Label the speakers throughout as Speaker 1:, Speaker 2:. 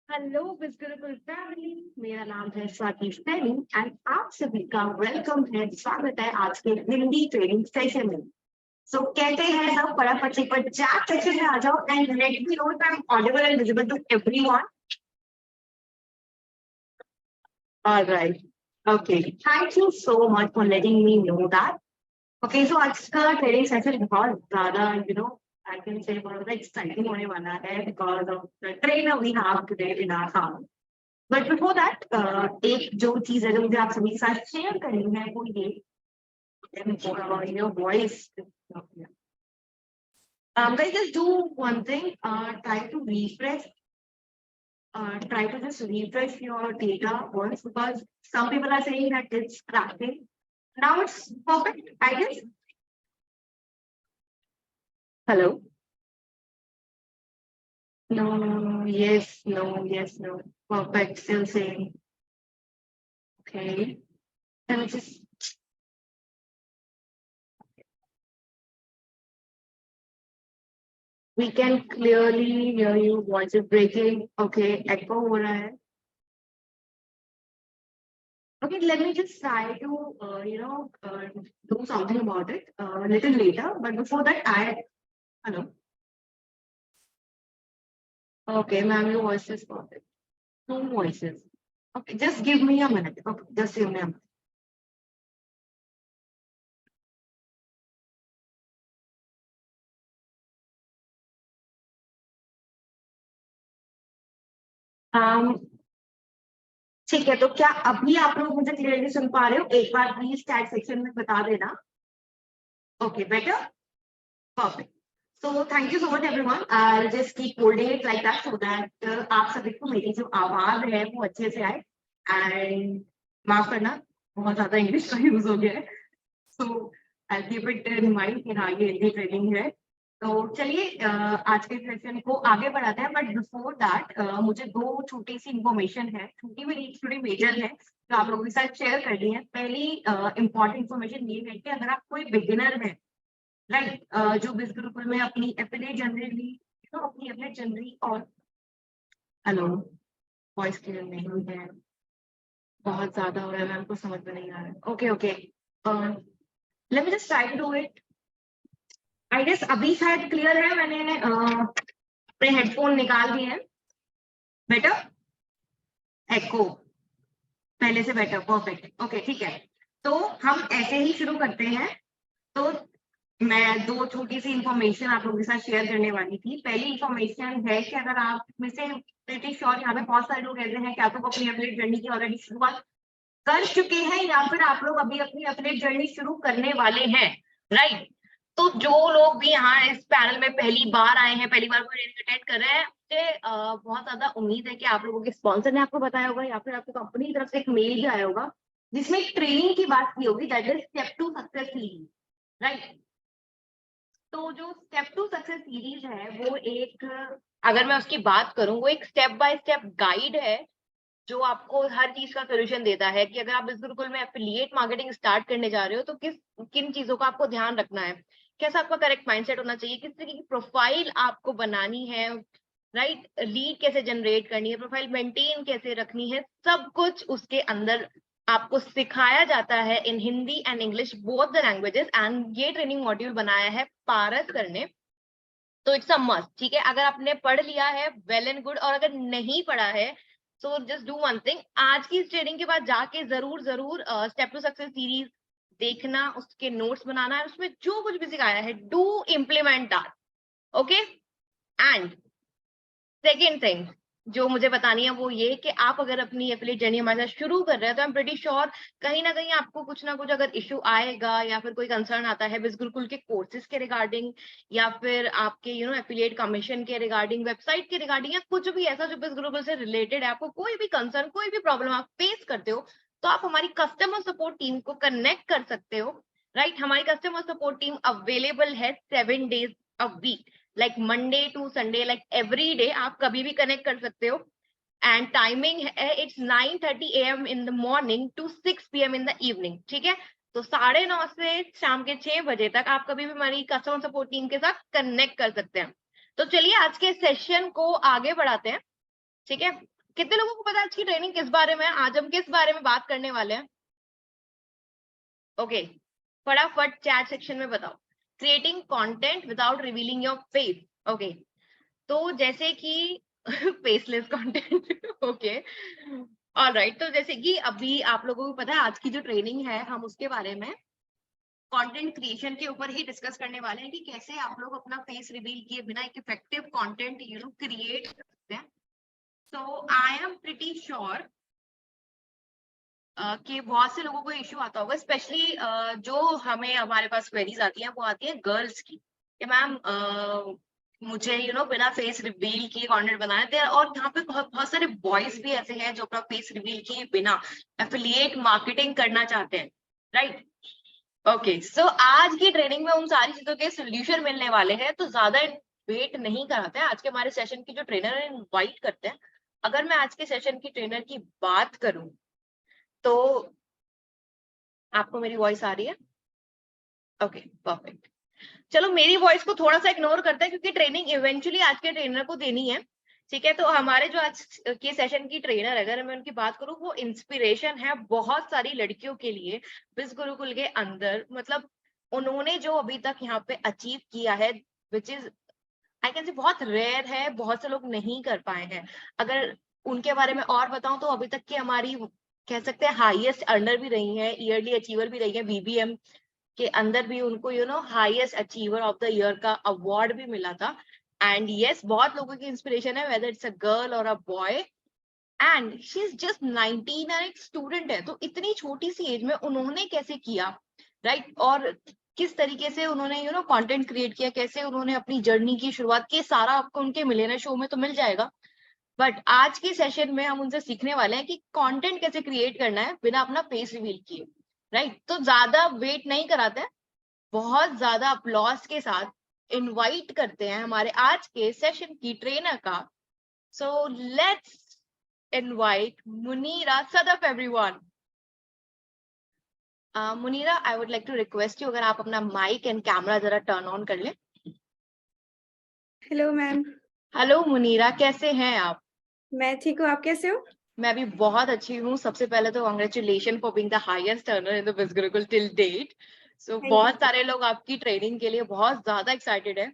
Speaker 1: Hello बिल्कुल family. मेरा नाम है स्वाति सैनी एंड आप सभी का वेलकम है, स्वागत है आज के हिंदी ट्रेनिंग सेशन में। सो कहते हैं सब फटाफट से पर चैट सेक्शन में आ जाओ and let me know that I am audible and visible to everyone. Alright, okay, thank you so much for letting me know that. Okay, so आज का ट्रेनिंग सेशन बहुत ज्यादा आई कैन से बहुत exciting होने वाला है because of the trainer we have today in our house. But before that एक जो चीज है जो मुझे आप सभी के साथ शेयर करनी है वो ये your voice. guys, just do one thing, try to just refresh your data once because some people are saying that it's cracking. Now it's perfect, I guess. Hello. No, yes, no, yes, no. Perfect, still saying. Okay. Let me just we can clearly hear you. Voice is breaking. Okay, echo हो रहा है. Okay, let me just try to do something about it a little later. But before that, hello. Okay, ma'am, your voice is perfect. Two voices. Okay, just give me a minute. Okay, just give me a minute. ठीक है, तो क्या अभी आप लोग मुझे clearly सुन पा रहे हो? एक बार प्लीज चैट सेक्शन में बता देना। Okay, better, perfect. So thank you so much everyone. I'll just keep holding it like that so that आप सभी को मेरी जो आवाज है वो अच्छे से आए। एंड माफ करना, बहुत ज्यादा इंग्लिश का यूज हो गया है। So I'll keep it in mind कि हाँ ये हिंदी ट्रेनिंग है। तो चलिए आज के सेशन को आगे बढ़ाते हैं। बट बिफोर दैट मुझे दो छोटी सी इंफॉर्मेशन है, छोटी भी नहीं, थोड़ी मेजर है, जो आप लोगों के साथ शेयर कर दी है। पहली इंपॉर्टेंट इंफॉर्मेशन ये है कि अगर आप कोई बिगिनर है, राइट, जो बिस गुरुकुल में अपनी एफिलिएट जनरली अपनी एफिलिएट जनरली और हेलो, वॉइस क्लियर नहीं हुई है, बहुत ज्यादा हो रहा है, मैम को समझ में नहीं आ रहा है। Okay okay, let me just try to do it. I guess अभी शायद क्लियर है, मैंने अपने हेडफोन निकाल दिए हैं। बेटर, एको पहले से बेटर, परफेक्ट। ओके ठीक है, तो हम ऐसे ही शुरू करते हैं। तो मैं दो छोटी सी इंफॉर्मेशन आप लोगों के साथ शेयर करने वाली थी। पहली इंफॉर्मेशन है कि अगर आप में से प्रीटी श्योर यहाँ पे बहुत सारे लोग ऐसे हैं कि आप लोग अपनी अपडेट जर्नी की ऑलरेडी शुरुआत कर चुके हैं या फिर आप लोग अभी अपनी अपडेट जर्नी शुरू करने वाले हैं, राइट। तो जो लोग भी यहाँ इस पैनल में पहली बार आए हैं, पहली बार ट्रेनिंग अटेंड कर रहे हैं, मुझे बहुत ज्यादा उम्मीद है कि आप लोगों के स्पॉन्सर ने आपको बताया होगा या फिर आपको कंपनी की तरफ से एक मेल भी आया होगा जिसमें ट्रेनिंग की बात की होगी, that is step to success series, right. तो जो स्टेप टू सक्सेस सीरीज है वो एक, अगर मैं उसकी बात करूं, वो एक स्टेप बाय स्टेप गाइड है जो आपको हर चीज का सोल्यूशन देता है कि अगर आप इस गुरुकुल में एफिलिएट मार्केटिंग स्टार्ट करने जा रहे हो तो किन चीजों का आपको ध्यान रखना है, कैसा आपका करेक्ट माइंडसेट होना चाहिए, किस तरीके की प्रोफाइल आपको बनानी है, राइट, लीड कैसे जनरेट करनी है, प्रोफाइल मेंटेन कैसे रखनी है, सब कुछ उसके अंदर आपको सिखाया जाता है in Hindi and English both the languages. And ये ट्रेनिंग मॉड्यूल बनाया है पारस सर ने, तो इट्स अ मस्ट। ठीक है, अगर आपने पढ़ लिया है वेल एंड गुड, और अगर नहीं पढ़ा है so just do one thing, आज की इस ट्रेनिंग के बाद जाके जरूर जरूर स्टेप टू सक्सेस सीरीज देखना, उसके नोट्स बनाना है, उसमें जो कुछ भी सिखाया है do implement that. Okay, and second thing जो मुझे बतानी है वो ये कि आप अगर अपनी एफिलिएट जर्नी हमारे साथ शुरू कर रहे हैं तो आई एम प्रीटी श्योर कहीं ना कहीं आपको कुछ ना कुछ अगर इश्यू आएगा या फिर कोई कंसर्न आता है बिस गुरुकुल के कोर्सेज के रिगार्डिंग या फिर आपके एफिलिएट कमीशन के रिगार्डिंग, वेबसाइट के रिगार्डिंग, या कुछ भी ऐसा जो बिस गुरुकुल से रिलेटेड है, आपको कोई भी कंसर्न, कोई भी प्रॉब्लम आप फेस करते हो तो आप हमारी कस्टमर सपोर्ट टीम को कनेक्ट कर सकते हो, राइट। हमारी कस्टमर सपोर्ट टीम अवेलेबल है 7 days a week, like Monday to Sunday, like every day आप कभी भी कनेक्ट कर सकते हो। एंड टाइमिंग है it's 9:30 AM in the morning to 6 PM in the evening. ठीक है, तो 9:30 से शाम के 6 बजे तक आप कभी भी हमारी कस्टमर सपोर्ट टीम के साथ कनेक्ट कर सकते हैं। तो चलिए आज के सेशन को आगे बढ़ाते हैं। ठीक है, कितने लोगों को पता है आज की ट्रेनिंग किस बारे में है? आज हम किस बारे में बात करने वाले हैं? ओके, फटाफट चैट सेक्शन में बताओ। Creating content without revealing your face. Okay, तो जैसे कि फेसलेस कंटेंट। ओके, ऑलराइट, तो जैसे कि अभी आप लोगों को पता है आज की जो ट्रेनिंग है हम उसके बारे में कंटेंट क्रिएशन के ऊपर ही डिस्कस करने वाले हैं कि कैसे आप लोग अपना फेस रिवील किए बिना एक इफेक्टिव कंटेंट क्रिएट कर सकते हैं। सो आई एम प्रिटी श्योर कि बहुत से लोगों को इश्यू आता होगा, स्पेशली जो हमें हमारे पास क्वेरीज आती हैं वो आती है गर्ल्स की कि मैम मुझे बिना फेस रिवील किए कंटेंट बनाना थे, और यहाँ पे बहुत सारे बॉयज भी ऐसे हैं जो अपना फेस रिवील किए बिना एफिलिएट मार्केटिंग करना चाहते हैं, राइट? ओके, सो आज की ट्रेनिंग में उन सारी चीजों के सोल्यूशन मिलने वाले हैं, तो ज्यादा वेट नहीं कराते हैं। आज के हमारे सेशन की जो ट्रेनर है इनवाइट करते हैं। अगर मैं आज के सेशन की ट्रेनर की बात करूं तो आपको मेरी वॉइस आ रही है? Okay, perfect. चलो मेरी वॉइस को थोड़ा सा इग्नोर करते हैं क्योंकि ट्रेनिंग इवेंचुअली आज के ट्रेनर को देनी है, ठीक है? तो हमारे जो आज के सेशन की ट्रेनर, अगर मैं उनकी बात करूं, वो इंस्पिरेशन है बहुत सारी लड़कियों के लिए बिस गुरुकुल के अंदर। मतलब उन्होंने जो अभी तक यहाँ पे अचीव किया है, which is I can say बहुत रेयर है, बहुत से लोग नहीं कर पाए हैं। अगर उनके बारे में और बताऊं तो अभी तक की हमारी कह सकते हैं हाईएस्ट अर्नर भी रही है, ईयरली अचीवर भी रही है, बीबीएम के अंदर भी उनको highest achiever of the year का अवार्ड भी मिला था। एंड यस, बहुत लोगों की इंस्पिरेशन है, वेदर इट्स अ गर्ल और a boy. And she is just 19 और एक स्टूडेंट है, तो इतनी छोटी सी एज में उन्होंने कैसे किया, राइट? और किस तरीके से उन्होंने कंटेंट क्रिएट किया, कैसे उन्होंने अपनी जर्नी की शुरुआत की, सारा आपको उनके मिलेनियर शो में तो मिल जाएगा। बट आज के सेशन में हम उनसे सीखने वाले हैं कि कंटेंट कैसे क्रिएट करना है बिना अपना फेस रिवील किए, राइट? तो ज्यादा वेट नहीं कराते हैं, बहुत ज्यादा अपलॉस के साथ इनवाइट करते हैं हमारे आज के सेशन की ट्रेनर का। So let's invite Munira Sadaf everyone. Munira, I would like to request you, अगर आप अपना माइक एंड कैमरा जरा टर्न ऑन कर ले।
Speaker 2: Hello ma'am.
Speaker 1: हेलो मुनीरा, कैसे हैं आप?
Speaker 2: मैं ठीक हूँ, आप कैसे हो?
Speaker 1: मैं भी बहुत अच्छी हूँ। सबसे पहले तो congratulation for being the highest earner in the बिस Gurukul till date. So
Speaker 2: thank you.
Speaker 1: बहुत सारे लोग आपकी ट्रेनिंग के लिए बहुत ज्यादा एक्साइटेड है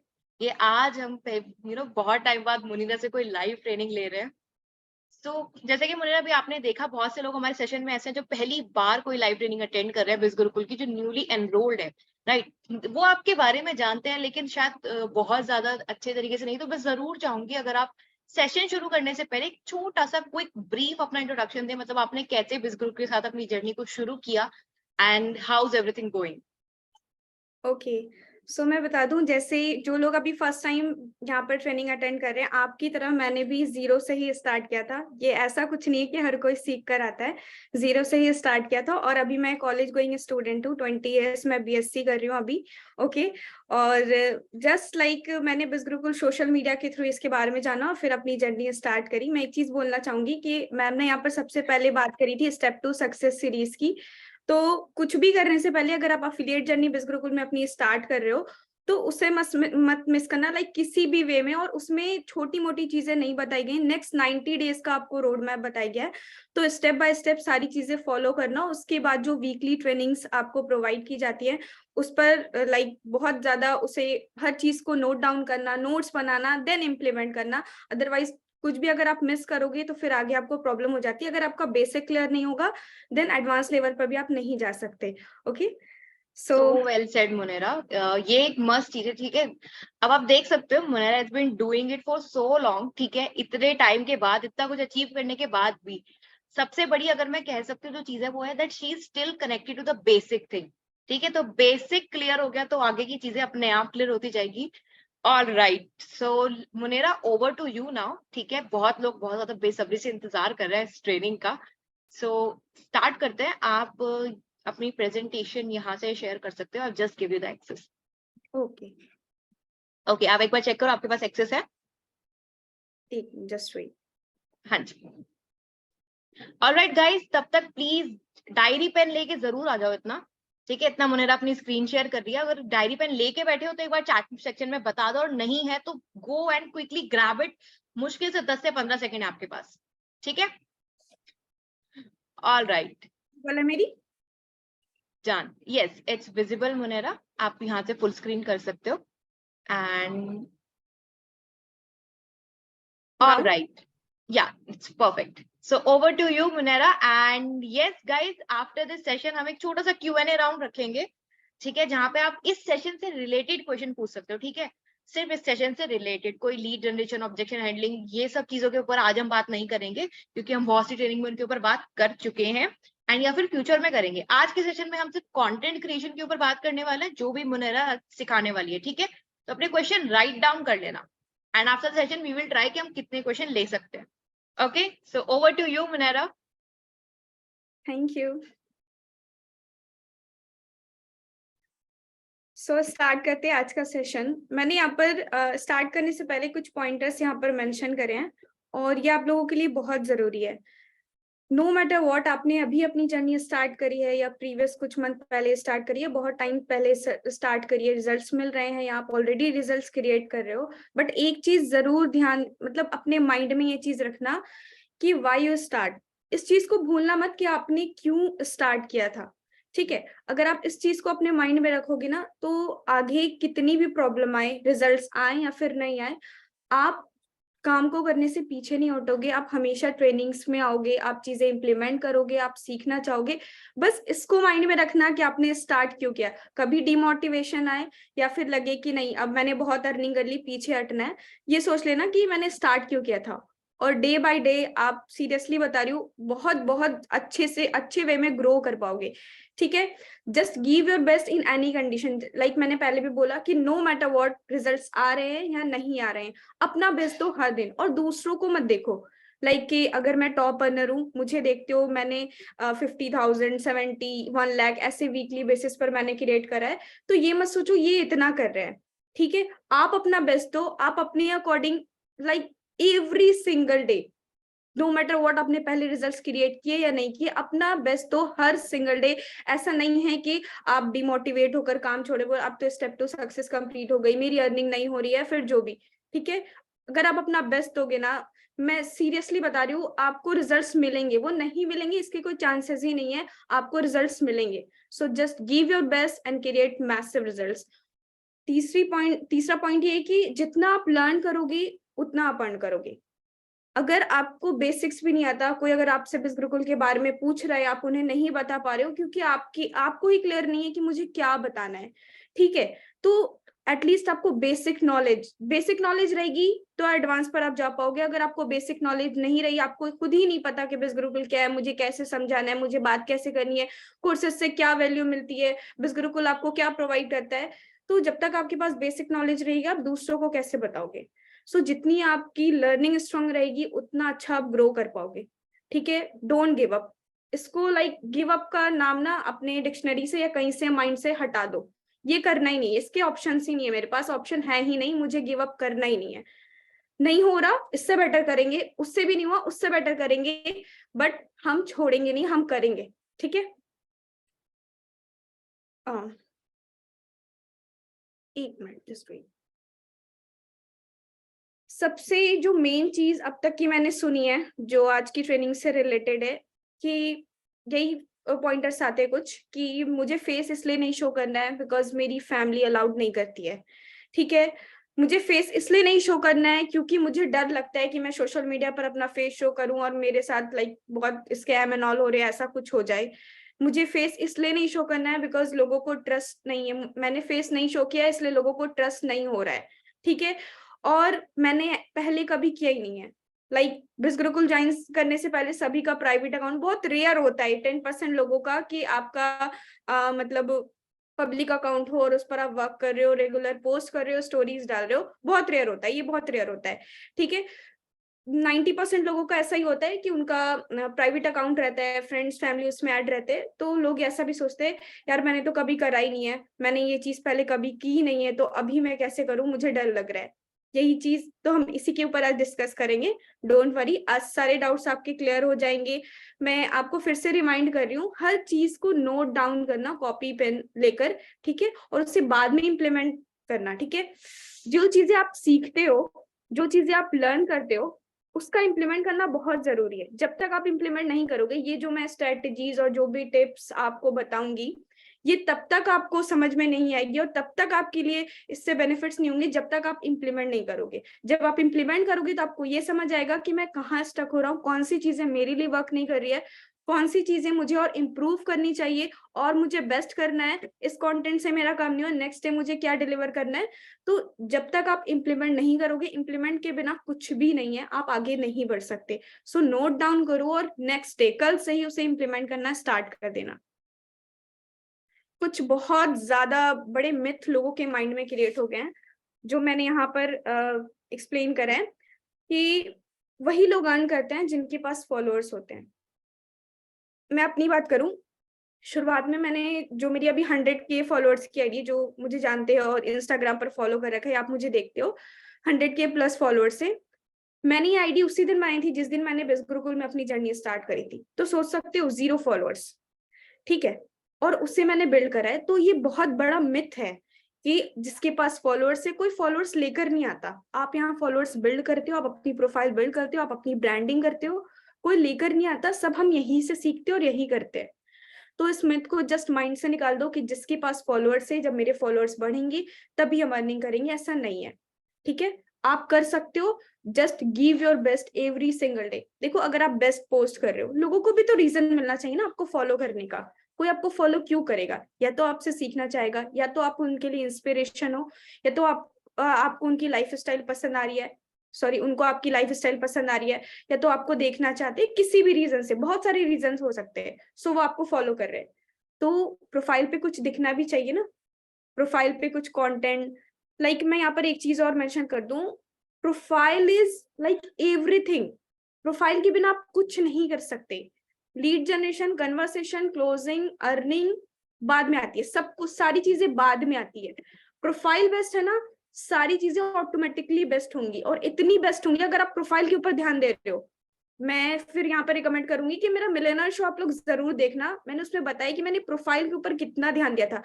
Speaker 1: कि आज हम बहुत टाइम बाद मुनीरा से कोई लाइव ट्रेनिंग ले रहे हैं। तो जैसे कि मुनीरा, भी आपने देखा बहुत से लोग हमारे सेशन में ऐसे हैं जो पहली बार कोई लाइव ट्रेनिंग अटेंड कर रहे हैं बिस गुरुकुल की, जो न्यूली एनरोल्ड है, राइट? वो आपके बारे में जानते हैं लेकिन शायद बहुत ज्यादा अच्छे तरीके से नहीं। तो बस जरूर चाहूंगी अगर आप सेशन शुरू करने से पहले एक छोटा सा क्विक ब्रीफ अपना इंट्रोडक्शन दे, मतलब आपने कैसे बिस ग्रुप के साथ अपनी जर्नी को शुरू किया and how is everything going.
Speaker 2: Okay, so मैं बता दूं, जैसे जो लोग अभी फर्स्ट टाइम यहाँ पर ट्रेनिंग अटेंड कर रहे हैं, आपकी तरह मैंने भी जीरो से ही स्टार्ट किया था। ये ऐसा कुछ नहीं है कि हर कोई सीख कर आता है, जीरो से ही स्टार्ट किया था। और अभी मैं कॉलेज गोइंग स्टूडेंट हूँ, 20 ईयर्स मैं बीएससी कर रही हूँ अभी। ओके, और जस्ट लाइक मैंने बिस गुरुकुल सोशल मीडिया के थ्रू इसके बारे में जाना और फिर अपनी जर्नी स्टार्ट करी। मैं एक चीज बोलना चाहूंगी कि मैम ने यहाँ पर सबसे पहले बात करी थी स्टेप टू सक्सेस सीरीज की। तो कुछ भी करने से पहले अगर आप अफिलिएट जर्नी बिस गुरुकुल में अपनी स्टार्ट कर रहे हो तो उसे मत मिस करना, लाइक किसी भी वे में। और उसमें छोटी मोटी चीजें नहीं बताई गई, नेक्स्ट 90 डेज का आपको रोड मैप बताया गया है। तो स्टेप बाय स्टेप सारी चीजें फॉलो करना। उसके बाद जो वीकली ट्रेनिंग्स आपको प्रोवाइड की जाती है उस पर लाइक बहुत ज्यादा उसे हर चीज को नोट डाउन करना, नोट्स बनाना, देन इम्प्लीमेंट करना। अदरवाइज कुछ भी अगर आप मिस करोगे तो फिर आगे आपको प्रॉब्लम हो जाती है। अगर आपका बेसिक क्लियर नहीं होगा देन एडवांस लेवल पर भी आप नहीं जा सकते। ओके, सो
Speaker 1: सो वेल सेड मुनेरा, ये एक मस्त चीज है, ठीक है? अब आप देख सकते हो Munera has been doing it for so long, ठीक है? इतने टाइम के बाद, इतना कुछ अचीव करने के बाद भी सबसे बड़ी अगर मैं कह सकती हूँ जो चीज है वो है that she is still connected to the basic thing, ठीक है? तो बेसिक क्लियर हो गया तो आगे की चीजें अपने आप क्लियर होती जाएगी। All right, so Munera over to you now, ठीक है? बहुत लोग बहुत ज्यादा बेसब्री से इंतजार कर रहे हैं इस ट्रेनिंग का। सो स्टार्ट करते हैं। आप अपनी प्रेजेंटेशन यहाँ से शेयर कर सकते हो। Just give you the access.
Speaker 2: Okay,
Speaker 1: okay, आप एक बार चेक करो आपके पास एक्सेस है?
Speaker 2: ठीक, जस्ट वेट।
Speaker 1: हाँ जी। ऑलराइट गाइस, तब तक प्लीज डायरी पेन लेके जरूर आ जाओ इतना, ठीक है? इतना मुनेरा अपनी स्क्रीन शेयर कर दिया। अगर डायरी पेन लेके बैठे हो तो एक बार चैट सेक्शन में बता दो, और नहीं है तो go and quickly grab it. मुश्किल से 10 से 15 सेकंड आपके पास, ठीक है, ऑल राइट
Speaker 2: वाला मेरी
Speaker 1: डन, यस इट्स विजिबल मुनेरा, आप यहाँ से फुल स्क्रीन कर सकते हो and all
Speaker 2: now
Speaker 1: right, yeah, it's perfect. So over to you Munera, and yes guys, after this session हम एक छोटा सा Q&A राउंड रखेंगे, ठीक है, जहाँ पे आप इस सेशन से रिलेटेड क्वेश्चन पूछ सकते हो, ठीक है, सिर्फ इस सेशन से रिलेटेड, कोई लीड जनरेशन, ऑब्जेक्शन हैंडलिंग, ये सब चीजों के ऊपर आज हम बात नहीं करेंगे, क्योंकि हम बहुत सी ट्रेनिंग में उनके ऊपर बात कर चुके हैं एंड या फिर फ्यूचर में करेंगे। आज के सेशन में हम सिर्फ कंटेंट क्रिएशन के ऊपर बात करने वाले हैं, जो भी मुनेरा सिखाने वाली है, ठीक है, तो अपने क्वेश्चन राइट डाउन कर लेना and after session we will try कि हम कितने क्वेश्चन ले सकते हैं। Okay, so over to you Munera.
Speaker 2: Thank you. So start करते हैं आज का सेशन। मैंने यहाँ पर स्टार्ट करने से पहले कुछ पॉइंटर्स यहाँ पर मेंशन करे हैं और ये आप लोगों के लिए बहुत जरूरी है। नो मैटर व्हाट, आपने अभी अपनी जर्नी स्टार्ट करी है या प्रीवियस कुछ मंथ पहले स्टार्ट करी है, बहुत टाइम पहले स्टार्ट करी है, रिजल्ट्स मिल रहे हैं या आप ऑलरेडी रिजल्ट्स क्रिएट कर रहे हो, बट एक चीज जरूर ध्यान, मतलब अपने माइंड में ये चीज रखना कि व्हाई यू स्टार्ट। इस चीज को भूलना मत कि आपने क्यों स्टार्ट किया था, ठीक है। अगर आप इस चीज को अपने माइंड में रखोगे ना, तो आगे कितनी भी प्रॉब्लम आए, रिजल्ट्स आए या फिर नहीं आए, आप काम को करने से पीछे नहीं हटोगे, आप हमेशा ट्रेनिंग्स में आओगे, आप चीजें इंप्लीमेंट करोगे, आप सीखना चाहोगे। बस इसको माइंड में रखना कि आपने स्टार्ट क्यों किया। कभी डिमोटिवेशन आए या फिर लगे कि नहीं अब मैंने बहुत अर्निंग कर ली, पीछे हटना है, ये सोच लेना कि मैंने स्टार्ट क्यों किया था। और डे बाय डे आप, सीरियसली बता रही हूँ, बहुत बहुत अच्छे से अच्छे वे में ग्रो कर पाओगे, ठीक है। Just give your best in any condition. Like मैंने पहले भी बोला कि नो मैटर व्हाट, रिजल्ट्स आ रहे हैं या नहीं आ रहे हैं, अपना बेस्ट दो हर दिन और दूसरों को मत देखो। लाइक कि अगर मैं टॉप अर्नर हूँ, मुझे देखते हो, मैंने 50,000 71 लाख ऐसे वीकली बेसिस पर मैंने क्रिएट करा है, तो ये मत सोचो ये इतना कर रहे हैं, ठीक है। आप अपना बेस्ट दो, आप अपने according, like every single day, no matter what, आपने पहले रिजल्ट्स क्रिएट किए या नहीं किए, अपना बेस्ट तो हर सिंगल डे। ऐसा नहीं है कि आप डिमोटिवेट होकर काम छोड़े, बोल अब तो स्टेप टू सक्सेस कंप्लीट हो गई, मेरी अर्निंग नहीं हो रही है, फिर जो भी, ठीक है। अगर आप अपना बेस्ट दोगे ना, मैं सीरियसली बता रही हूँ, आपको रिजल्ट्स मिलेंगे। वो नहीं मिलेंगे इसके कोई चांसेस ही नहीं है, आपको रिजल्ट्स मिलेंगे। So just give your best and create massive results. तीसरा पॉइंट ये है कि जितना आप लर्न करोगे उतना आप अर्न करोगे। अगर आपको बेसिक्स भी नहीं आता, कोई अगर आपसे बिज़ गुरुकुल के बारे में पूछ रहा है, आप उन्हें नहीं बता पा रहे हो क्योंकि आपको ही क्लियर नहीं है कि मुझे क्या बताना है, ठीक है, तो एटलीस्ट आपको बेसिक नॉलेज रहेगी तो एडवांस पर आप जा पाओगे। अगर आपको बेसिक नॉलेज नहीं रही, आपको खुद ही नहीं पता कि बिज़ गुरुकुल क्या है, मुझे कैसे समझाना है, मुझे बात कैसे करनी है, कोर्सेज से क्या वैल्यू मिलती है, बिज़ गुरुकुल आपको क्या प्रोवाइड करता है, तो जब तक आपके पास बेसिक नॉलेज रहेगी, आप दूसरों को कैसे बताओगे। सो जितनी आपकी लर्निंग स्ट्रांग रहेगी उतना अच्छा आप ग्रो कर पाओगे, ठीक है। Don't give up. इसको लाइक गिव अप का नाम ना अपने डिक्शनरी से या कहीं से माइंड से हटा दो। ये करना ही नहीं है, इसके ऑप्शन ही नहीं है, मेरे पास ऑप्शन है ही नहीं, मुझे गिव अप करना ही नहीं है। नहीं हो रहा, इससे बेटर करेंगे, उससे भी नहीं हुआ, उससे बेटर करेंगे, बट हम छोड़ेंगे नहीं, हम करेंगे, ठीक है। एक मिनट जस्ट वेट। सबसे जो मेन चीज अब तक की मैंने सुनी है जो आज की ट्रेनिंग से रिलेटेड है, कि यही पॉइंटर्स आते हैं कुछ कि मुझे फेस इसलिए नहीं शो करना है बिकॉज मेरी फैमिली अलाउड नहीं करती है, ठीक है। मुझे फेस इसलिए नहीं शो करना है क्योंकि मुझे डर लगता है कि मैं सोशल मीडिया पर अपना फेस शो करूं और मेरे साथ लाइक बहुत स्कैम एंड ऑल हो रहे हैं, ऐसा कुछ हो जाए। मुझे फेस इसलिए नहीं शो करना है बिकॉज लोगों को ट्रस्ट नहीं है, मैंने फेस नहीं शो किया इसलिए लोगों को ट्रस्ट नहीं हो रहा है, ठीक है। और मैंने पहले कभी किया ही नहीं है। लाइक बिज़ गुरुकुल ज्वाइन करने से पहले सभी का प्राइवेट अकाउंट, बहुत रेयर होता है 10% लोगों का कि आपका मतलब पब्लिक अकाउंट हो और उस पर आप वर्क कर रहे हो, रेगुलर पोस्ट कर रहे हो, स्टोरीज डाल रहे हो, बहुत रेयर होता है, ये बहुत रेयर होता है, ठीक है। 90% लोगों का ऐसा ही होता है कि उनका प्राइवेट अकाउंट रहता है, फ्रेंड्स फैमिली उसमें ऐड रहते हैं, तो लोग ऐसा भी सोचते हैं यार मैंने तो कभी करा ही नहीं है, मैंने ये चीज पहले कभी की ही नहीं है, तो अभी मैं कैसे करूं, मुझे डर लग रहा है। यही चीज तो हम इसी के ऊपर आज डिस्कस करेंगे। डोंट वरी, आज सारे डाउट्स आपके क्लियर हो जाएंगे। मैं आपको फिर से रिमाइंड कर रही हूँ, हर चीज को नोट डाउन करना कॉपी पेन लेकर, ठीक है, और उससे बाद में इम्प्लीमेंट करना, ठीक है। जो चीजें आप सीखते हो, जो चीजें आप लर्न करते हो, उसका इम्प्लीमेंट करना बहुत जरूरी है। जब तक आप इम्प्लीमेंट नहीं करोगे, ये जो मैं स्ट्रेटजीज और जो भी टिप्स आपको बताऊंगी, ये तब तक आपको समझ में नहीं आएगी और तब तक आपके लिए इससे बेनिफिट्स नहीं होंगे जब तक आप इम्प्लीमेंट नहीं करोगे। जब आप इम्प्लीमेंट करोगे तो आपको ये समझ आएगा कि मैं कहाँ स्टक हो रहा हूँ, कौन सी चीजें मेरे लिए वर्क नहीं कर रही है, कौन सी चीजें मुझे और इम्प्रूव करनी चाहिए और मुझे बेस्ट करना है, इस कंटेंट से मेरा काम नहीं हो, नेक्स्ट डे मुझे क्या डिलीवर करना है। तो जब तक आप इम्प्लीमेंट नहीं करोगे, इम्प्लीमेंट के बिना कुछ भी नहीं है, आप आगे नहीं बढ़ सकते। सो नोट डाउन करो और नेक्स्ट डे, कल से ही उसे इम्प्लीमेंट करना स्टार्ट कर देना। कुछ बहुत ज्यादा बड़े मिथ लोगों के माइंड में क्रिएट हो गए हैं, जो मैंने यहाँ पर एक्सप्लेन करा है, कि वही लोग अर्न करते हैं जिनके पास फॉलोअर्स होते हैं। मैं अपनी बात करूं, शुरुआत में मैंने जो मेरी अभी 100K फॉलोअर्स की आईडी, जो मुझे जानते हो और इंस्टाग्राम पर फॉलो कर रखा है, आप मुझे देखते हो 100K प्लस फॉलोअर्स से, मैंने ये आईडी उसी दिन बनाई थी जिस दिन मैंने बिज़ गुरुकुल में अपनी जर्नी स्टार्ट करी थी। तो सोच सकते हो 0 फॉलोअर्स, ठीक है, और उससे मैंने बिल्ड करा है। तो ये बहुत बड़ा मिथ है कि जिसके पास फॉलोअर्स है, कोई फॉलोअर्स लेकर नहीं आता। आप यहाँ फॉलोअर्स बिल्ड करते हो, आप अपनी प्रोफाइल बिल्ड करते हो, आप अपनी ब्रांडिंग करते हो, कोई लेकर नहीं आता। सब हम यहीं से सीखते हैं और यही करते हैं। तो इस मिथ को जस्ट माइंड से निकाल दो कि जिसके पास फॉलोअर्स है, जब मेरे फॉलोअर्स बढ़ेंगे तभी हम अर्निंग करेंगे, ऐसा नहीं है। ठीक है, आप कर सकते हो। Just give your best every single day. देखो, अगर आप बेस्ट पोस्ट कर रहे हो, लोगों को भी तो रीजन मिलना चाहिए ना आपको फॉलो करने का। कोई आपको फॉलो क्यों करेगा? या तो आपसे सीखना चाहेगा, या तो आप उनके लिए इंस्पिरेशन हो, या तो आपको उनकी लाइफ स्टाइल पसंद आ रही है, सॉरी, उनको आपकी लाइफ स्टाइल पसंद आ रही है, या तो आपको देखना चाहते हैं, किसी भी रीजन से, बहुत सारे रीजन हो सकते हैं। सो वो आपको फॉलो कर रहे हैं, तो प्रोफाइल पे कुछ दिखना भी चाहिए ना, प्रोफाइल पे कुछ कंटेंट। लाइक मैं यहाँ पर एक चीज और मेंशन कर दूं, profile is like everything. Profile के बिना आप कुछ नहीं कर सकते। Lead generation, conversation, closing, earning बाद में आती है, सब कुछ, सारी चीजें बाद में आती है। प्रोफाइल बेस्ट है ना, सारी चीजें ऑटोमेटिकली बेस्ट होंगी, और इतनी बेस्ट होंगी अगर आप प्रोफाइल के ऊपर ध्यान दे रहे हो। मैं फिर यहाँ पर रिकमेंड करूंगी कि मेरा मिलियनर शो आप लोग जरूर देखना। मैंने उसमें बताया कि मैंने प्रोफाइल के ऊपर कितना ध्यान दिया था।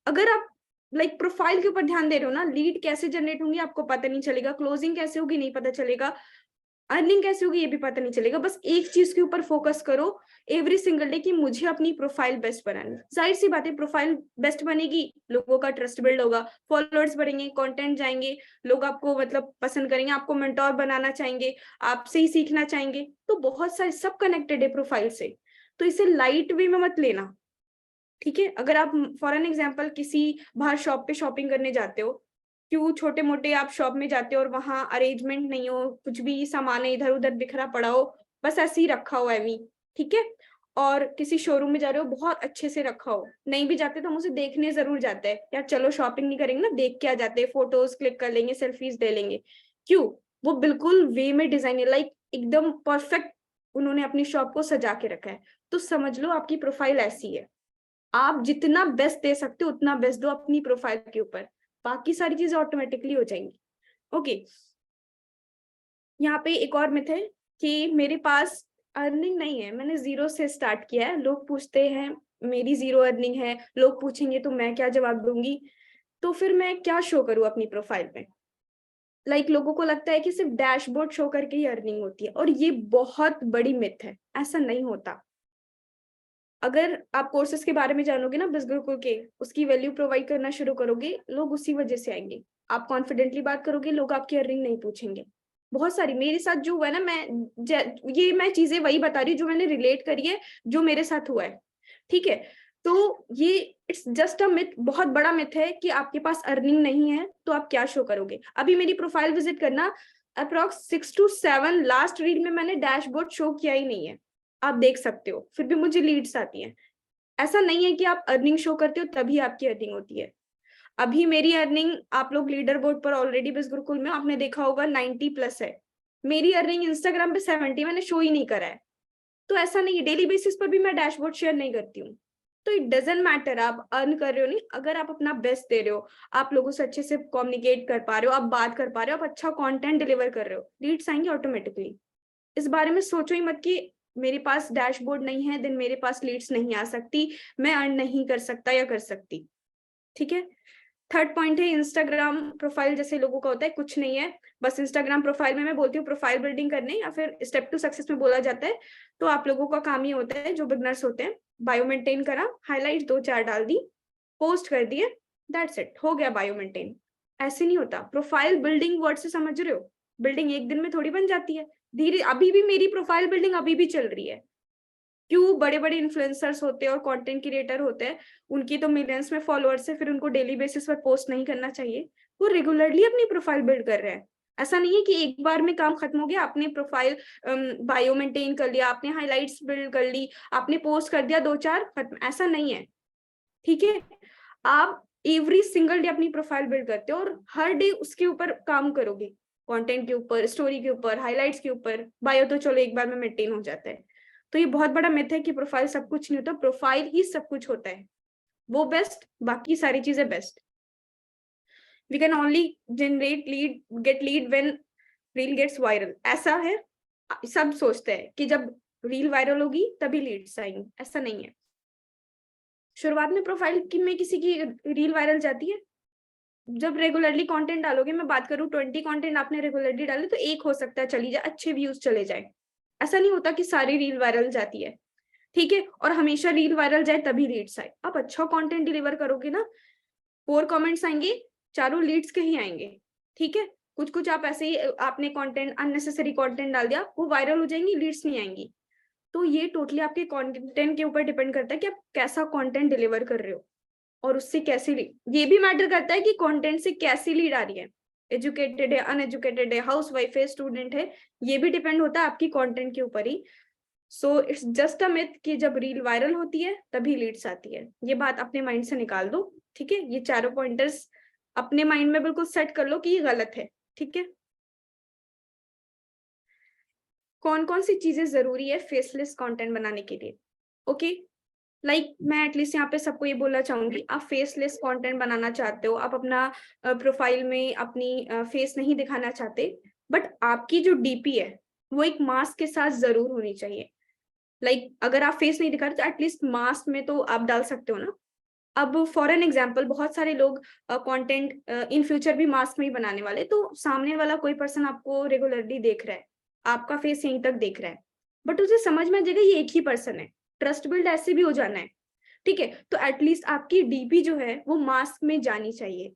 Speaker 2: अगर आप लाइक प्रोफाइल के ऊपर ध्यान दे रहे हो ना, लीड कैसे जनरेट होंगी आपको पता नहीं चलेगा, क्लोजिंग कैसे होगी नहीं पता चलेगा, अर्निंग कैसे होगी ये भी पता नहीं चलेगा। बस एक चीज के ऊपर फोकस करो एवरी सिंगल डे कि मुझे अपनी प्रोफाइल बेस्ट बनानी। जाहिर सी बात है, प्रोफाइल बेस्ट बनेगी, लोगों का ट्रस्ट बिल्ड होगा, फॉलोअर्स बढ़ेंगे, कंटेंट जाएंगे, लोग आपको मतलब पसंद करेंगे, आपको मेंटोर बनाना चाहेंगे, आपसे ही सीखना चाहेंगे। तो बहुत सारे सब कनेक्टेड है प्रोफाइल से, तो इसे लाइट वे में मत लेना। ठीक है, अगर आप फॉर एन एग्जाम्पल किसी बाहर शॉप पे शॉपिंग करने जाते हो, क्यों छोटे मोटे आप शॉप में जाते हो और वहां अरेंजमेंट नहीं हो, कुछ भी सामान इधर उधर बिखरा पड़ा हो, बस ऐसे ही रखा हो एवी, ठीक है, और किसी शोरूम में जा रहे हो बहुत अच्छे से रखा हो, नहीं भी जाते तो हम उसे देखने जरूर जाते हैं, यार चलो शॉपिंग नहीं करेंगे ना, देख के आ जाते हैं, फोटोज क्लिक कर लेंगे, सेल्फीज ले लेंगे। क्यों? वो बिल्कुल वे में डिजाइन है, लाइक एकदम परफेक्ट उन्होंने अपनी शॉप को सजा के रखा है। तो समझ लो आपकी प्रोफाइल ऐसी है, आप जितना बेस्ट दे सकते हो उतना बेस्ट दो अपनी प्रोफाइल के ऊपर, बाकी सारी चीजें ऑटोमेटिकली हो जाएंगी। ओके, यहाँ पे एक और मिथ है कि मेरे पास अर्निंग नहीं है, मैंने 0 से स्टार्ट किया है, लोग पूछते हैं मेरी 0 अर्निंग है, लोग पूछेंगे तो मैं क्या जवाब दूंगी, तो फिर मैं क्या शो करूँ अपनी प्रोफाइल पे? लाइक लोगों को लगता है कि सिर्फ डैशबोर्ड शो करके ही अर्निंग होती है, और ये बहुत बड़ी मिथ है, ऐसा नहीं होता। अगर आप कोर्सेज के बारे में जानोगे ना बिज़ गुरुकुल के, उसकी वैल्यू प्रोवाइड करना शुरू करोगे, लोग उसी वजह से आएंगे। आप कॉन्फिडेंटली बात करोगे, लोग आपकी अर्निंग नहीं पूछेंगे। बहुत सारी मेरे साथ जो हुआ है ना, ये मैं चीजें वही बता रही हूँ जो मैंने रिलेट करी है, जो मेरे साथ हुआ है, ठीक है। तो ये इट्स जस्ट अ मिथ, बहुत बड़ा मिथ है कि आपके पास अर्निंग नहीं है तो आप क्या शो करोगे। अभी मेरी प्रोफाइल विजिट करना, अप्रॉक्स 6 to 7 लास्ट रील में मैंने डैशबोर्ड शो किया ही नहीं है, आप देख सकते हो, फिर भी मुझे लीड्स आती हैं। ऐसा नहीं है कि आप अर्निंग शो करते हो तभी आपकी अर्निंग होती है। अभी मेरी अर्निंग, आप लोग लीडर बोर्ड पर ऑलरेडी बिज़ गुरुकुल में आपने देखा होगा 90 प्लस है, मेरी अर्निंग इंस्टाग्राम पे 70 मैंने शो ही नहीं करा है। तो ऐसा नहीं है, डेली बेसिस पर भी मैं डैशबोर्ड शेयर नहीं करती हूँ। तो इट डजेंट मैटर आप अर्न कर रहे हो नहीं, अगर आप अपना बेस्ट दे रहे हो, आप लोगों से अच्छे से कम्युनिकेट कर पा रहे हो, आप बात कर पा रहे हो, आप अच्छा कंटेंट डिलीवर कर रहे हो, लीड्स आएंगे ऑटोमेटिकली। इस बारे में सोचो ही मत कि मेरे पास डैशबोर्ड नहीं है देन मेरे पास लीड्स नहीं आ सकती, मैं अर्न नहीं कर सकता या कर सकती। ठीक है, थर्ड पॉइंट है इंस्टाग्राम प्रोफाइल जैसे लोगों का होता है, कुछ नहीं है, बस इंस्टाग्राम प्रोफाइल में मैं बोलती हूँ प्रोफाइल बिल्डिंग करने या फिर स्टेप टू सक्सेस में बोला जाता है, तो आप लोगों का काम ये होता है जो बिगनर्स होते हैं, बायो मेंटेन करा, हाईलाइट 2-4 डाल दी, पोस्ट कर दिए, दैट्स इट, हो गया बायो मेंटेन। ऐसे नहीं होता। प्रोफाइल बिल्डिंग वर्ड से समझ रहे हो, बिल्डिंग एक दिन में थोड़ी बन जाती है, धीरे, अभी भी मेरी प्रोफाइल बिल्डिंग अभी भी चल रही है। क्यों? बड़े बड़े इन्फ्लुएंसर्स होते हैं और कंटेंट क्रिएटर होते हैं, उनकी तो मिलियंस में फॉलोअर्स है, फिर उनको डेली बेसिस पर पोस्ट नहीं करना चाहिए, वो रेगुलरली अपनी प्रोफाइल बिल्ड कर रहे हैं। ऐसा नहीं है कि एक बार में काम खत्म हो गया, आपने प्रोफाइल बायो मेंटेन कर लिया, आपने हाइलाइट्स बिल्ड कर ली, आपने पोस्ट कर दिया 2-4 खत्म, ऐसा नहीं है। ठीक है, आप एवरी सिंगल डे अपनी प्रोफाइल बिल्ड करते हो और हर डे उसके ऊपर काम करोगे, कंटेंट के ऊपर, स्टोरी के ऊपर, हाइलाइट्स के ऊपर। बायो तो चलो एक बार में मेंटेन हो जाता है। तो ये बहुत बड़ा मिथ है कि प्रोफाइल सब कुछ नहीं होता, प्रोफाइल ही सब कुछ होता है, वो बेस्ट, बाकी सारी चीजें best. We can only generate lead, get lead when reel gets viral, ऐसा है। सब सोचते हैं कि जब रील वायरल होगी तभी लीड्स आएंगी, ऐसा नहीं है। शुरुआत में प्रोफाइल में किसी की रील वायरल जाती है, जब रेगुलरली कंटेंट डालोगे, मैं बात करूं 20 कंटेंट आपने रेगुलरली डाले तो एक हो सकता है चली जाए, अच्छे व्यूज चले जाए। ऐसा नहीं होता कि सारी रील वायरल जाती है, ठीक है, और हमेशा रील वायरल जाए तभी लीड्स आए। आप अच्छा कंटेंट डिलीवर करोगे ना, 4 कमेंट्स आएंगे, चारों लीड्स के ही आएंगे। ठीक है, कुछ कुछ आप ऐसे ही आपने कंटेंट, अननेसेसरी कंटेंट डाल दिया, वो वायरल हो जाएंगी, लीड्स नहीं आएंगी। तो ये टोटली आपके कंटेंट के ऊपर डिपेंड करता है कि आप कैसा कंटेंट डिलीवर कर रहे हो और उससे कैसी लीड। ये भी मैटर करता है कि कंटेंट से कैसी लीड आ रही है, एजुकेटेड है, अनएजुकेटेड है, हाउसवाइफ है, स्टूडेंट है, ये भी डिपेंड होता है आपकी कंटेंट के ऊपर ही। So it's just a myth कि जब रील वायरल होती है तभी लीड्स आती है, ये बात अपने माइंड से निकाल दो। ठीक है, ये चारों पॉइंटर्स अपने माइंड में बिल्कुल सेट कर लो कि ये गलत है। ठीक है, कौन कौन सी चीजें जरूरी है फेसलेस कंटेंट बनाने के लिए? ओके, लाइक मैं एटलीस्ट यहाँ पे सबको ये बोलना चाहूंगी, आप फेसलेस कंटेंट बनाना चाहते हो, आप अपना प्रोफाइल में अपनी फेस नहीं दिखाना चाहते, बट आपकी जो डीपी है वो एक मास्क के साथ जरूर होनी चाहिए। लाइक अगर आप फेस नहीं दिखा रहे तो एटलीस्ट मास्क में तो आप डाल सकते हो ना। अब फॉर एन एग्जाम्पल, बहुत सारे लोग कंटेंट इन फ्यूचर भी मास्क में ही बनाने वाले, तो सामने वाला कोई पर्सन आपको रेगुलरली देख रहा है, आपका फेस यहीं तक देख रहा है, बट उसे समझ में आ जाएगा ये एक ही पर्सन है, ट्रस्ट बिल्ड ऐसे भी हो जाना है। ठीक है, तो एटलीस्ट आपकी डीपी जो है वो मास्क में जानी चाहिए,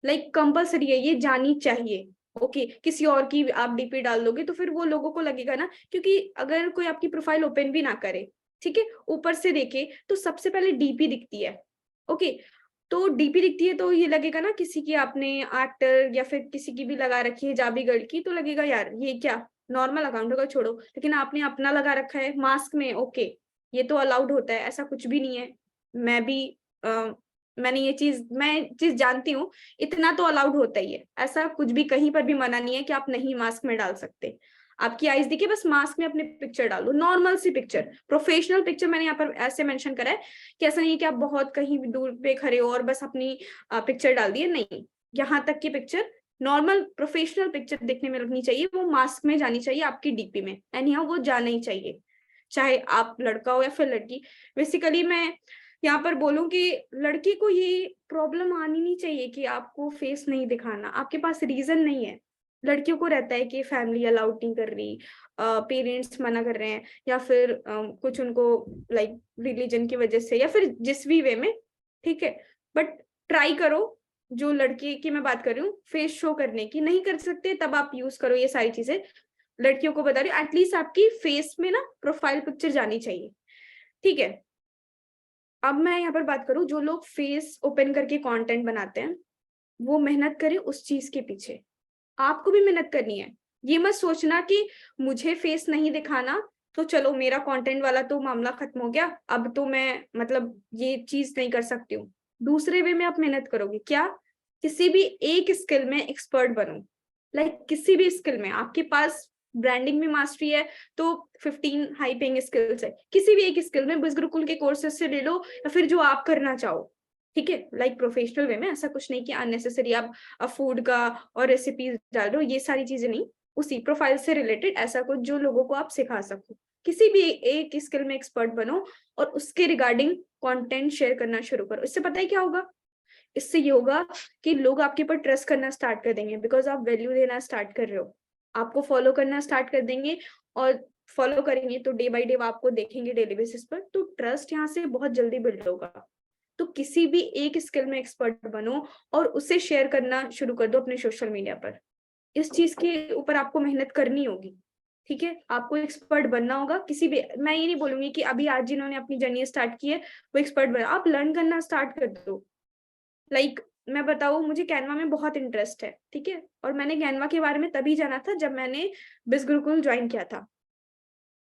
Speaker 2: लाइक कंपलसरी है, ये जानी चाहिए। ओके, किसी और की आप डीपी डाल दोगे तो फिर वो लोगों को लगेगा ना, क्योंकि अगर कोई आपकी प्रोफाइल ओपन भी ना करे, ठीक है, ऊपर से देखे तो सबसे पहले डीपी दिखती है। ओके, तो डीपी दिखती है तो ये लगेगा ना किसी की आपने एक्टर या फिर किसी की भी लगा रखी है जाबी गर्ल की, तो लगेगा यार ये क्या नॉर्मल अकाउंट होगा, छोड़ो, लेकिन आपने अपना लगा रखा है मास्क में, ओके, ये तो अलाउड होता है, ऐसा कुछ भी नहीं है। मैं भी मैंने मैं चीज जानती हूँ, इतना तो अलाउड होता ही है, ऐसा कुछ भी कहीं पर भी मना नहीं है कि आप नहीं मास्क में डाल सकते। आपकी आईज दिखे, बस मास्क में अपनी पिक्चर डाल दो, नॉर्मल सी पिक्चर, प्रोफेशनल पिक्चर मैंने यहाँ पर ऐसे मेंशन करा है कि ऐसा नहीं है कि आप बहुत कहीं दूर पे खड़े हो और बस अपनी पिक्चर डाल दिए, नहीं, यहाँ तक की पिक्चर नॉर्मल प्रोफेशनल पिक्चर दिखने में लगनी चाहिए, वो मास्क में जानी चाहिए आपकी डीपी में, एंड यहाँ वो जाना ही चाहिए, चाहे आप लड़का हो या फिर लड़की। बेसिकली मैं यहाँ पर बोलूं कि लड़की को ये प्रॉब्लम आनी नहीं चाहिए कि आपको फेस नहीं दिखाना, आपके पास रीजन नहीं है। लड़कियों को रहता है कि फैमिली अलाउड नहीं कर रही, पेरेंट्स मना कर रहे हैं, या फिर कुछ उनको लाइक रिलीजन की वजह से या फिर जिस भी वे में, ठीक है, बट ट्राई करो। जो लड़की की मैं बात कर रही हूँ फेस शो करने की, नहीं कर सकते तब आप यूज करो ये सारी चीजें, लड़कियों को बता रही हूँ, एटलीस्ट आपकी फेस में ना प्रोफाइल पिक्चर जानी चाहिए। ठीक है, अब मैं यहाँ पर बात करूं, जो लोग फेस ओपन करके कंटेंट बनाते हैं वो मेहनत करें उस चीज के पीछे, आपको भी मेहनत करनी है। ये मत सोचना कि मुझे फेस नहीं दिखाना तो चलो मेरा कंटेंट वाला तो मामला खत्म हो गया, अब तो मैं मतलब ये चीज नहीं कर सकती हूँ। दूसरे वे में आप मेहनत करोगे क्या, किसी भी एक स्किल में एक्सपर्ट बनो, लाइक किसी भी स्किल में आपके पास ब्रांडिंग में मास्टरी है तो 15 हाई पेइंग स्किल्स है, किसी भी एक स्किल में बिज गुरुकुल के कोर्सेज से ले लो या फिर जो आप करना चाहो। ठीक है, लाइक प्रोफेशनल वे में, ऐसा कुछ नहीं कि अननेसेसरी आप फूड का और रेसिपीज डाल दो, ये सारी चीजें नहीं, उसी प्रोफाइल से रिलेटेड ऐसा कुछ जो लोगों को आप सिखा सको, किसी भी एक स्किल में एक्सपर्ट बनो और उसके रिगार्डिंग कंटेंट शेयर करना शुरू करो। इससे पता है क्या होगा, इससे ये होगा कि लोग आपके ऊपर ट्रस्ट करना स्टार्ट कर देंगे, बिकॉज आप वैल्यू देना स्टार्ट कर रहे हो, आपको फॉलो करना स्टार्ट कर देंगे, और फॉलो करेंगे तो डे बाय डे आपको देखेंगे डेली बेसिस पर, तो ट्रस्ट यहाँ से बहुत जल्दी बिल्ड होगा। तो किसी भी एक स्किल में एक्सपर्ट बनो और उसे शेयर करना शुरू कर दो अपने सोशल मीडिया पर। इस चीज के ऊपर आपको मेहनत करनी होगी, ठीक है। आपको एक्सपर्ट बनना होगा किसी भी, मैं ये नहीं बोलूंगी कि अभी आज जिन्होंने अपनी जर्नी स्टार्ट की है वो एक्सपर्ट बना, आप लर्न करना स्टार्ट कर दो। लाइक मैं बताऊं, मुझे कैनवा में बहुत इंटरेस्ट है, ठीक है, और मैंने कैनवा के बारे में तभी जाना था जब मैंने बिज गुरुकुल ज्वाइन किया था,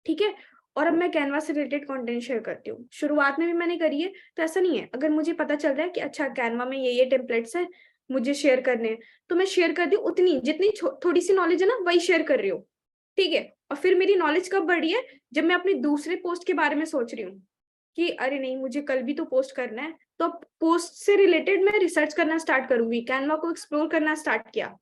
Speaker 2: ठीक है। और अब मैं कैनवा से रिलेटेड कंटेंट शेयर करती हूँ, शुरुआत में भी मैंने करी है, तो ऐसा नहीं है, अगर मुझे पता चल रहा है कि अच्छा कैनवा में ये टेम्पलेट्स हैं मुझे शेयर करने हैं, तो मैं शेयर कर दी, उतनी जितनी थोड़ी सी नॉलेज है ना वही शेयर कर रही हूँ, ठीक है। और फिर मेरी नॉलेज कब बढ़ी है, जब मैं अपने दूसरे पोस्ट के बारे में सोच रही हूँ कि अरे नहीं मुझे कल भी तो पोस्ट करना है, तो पोस्ट से रिलेटेड मैं रिसर्च करना स्टार्ट करूंगी, कैनवा को एक्सप्लोर करना स्टार्ट किया,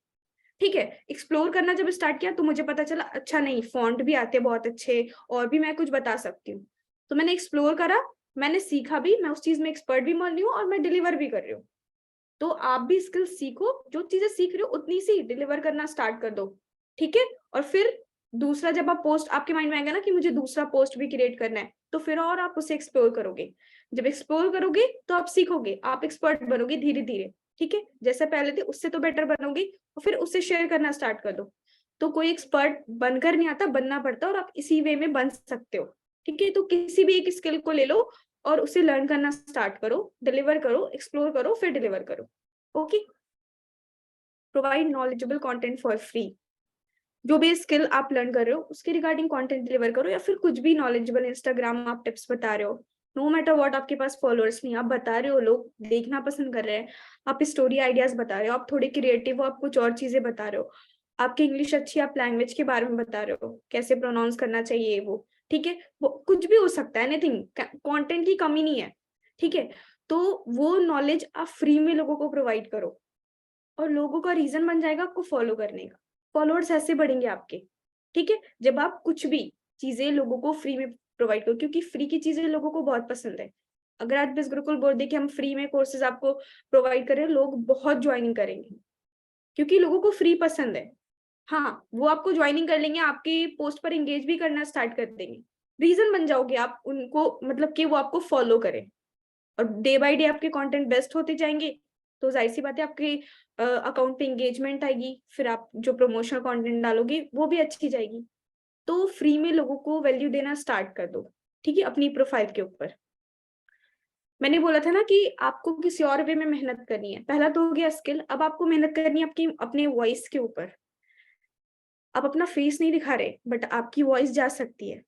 Speaker 2: ठीक है। एक्सप्लोर करना जब स्टार्ट किया तो मुझे पता चला अच्छा नहीं, फॉन्ट भी आते हैं बहुत अच्छे, और भी मैं कुछ बता सकती हूँ, तो मैंने एक्सप्लोर करा, मैंने सीखा भी, मैं उस चीज में एक्सपर्ट भी मान रही हूँ और मैं डिलीवर भी कर रही हूँ। तो आप भी स्किल सीखो, जो चीजें सीख रहे हो उतनी सी डिलीवर करना स्टार्ट कर दो, ठीक है। और फिर दूसरा, जब आप पोस्ट आपके माइंड में आएगा ना कि मुझे दूसरा पोस्ट भी क्रिएट करना है, तो फिर और आप उसे एक्सप्लोर करोगे, जब एक्सप्लोर करोगे तो आप सीखोगे, आप एक्सपर्ट बनोगे धीरे धीरे, ठीक है। जैसे पहले थे उससे तो बेटर बनोगे, और फिर उससे शेयर करना स्टार्ट कर दो। तो कोई एक्सपर्ट बनकर नहीं आता, बनना पड़ता है, और आप इसी वे में बन सकते हो, ठीक है। तो किसी भी एक स्किल को ले लो और उसे लर्न करना स्टार्ट करो, डिलीवर करो, एक्सप्लोर करो, फिर डिलीवर करो, okay. Provide knowledgeable content for free, जो भी स्किल आप लर्न कर रहे हो उसके रिगार्डिंग कंटेंट डिलीवर करो, या फिर कुछ भी नॉलेजेबल, इंस्टाग्राम आप टिप्स बता रहे हो, नो मैटर व्हाट, आपके पास फॉलोअर्स नहीं, आप बता रहे हो, लोग देखना पसंद कर रहे हैं, आप स्टोरी आइडियाज बता रहे हो, आप थोड़े क्रिएटिव हो, आप कुछ और चीजें बता रहे हो, आपकी इंग्लिश अच्छी, आप लैंग्वेज के बारे में बता रहे हो, कैसे प्रोनाउंस करना चाहिए वो, ठीक है, वो कुछ भी हो सकता है, एनीथिंग, कंटेंट की कमी नहीं है, ठीक है। तो वो नॉलेज आप फ्री में लोगों को प्रोवाइड करो, और लोगों का रीजन बन जाएगा आपको फॉलो करने का, फॉलोअर्स ऐसे बढ़ेंगे आपके, ठीक है। जब आप कुछ भी चीजें लोगों को फ्री में प्रोवाइड करो, क्योंकि फ्री की चीजें लोगों को बहुत पसंद है। अगर आज बिज गुरुकुल बोल दे कि हम फ्री में कोर्सेज आपको प्रोवाइड करें, लोग बहुत ज्वाइनिंग करेंगे, क्योंकि लोगों को फ्री पसंद है। हाँ, वो आपको ज्वाइनिंग कर लेंगे, आपकी पोस्ट पर एंगेज भी करना स्टार्ट कर देंगे, रीजन बन जाओगे आप उनको, मतलब कि वो आपको फॉलो करें, और डे बाय डे आपके कंटेंट बेस्ट होते जाएंगे, तो जाहिर सी बात है आपके अकाउंट पे एंगेजमेंट आएगी, फिर आप जो प्रमोशनल कंटेंट डालोगे वो भी अच्छी जाएगी। तो फ्री में लोगों को वैल्यू देना स्टार्ट कर दो, ठीक है, अपनी प्रोफाइल के ऊपर। मैंने बोला था ना कि आपको किसी और वे में मेहनत करनी है, पहला तो हो गया स्किल, अब आपको मेहनत करनी है आपकी अपने वॉइस के ऊपर। आप अपना फेस नहीं दिखा रहे, बट आपकी वॉइस जा सकती है,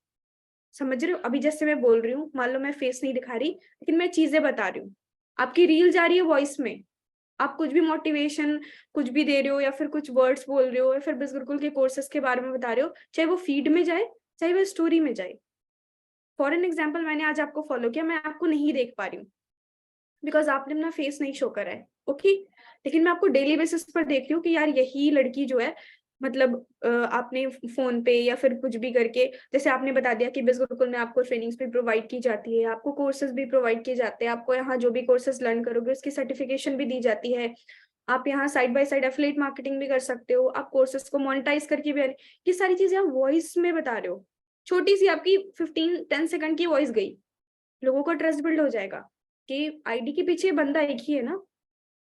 Speaker 2: समझ रहे हो। अभी जैसे मैं बोल रही हूँ, मान लो मैं फेस नहीं दिखा रही लेकिन मैं चीजें बता रही हूँ, आपकी रील जा रही है वॉइस में, आप कुछ भी मोटिवेशन कुछ भी दे रहे हो, या फिर कुछ वर्ड्स बोल रहे हो, या फिर बिज गुरुकुल के कोर्सेज के बारे में बता रहे हो, चाहे वो फीड में जाए चाहे वो स्टोरी में जाए। फॉर एन एग्जाम्पल, मैंने आज आपको फॉलो किया, मैं आपको नहीं देख पा रही हूँ बिकॉज आपने अपना फेस नहीं शो करा है, ओके। लेकिन मैं आपको डेली बेसिस पर देख रही हूँ कि यार यही लड़की जो है, मतलब आपने फोन पे या फिर कुछ भी करके, जैसे आपने बता दिया कि बिज गुरुकुल में आपको ट्रेनिंग्स भी प्रोवाइड की जाती है, आपको कोर्सेज भी प्रोवाइड किए जाते हैं, आपको यहाँ जो भी कोर्सेज लर्न करोगे उसकी सर्टिफिकेशन भी दी जाती है, आप यहाँ side by side affiliate marketing भी कर सकते हो, आप कोर्सेज को मोनेटाइज करके भी, ये सारी चीजें आप वॉइस में बता रहे हो। छोटी सी आपकी 15-10 सेकंड की वॉइस गई, लोगों का ट्रस्ट बिल्ड हो जाएगा कि आईडी के पीछे बंदा एक ही है ना,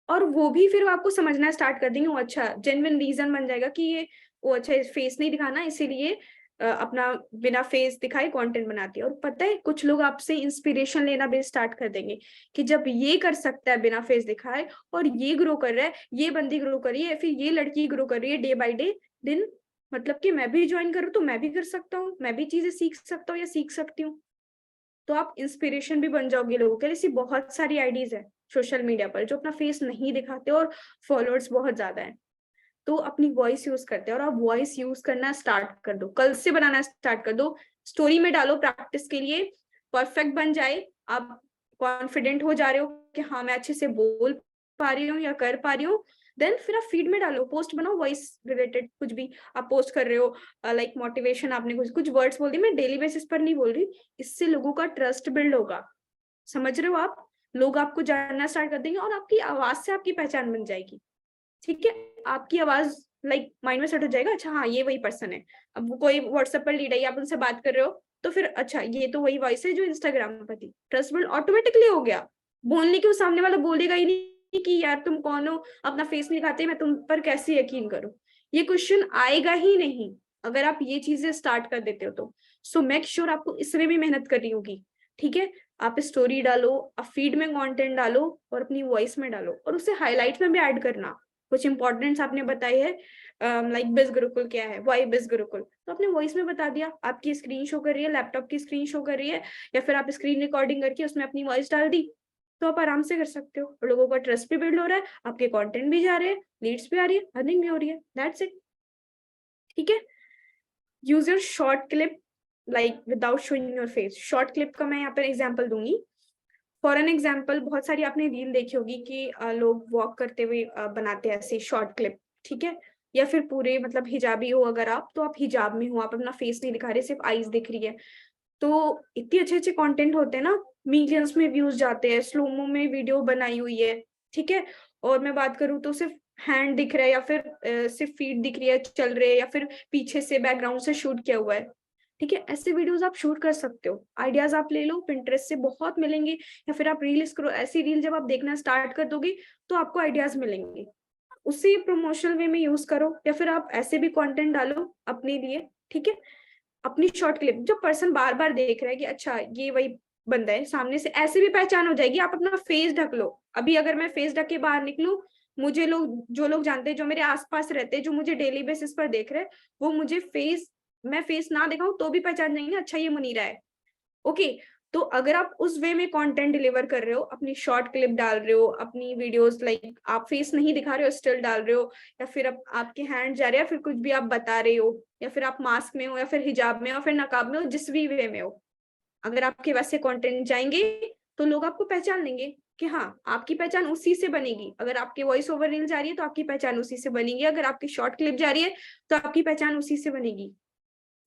Speaker 2: और वो भी फिर आपको समझना स्टार्ट कर देंगे, वो अच्छा जेन्युइन रीजन बन जाएगा कि ये वो अच्छा फेस नहीं दिखाना इसीलिए अपना बिना फेस दिखाए कंटेंट बनाती है। और पता है कुछ लोग आपसे इंस्पिरेशन लेना भी स्टार्ट कर देंगे कि जब ये कर सकता है बिना फेस दिखाए और ये ग्रो कर रहा है, ये बंदी ग्रो कर रही है, फिर ये लड़की ग्रो कर रही है डे बाय डे दिन, मतलब कि मैं भी ज्वाइन करूँ तो मैं भी कर सकता हूँ, मैं भी चीजें सीख सकता हूँ या सीख सकती हूँ। तो आप इंस्पिरेशन भी बन जाओगे लोगों के लिए। ऐसी बहुत सारी आईडीज है सोशल मीडिया पर जो अपना फेस नहीं दिखाते और फॉलोअर्स बहुत ज्यादा है, तो अपनी वॉइस यूज करते हैं, और आप वॉइस यूज करना स्टार्ट कर दो, कल से बनाना स्टार्ट कर दो, स्टोरी में डालो प्रैक्टिस के लिए, परफेक्ट बन जाए, आप कॉन्फिडेंट हो जा रहे हो कि हाँ मैं अच्छे से बोल पा रही हूँ या कर पा रही हूँ, देन फिर आप फीड में डालो, पोस्ट बनाओ वॉइस रिलेटेड, कुछ भी आप पोस्ट कर रहे हो, लाइक मोटिवेशन, आपने कुछ कुछ वर्ड्स बोल दिए, मैं डेली बेसिस पर नहीं बोल रही, इससे लोगों का ट्रस्ट बिल्ड होगा, समझ रहे हो आप। लोग आपको जानना स्टार्ट कर देंगे और आपकी आवाज से आपकी पहचान बन जाएगी। ठीक है, आपकी आवाज लाइक माइंड में सेट हो जाएगा, अच्छा हाँ ये वही पर्सन है। अब वो कोई व्हाट्सएप पर लीड है, आप उनसे बात कर रहे हो तो फिर अच्छा ये तो वही वॉइस है जो इंस्टाग्राम पर थी। ट्रस्ट बिल्ड ऑटोमेटिकली हो गया। बोलने के सामने वाला बोलेगा ही नहीं कि यार तुम कौन हो, अपना फेस नहीं दिखाते, मैं तुम पर कैसे यकीन करूं। ये क्वेश्चन आएगा ही नहीं अगर आप ये चीजें स्टार्ट कर देते हो तो। सो मेक श्योर आपको इसमें भी मेहनत करनी होगी। ठीक है, आप स्टोरी डालो, आप फीड में कंटेंट डालो और अपनी वॉइस में डालो और उसे हाईलाइट में भी ऐड करना। कुछ इंपॉर्टेंट्स आपने बताई है, लाइक बिज गुरुकुल क्या है, वाई बिज गुरुकुल, तो आपने वॉइस में बता दिया। आपकी स्क्रीन शो कर रही है, लैपटॉप की स्क्रीन शो कर रही है, या फिर आप स्क्रीन रिकॉर्डिंग करके उसमें अपनी वॉइस डाल दी, तो आप आराम से कर सकते हो। लोगों का ट्रस्ट भी बिल्ड हो रहा है, आपके कंटेंट भी जा रहे हैं, लीड्स भी आ रही है, अर्निंग भी हो रही है। That's it. ठीक है, use your short clip like without showing your face. Short clip का मैं यहाँ पर एग्जाम्पल दूंगी। फॉर एन एग्जाम्पल, बहुत सारी आपने रील देखी होगी कि लोग वॉक करते हुए बनाते हैं ऐसे शॉर्ट क्लिप। ठीक है, या फिर पूरे मतलब हिजाबी हो अगर आप, तो आप हिजाब में हो, आप अपना फेस नहीं दिखा रहे, सिर्फ आईज दिख रही है। तो इतने अच्छे अच्छे कंटेंट होते हैं ना, मिलियंस में व्यूज जाते हैं, स्लोमो में वीडियो बनाई हुई है। ठीक है, और मैं बात करूँ तो सिर्फ हैंड दिख रहा है, या फिर सिर्फ फीट दिख रही है चल रहे, या फिर पीछे से बैकग्राउंड से शूट किया हुआ है। ठीक है, ऐसे वीडियोस आप शूट कर सकते हो। आइडियाज आप ले लो, पिंटरेस्ट से बहुत मिलेंगे, या फिर आप रील स्क्रॉल, ऐसी रील जब आप देखना स्टार्ट कर दोगे तो आपको आइडियाज मिलेंगे, उसी प्रमोशनल वे में यूज करो। या फिर आप ऐसे भी कंटेंट डालो अपने लिए। ठीक है, अपनी शॉर्ट क्लिप जो पर्सन बार बार देख रहा है कि अच्छा ये वही बंदा है, सामने से ऐसे भी पहचान हो जाएगी। आप अपना फेस ढक लो। अभी अगर मैं फेस ढक के बाहर निकलूं, मुझे लोग, जो लोग जानते हैं, जो मेरे आसपास रहते हैं, जो मुझे डेली बेसिस पर देख रहे हैं, वो मुझे फेस, मैं फेस ना दिखाऊं तो भी पहचान जाएंगे, अच्छा ये मुनीरा है। ओके, तो अगर आप उस वे में कंटेंट डिलीवर कर रहे हो, अपनी शॉर्ट क्लिप डाल रहे हो, अपनी वीडियोस लाइक आप फेस नहीं दिखा रहे हो, स्टिल डाल रहे हो, या फिर आपके हैंड जा रहे हैं, या फिर कुछ भी आप बता रहे हो, या फिर आप मास्क में हो, या फिर हिजाब में हो, फिर नकाब में हो, जिस भी वे में हो, अगर आपके वैसे कंटेंट जाएंगे तो लोग आपको पहचान लेंगे कि हाँ, आपकी पहचान उसी से बनेगी। अगर आपकी वॉइस ओवर रील जा रही है तो आपकी पहचान उसी से बनेगी, अगर आपकी शॉर्ट क्लिप जा रही है तो आपकी पहचान उसी से बनेगी।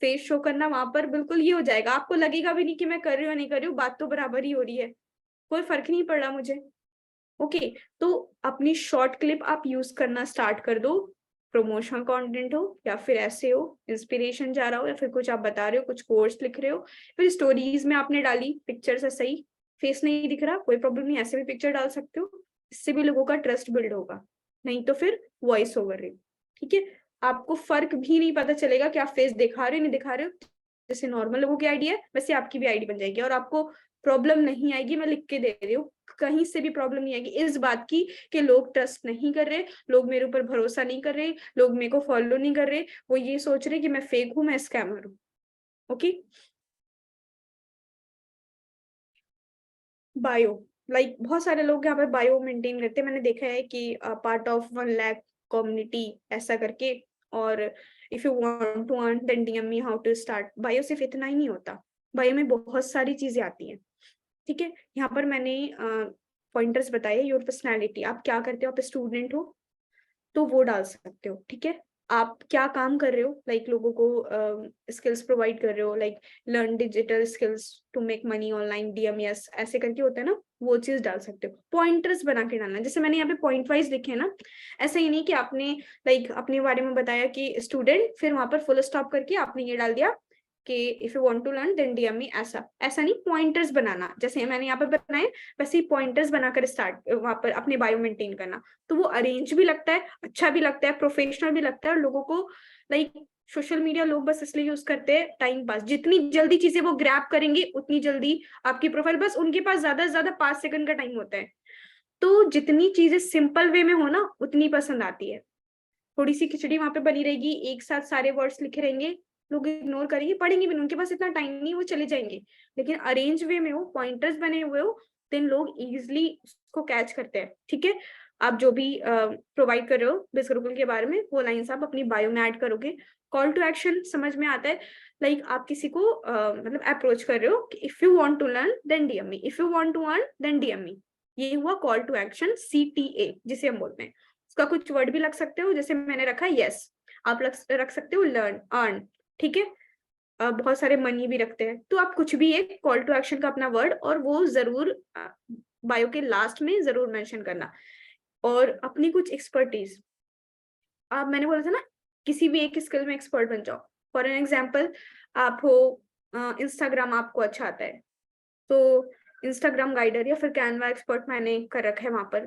Speaker 2: फेस शो करना वहां पर बिल्कुल ये हो जाएगा, आपको लगेगा भी नहीं कि मैं कर रही हूँ या नहीं कर रही हूँ, बात तो बराबर ही हो रही है, कोई फर्क नहीं पड़ रहा मुझे। ओके, तो अपनी शॉर्ट क्लिप आप यूज करना स्टार्ट कर दो। प्रमोशनल कंटेंट हो, या फिर ऐसे हो इंस्पिरेशन जा रहा हो, या फिर कुछ आप बता रहे हो, कुछ कोर्स लिख रहे हो, फिर स्टोरीज में आपने डाली पिक्चर से, सही फेस नहीं दिख रहा कोई प्रॉब्लम नहीं, ऐसे भी पिक्चर डाल सकते हो, इससे भी लोगों का ट्रस्ट बिल्ड होगा। नहीं तो फिर वॉइस ओवर रही। ठीक है, आपको फर्क भी नहीं पता चलेगा कि आप फेस दिखा रहे हो नहीं दिखा रहे हो। जैसे नॉर्मल लोगों की आईडी है वैसे आपकी भी आईडी बन जाएगी, और आपको प्रॉब्लम नहीं आएगी। मैं लिख के दे रही हूँ, कहीं से भी प्रॉब्लम नहीं आएगी इस बात की कि लोग ट्रस्ट नहीं कर रहे, लोग मेरे ऊपर भरोसा नहीं कर रहे, लोग मेरे को फॉलो नहीं कर रहे, वो ये सोच रहे कि मैं फेक हूं, मैं स्कैमर हूँ। ओके, बायो, लाइक बहुत सारे लोग यहाँ पे बायो मेंटेन करते हैं, मैंने देखा है कि पार्ट ऑफ 1 लाख कम्युनिटी ऐसा करके, और if you want to earn then DM me how to start. Bio सिर्फ इतना ही नहीं होता, बायो में बहुत सारी चीजें आती हैं। ठीक है, यहाँ पर मैंने पॉइंटर्स बताए। योर पर्सनैलिटी, आप क्या करते हो, आप स्टूडेंट हो तो वो डाल सकते हो। ठीक है, आप क्या काम कर रहे हो, लाइक लोगों को स्किल्स प्रोवाइड कर रहे हो, like learn digital skills to make money online, DMs ऐसे करके होता है ना, वो चीज डाल सकते हो। पॉइंटर्स बना के डालना, जैसे मैंने यहाँ पे पॉइंट वाइज लिखे हैं ना, ऐसा ही नहीं कि आपने लाइक अपने बारे में बताया कि स्टूडेंट, फिर वहां पर फुल स्टॉप करके आपने ये डाल दिया कि if you want to learn then DM me, ऐसा ऐसा नहीं, पॉइंटर्स बनाना जैसे मैंने यहाँ पर बनाए, वैसे ही पॉइंटर्स बनाकर स्टार्ट वहां पर अपने बायो मेंटेन करना। तो वो अरेंज भी लगता है, अच्छा भी लगता है, प्रोफेशनल भी लगता है, और लोगों को लाइक सोशल मीडिया लोग बस इसलिए यूज करते हैं टाइम पास। जितनी जल्दी चीजें वो ग्रैब करेंगे उतनी जल्दी आपकी प्रोफाइल, बस उनके पास ज्यादा से ज्यादा 5 सेकंड का टाइम होता है। तो जितनी चीजें सिंपल वे में हो ना उतनी पसंद आती है। थोड़ी सी खिचड़ी वहां पे बनी रहेगी, एक साथ सारे वर्ड्स लिखे रहेंगे, लोग इग्नोर करेंगे, पढ़ेंगे भी नहीं, उनके पास इतना टाइम नहीं, वो चले जाएंगे। लेकिन अरेंज वे में हो, पॉइंटर्स बने हुए हो, देन लोग इजिली उसको कैच करते हैं। ठीक है, आप जो भी प्रोवाइड कर रहे हो बिज गुरुकुल के बारे में, वो लाइंस आप अपनी बायो में ऐड करोगे। कॉल टू एक्शन समझ में आता है, लाइक आप किसी को मतलब अप्रोच कर रहे हो कि if you want to learn then DM me, if you want to earn then DM me. ये हुआ कॉल टू एक्शन, सीटीए जिसे हम बोलते हैं। उसका कुछ वर्ड भी लग सकते हो, जैसे मैंने रखा यस, आप रख सकते हो लर्न, अर्न। ठीक है, बहुत सारे मनी भी रखते हैं, तो आप कुछ भी एक कॉल टू एक्शन का अपना वर्ड, और वो जरूर बायो के लास्ट में जरूर मेंशन करना। और अपनी कुछ एक्सपर्टीज, आप मैंने बोला था ना किसी भी एक स्किल में एक्सपर्ट बन जाओ। फॉर एन एग्जाम्पल, आप हो इंस्टाग्राम आपको अच्छा आता है, तो इंस्टाग्राम गाइडर या फिर कैनवा एक्सपर्ट मैंने कर रखा है वहां पर,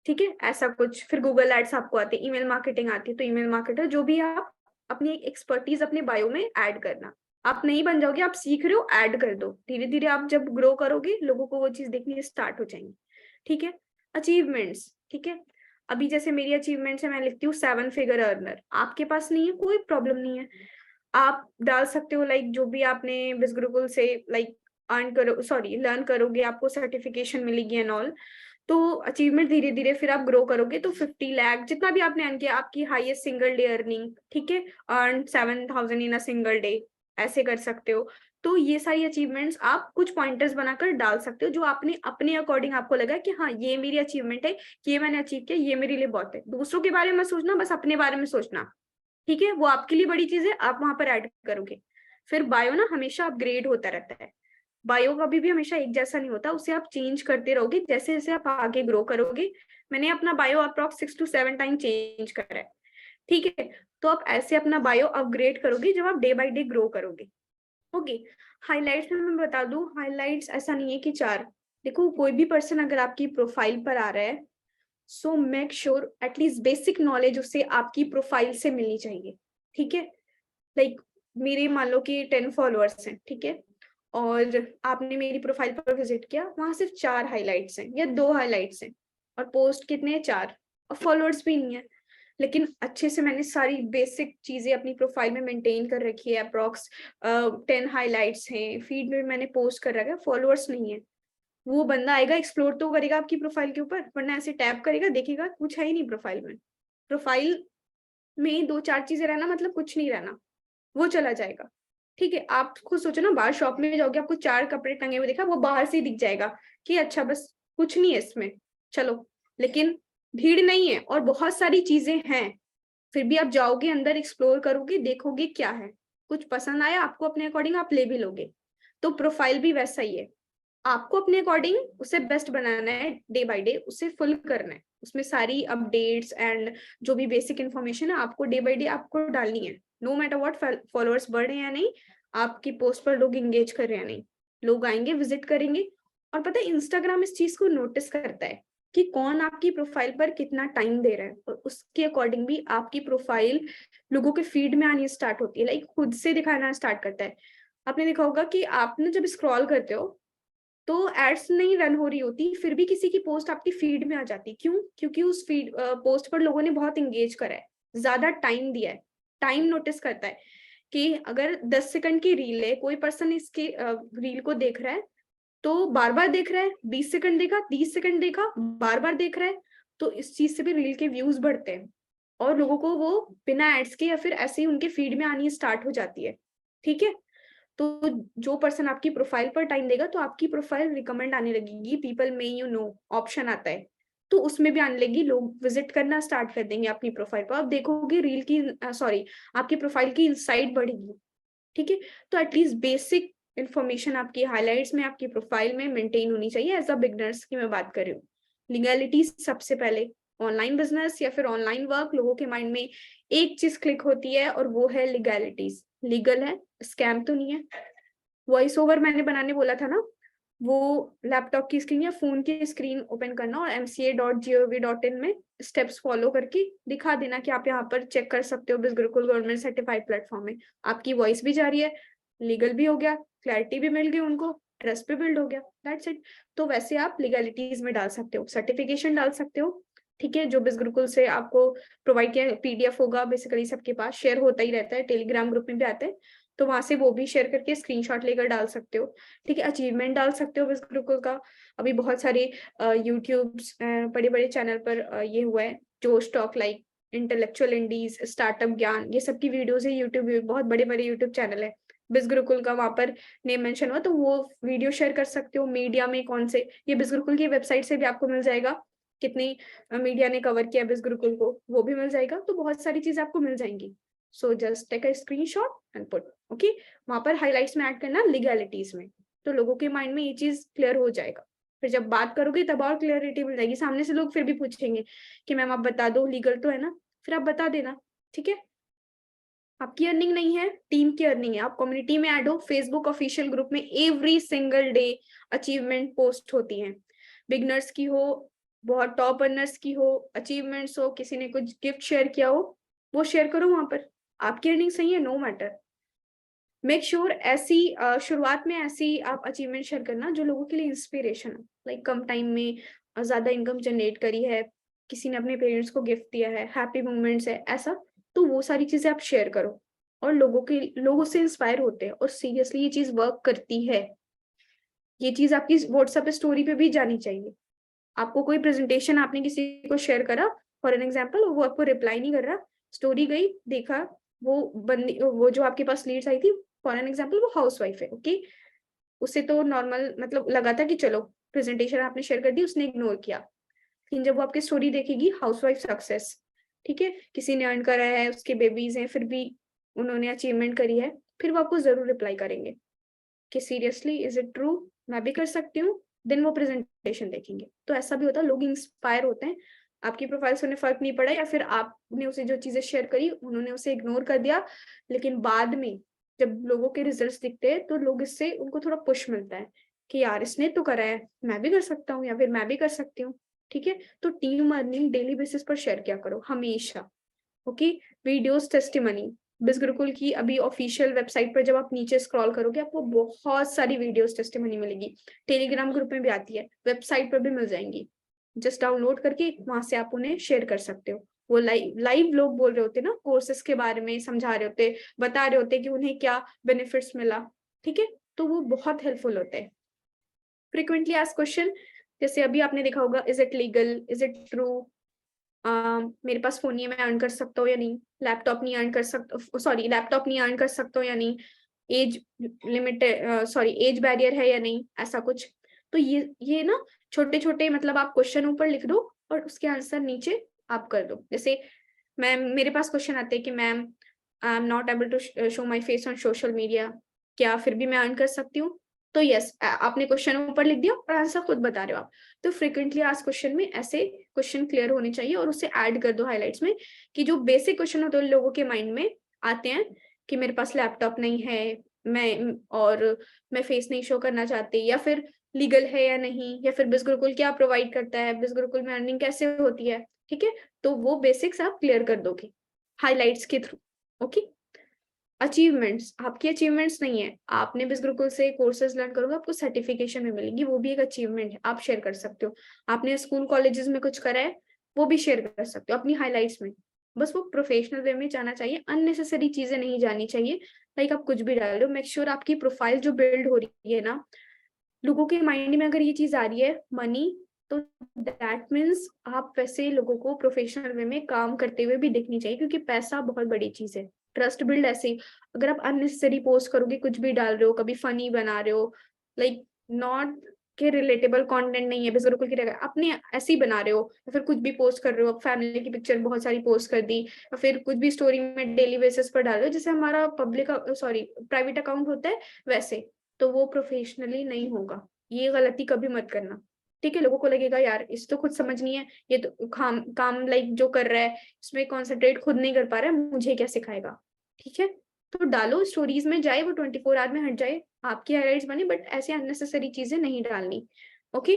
Speaker 2: ठीक है, ऐसा कुछ। फिर गूगल एड्स आपको आती है, ईमेल मार्केटिंग आती है, तो ईमेल मार्केटर, जो भी आप अपनी एक एक्सपर्टीज अपने बायो में ऐड करना। आप नहीं बन जाओगे, आप सीख रहे हो, ऐड कर दो। धीरे धीरे आप जब ग्रो करोगे, लोगों को वो चीज देखनी स्टार्ट हो जाएंगी, ठीक है। अचीवमेंट्स, ठीक है, अभी जैसे मेरी अचीवमेंट्स है, मैं लिखती हूँ 7 फिगर अर्नर। आपके पास नहीं है, कोई प्रॉब्लम नहीं है, आप डाल सकते हो। लाइक जो भी आपने बिज गुरुकुल से लाइक अर्न करो, सॉरी लर्न करोगे, आपको सर्टिफिकेशन मिलेगी एंड ऑल, तो अचीवमेंट धीरे धीरे फिर आप ग्रो करोगे तो 50 लाख जितना भी आपने अर्न किया, आपकी हाईएस्ट सिंगल डे अर्निंग, ठीक है, earn 7,000 in a single day, ऐसे कर सकते हो। तो ये सारी अचीवमेंट्स आप कुछ पॉइंटर्स बनाकर डाल सकते हो, जो आपने अपने अकॉर्डिंग आपको लगा कि हाँ ये मेरी अचीवमेंट है, ये मैंने अचीव किया, ये मेरे लिए बहुत है। दूसरों के बारे में सोचना, बस अपने बारे में सोचना, ठीक है, वो आपके लिए बड़ी चीज है, आप वहां पर ऐड करोगे। फिर बायो ना हमेशा अपग्रेड होता रहता है, बायो कभी भी हमेशा एक जैसा नहीं होता, उसे आप चेंज करते रहोगे जैसे जैसे आप आगे ग्रो करोगे। मैंने अपना bio approx 6 to 7 time change करा है, ठीक है। तो आप ऐसे अपना बायो अपग्रेड करोगे जब आप डे बाय डे ग्रो करोगे। ओके, हाइलाइट्स में मैं बता दूं, हाइलाइट्स ऐसा नहीं है कि 4। देखो, कोई भी पर्सन अगर आपकी प्रोफाइल पर आ रहा है, so make sure at least basic knowledge उसे आपकी प्रोफाइल से मिलनी चाहिए, ठीक है। लाइक मेरे मान लो कि 10 फॉलोअर्स हैं, ठीक है, और आपने मेरी प्रोफाइल पर विजिट किया, वहां सिर्फ 4 हाइलाइट्स हैं या 2 हाइलाइट्स हैं, और पोस्ट कितने हैं, 4, और फॉलोअर्स भी नहीं है, लेकिन अच्छे से मैंने सारी बेसिक चीजें अपनी प्रोफाइल में मेंटेन कर रखी है। अप्रॉक्स 10 हाइलाइट्स हैं, फीड में मैंने पोस्ट कर रखा है, फॉलोअर्स नहीं है। वो बंदा आएगा, एक्सप्लोर तो करेगा आपकी प्रोफाइल के ऊपर, वरना ऐसे टैप करेगा, देखेगा कुछ है ही नहीं प्रोफाइल में। प्रोफाइल में 2-4 चीजें रहना मतलब कुछ नहीं रहना, वो चला जाएगा, ठीक है। आप खुद सोचो ना, बाहर शॉप में जाओगे, आपको 4 कपड़े टंगे हुए देखा, वो बाहर से ही दिख जाएगा कि अच्छा बस कुछ नहीं है इसमें, चलो। लेकिन भीड़ नहीं है और बहुत सारी चीजें हैं, फिर भी आप जाओगे अंदर, एक्सप्लोर करोगे, देखोगे क्या है, कुछ पसंद आया आपको अपने अकॉर्डिंग, आप ले भी लोगे। तो प्रोफाइल भी वैसा ही है, आपको अपने अकॉर्डिंग उसे बेस्ट बनाना है, डे बाय डे उसे फुल करना है, उसमें सारी अपडेट्स एंड जो भी बेसिक इन्फॉर्मेशन है आपको डे बाय डे आपको डालनी है। नो मैटर व्हाट, फॉलोअर्स बढ़े या नहीं, आपकी पोस्ट पर लोग इंगेज कर रहे हैं या नहीं, लोग आएंगे, विजिट करेंगे। और पता है, इंस्टाग्राम इस चीज को नोटिस करता है कि कौन आपकी प्रोफाइल पर कितना टाइम दे रहा है, और उसके अकॉर्डिंग भी आपकी प्रोफाइल लोगों के फीड में आनी स्टार्ट होती है, लाइक खुद से दिखाना स्टार्ट करता है। आपने देखा होगा कि आपने जब स्क्रॉल करते हो तो एड्स नहीं रन हो रही होती, फिर भी किसी की पोस्ट आपकी फीड में आ जाती, क्यों? क्योंकि उस फीड पोस्ट पर लोगों ने बहुत इंगेज करा है, ज्यादा टाइम दिया है। टाइम नोटिस करता है कि अगर 10 सेकंड की रील है, कोई पर्सन इसके रील को देख रहा है, तो बार बार देख रहा है, 20 सेकंड देखा, 30 सेकंड देखा, बार बार देख रहा है, तो इस चीज से भी रील के व्यूज बढ़ते हैं, और लोगों को वो बिना एड्स के या फिर ऐसे ही उनके फीड में आनी स्टार्ट हो जाती है, ठीक है। तो जो पर्सन आपकी प्रोफाइल पर टाइम देगा, तो आपकी प्रोफाइल रिकमेंड आने लगेगी, people may you know option आता है, तो उसमें भी आने लगी, लोग विजिट करना स्टार्ट कर देंगे अपनी प्रोफाइल पर। आप देखोगे रील की सॉरी आपकी प्रोफाइल की इनसाइट बढ़ेगी, ठीक है। तो एटलीस्ट बेसिक इन्फॉर्मेशन आपकी हाइलाइट्स में, आपकी प्रोफाइल में मेंटेन होनी चाहिए, एज अ बिगनर्स की मैं बात कर रही हूँ। लीगैलिटी सबसे पहले, ऑनलाइन बिजनेस या फिर ऑनलाइन वर्क, लोगों के माइंड में एक चीज क्लिक होती है और वो है लीगैलिटीज, लीगल है, स्कैम तो नहीं है। वॉइस ओवर मैंने बनाने बोला था ना, वो लैपटॉप की स्क्रीन या फोन की स्क्रीन ओपन करना और mca.gov.in में स्टेप्स फॉलो करके दिखा देना कि आप यहाँ पर चेक कर सकते हो, बिज गुरुकुल गवर्नमेंट सर्टिफाइड प्लेटफॉर्म में आपकी वॉइस भी जा रही है, लीगल भी हो गया, क्लैरिटी भी मिल गई उनको, ट्रस्ट भी बिल्ड हो गया, दैट्स इट। तो वैसे आप लीगलिटीज में डाल सकते हो, सर्टिफिकेशन डाल सकते हो, ठीक है, जो बिज गुरुकुल से आपको प्रोवाइड किया, पीडीएफ होगा बेसिकली सबके पास, शेयर होता ही रहता है, टेलीग्राम ग्रुप में भी आते हैं, तो वहां से वो भी शेयर करके स्क्रीनशॉट लेकर डाल सकते हो, ठीक है। अचीवमेंट डाल सकते हो बिज गुरुकुल का, अभी बहुत सारे यूट्यूब बड़े बड़े चैनल पर ये हुआ है, जो stock like intellectual Indies, startup ज्ञान, ये सब की वीडियोस है यूट्यूब, बहुत बड़े बड़े यूट्यूब चैनल है बिज गुरुकुल का, वहां पर नेम मेंशन हुआ तो वो वीडियो शेयर कर सकते हो। मीडिया में कौन से, ये बिज गुरुकुल की वेबसाइट से भी आपको मिल जाएगा, कितनी मीडिया ने कवर किया बिज गुरुकुल को, वो भी मिल जाएगा, तो बहुत सारी चीजें आपको मिल जाएंगी। So just take a screenshot and put, okay. वहां पर हाइलाइट्स में ऐड करना लीगैलिटीज में, तो लोगों के माइंड में ये चीज क्लियर हो जाएगा। फिर जब बात करोगे तब और क्लियरिटी मिल जाएगी। सामने से लोग फिर भी पूछेंगे कि मैम आप बता दो, लीगल तो है ना, फिर आप बता देना, ठीक है। आपकी अर्निंग नहीं है, टीम की अर्निंग है। आप कम्युनिटी में ऐड हो, फेसबुक ऑफिशियल ग्रुप में every single day achievement post होती हैं, बिगनर्स की हो, बहुत टॉप अर्नर्स की हो, अचीवमेंट्स हो, किसी ने कुछ गिफ्ट शेयर किया हो, वो शेयर करो वहां पर। आपकी अर्निंग सही है, नो मैटर। मेक श्योर ऐसी शुरुआत में ऐसी आप अचीवमेंट शेयर करना जो लोगों के लिए इंस्पिरेशन है, लाइक कम टाइम में ज्यादा इनकम जनरेट करी है, किसी ने अपने पेरेंट्स को गिफ्ट दिया है, हैप्पी मोमेंट्स है, ऐसा। तो वो सारी चीजें आप शेयर करो और लोग उससे इंस्पायर होते हैं, और सीरियसली ये चीज वर्क करती है। ये चीज आपकी व्हाट्सएप स्टोरी पे भी जानी चाहिए। आपको कोई प्रेजेंटेशन आपने किसी को शेयर करा, फॉर एन एग्जाम्पल, वो आपको रिप्लाई नहीं कर रहा, स्टोरी गई, देखा, वो जो आपके पास लीड्स आई थी, फॉर एन एग्जाम्पल वो हाउस वाइफ है, ओके, उसे तो नॉर्मल मतलब लगा था कि चलो प्रेजेंटेशन आपने शेयर कर दी, उसने इग्नोर किया। लेकिन जब वो आपकी स्टोरी देखेगी, हाउस वाइफ सक्सेस, ठीक है, किसी ने अर्न करा है, उसके बेबीज हैं, फिर भी उन्होंने अचीवमेंट करी है, फिर वो आपको जरूर रिप्लाई करेंगे कि सीरियसली इज इट ट्रू, मैं भी कर सकती हूँ। देन वो प्रेजेंटेशन देखेंगे। तो ऐसा भी होता है, लोग इंस्पायर होते हैं। आपकी प्रोफाइल से उन्हें फर्क नहीं पड़ा, या फिर आपने उसे जो चीजें शेयर करी उन्होंने उसे इग्नोर कर दिया, लेकिन बाद में जब लोगों के रिजल्ट्स दिखते हैं तो लोग इससे उनको थोड़ा पुश मिलता है कि यार इसने तो करा है, मैं भी कर सकता हूँ, या फिर मैं भी कर सकती हूँ, ठीक है। तो टीम अर्निंग डेली बेसिस पर शेयर किया करो हमेशा, ओके। वीडियोस, टेस्टिमनी, बिज गुरुकुल की अभी ऑफिशियल वेबसाइट पर जब आप नीचे स्क्रॉल करोगे आपको बहुत सारी वीडियोस टेस्टिमनी मिलेगी। टेलीग्राम ग्रुप में भी आती है, वेबसाइट पर भी मिल जाएंगी। जस्ट डाउनलोड करके वहां से आप उन्हें शेयर कर सकते हो। वो लाइव लोग बोल रहे होते ना, कोर्सेस के बारे में समझा रहे होते, बता रहे होते कि उन्हें क्या बेनिफिट्स मिला, ठीक है। तो वो बहुत हेल्पफुल होते हैं। फ्रिक्वेंटली आस्क्ड क्वेश्चन, जैसे अभी आपने देखा होगा, is it legal, is it true, मेरे पास फोन नहीं है, मैं अर्न कर सकता हूँ या नहीं, लैपटॉप नहीं अर्न कर सकता, सॉरी लैपटॉप नहीं अर्न कर सकता हूँ या नहीं, age limit, sorry age barrier है या नहीं, ऐसा कुछ। तो ये ना छोटे छोटे मतलब आप क्वेश्चन ऊपर लिख दो और उसके आंसर नीचे आप कर दो। जैसे मैम, मेरे पास क्वेश्चन आते हैं कि ma'am I am not able to show my face on social media, क्या फिर भी मैं अर्न कर सकती हूँ? तो यस, आपने क्वेश्चन ऊपर लिख दिया और आंसर खुद बता रहे हो आप। तो फ्रिक्वेंटली आस्क्ड क्वेश्चन में ऐसे क्वेश्चन क्लियर होने चाहिए और उसे ऐड कर दो हाइलाइट्स में, कि जो बेसिक क्वेश्चन होते हैं लोगों के माइंड में आते हैं कि मेरे पास लैपटॉप नहीं है, मैं फेस नहीं शो करना चाहती, या फिर लीगल है या नहीं, या फिर बिज गुरुकुल क्या प्रोवाइड करता है, बिज गुरुकुल में अर्निंग कैसे होती है, ठीक है। तो वो बेसिक्स आप क्लियर कर दोगे हाइलाइट्स के थ्रू, ओके। अचीवमेंट्स, आपकी अचीवमेंट्स नहीं है, आपने बिज गुरुकुल से कोर्सेज लर्न करोगे, आपको सर्टिफिकेशन में मिलेगी, वो भी एक अचीवमेंट है, आप शेयर कर सकते हो। आपने स्कूल कॉलेजेस में कुछ करा है, वो भी शेयर कर सकते हो अपनी हाइलाइट्स में। बस वो प्रोफेशनल वे में जाना चाहिए, अननेसेसरी चीजें नहीं जानी चाहिए। लाइक आप कुछ भी डाल रहे हो, मेक श्योर आपकी प्रोफाइल जो बिल्ड हो रही है ना, लोगों के माइंड में अगर ये चीज आ रही है मनी, तो दैट मीन्स आप वैसे लोगों को प्रोफेशनल वे में काम करते हुए भी दिखनी चाहिए, क्योंकि पैसा बहुत बड़ी चीज है। ट्रस्ट बिल्ड ऐसे ही, अगर आप अननेसेसरी पोस्ट करोगे, कुछ भी डाल रहे हो, कभी फनी बना रहे हो, लाइक नॉट के रिलेटेबल कंटेंट नहीं है, बिल्कुल की जगह अपने ऐसे ही बना रहे हो, या फिर कुछ भी पोस्ट कर रहे हो, फैमिली की पिक्चर बहुत सारी पोस्ट कर दी, या फिर कुछ भी स्टोरी में डेली बेसिस पर डाल रहे हो, जैसे हमारा पब्लिक सॉरी प्राइवेट अकाउंट होता है वैसे, तो वो प्रोफेशनली नहीं होगा। ये गलती कभी मत करना, ठीक है। लोगों को लगेगा यार इस तो कुछ समझ नहीं है, ये तो काम लाइक जो कर रहा है इसमें कॉन्सेंट्रेट खुद नहीं कर पा रहा है, मुझे क्या सिखाएगा, ठीक है। तो डालो स्टोरीज में, जाए वो 24 आवर में हट जाए, आपकी हाइलाइट्स बने, बट ऐसे अननेसेसरी चीजें नहीं डालनी, ओके।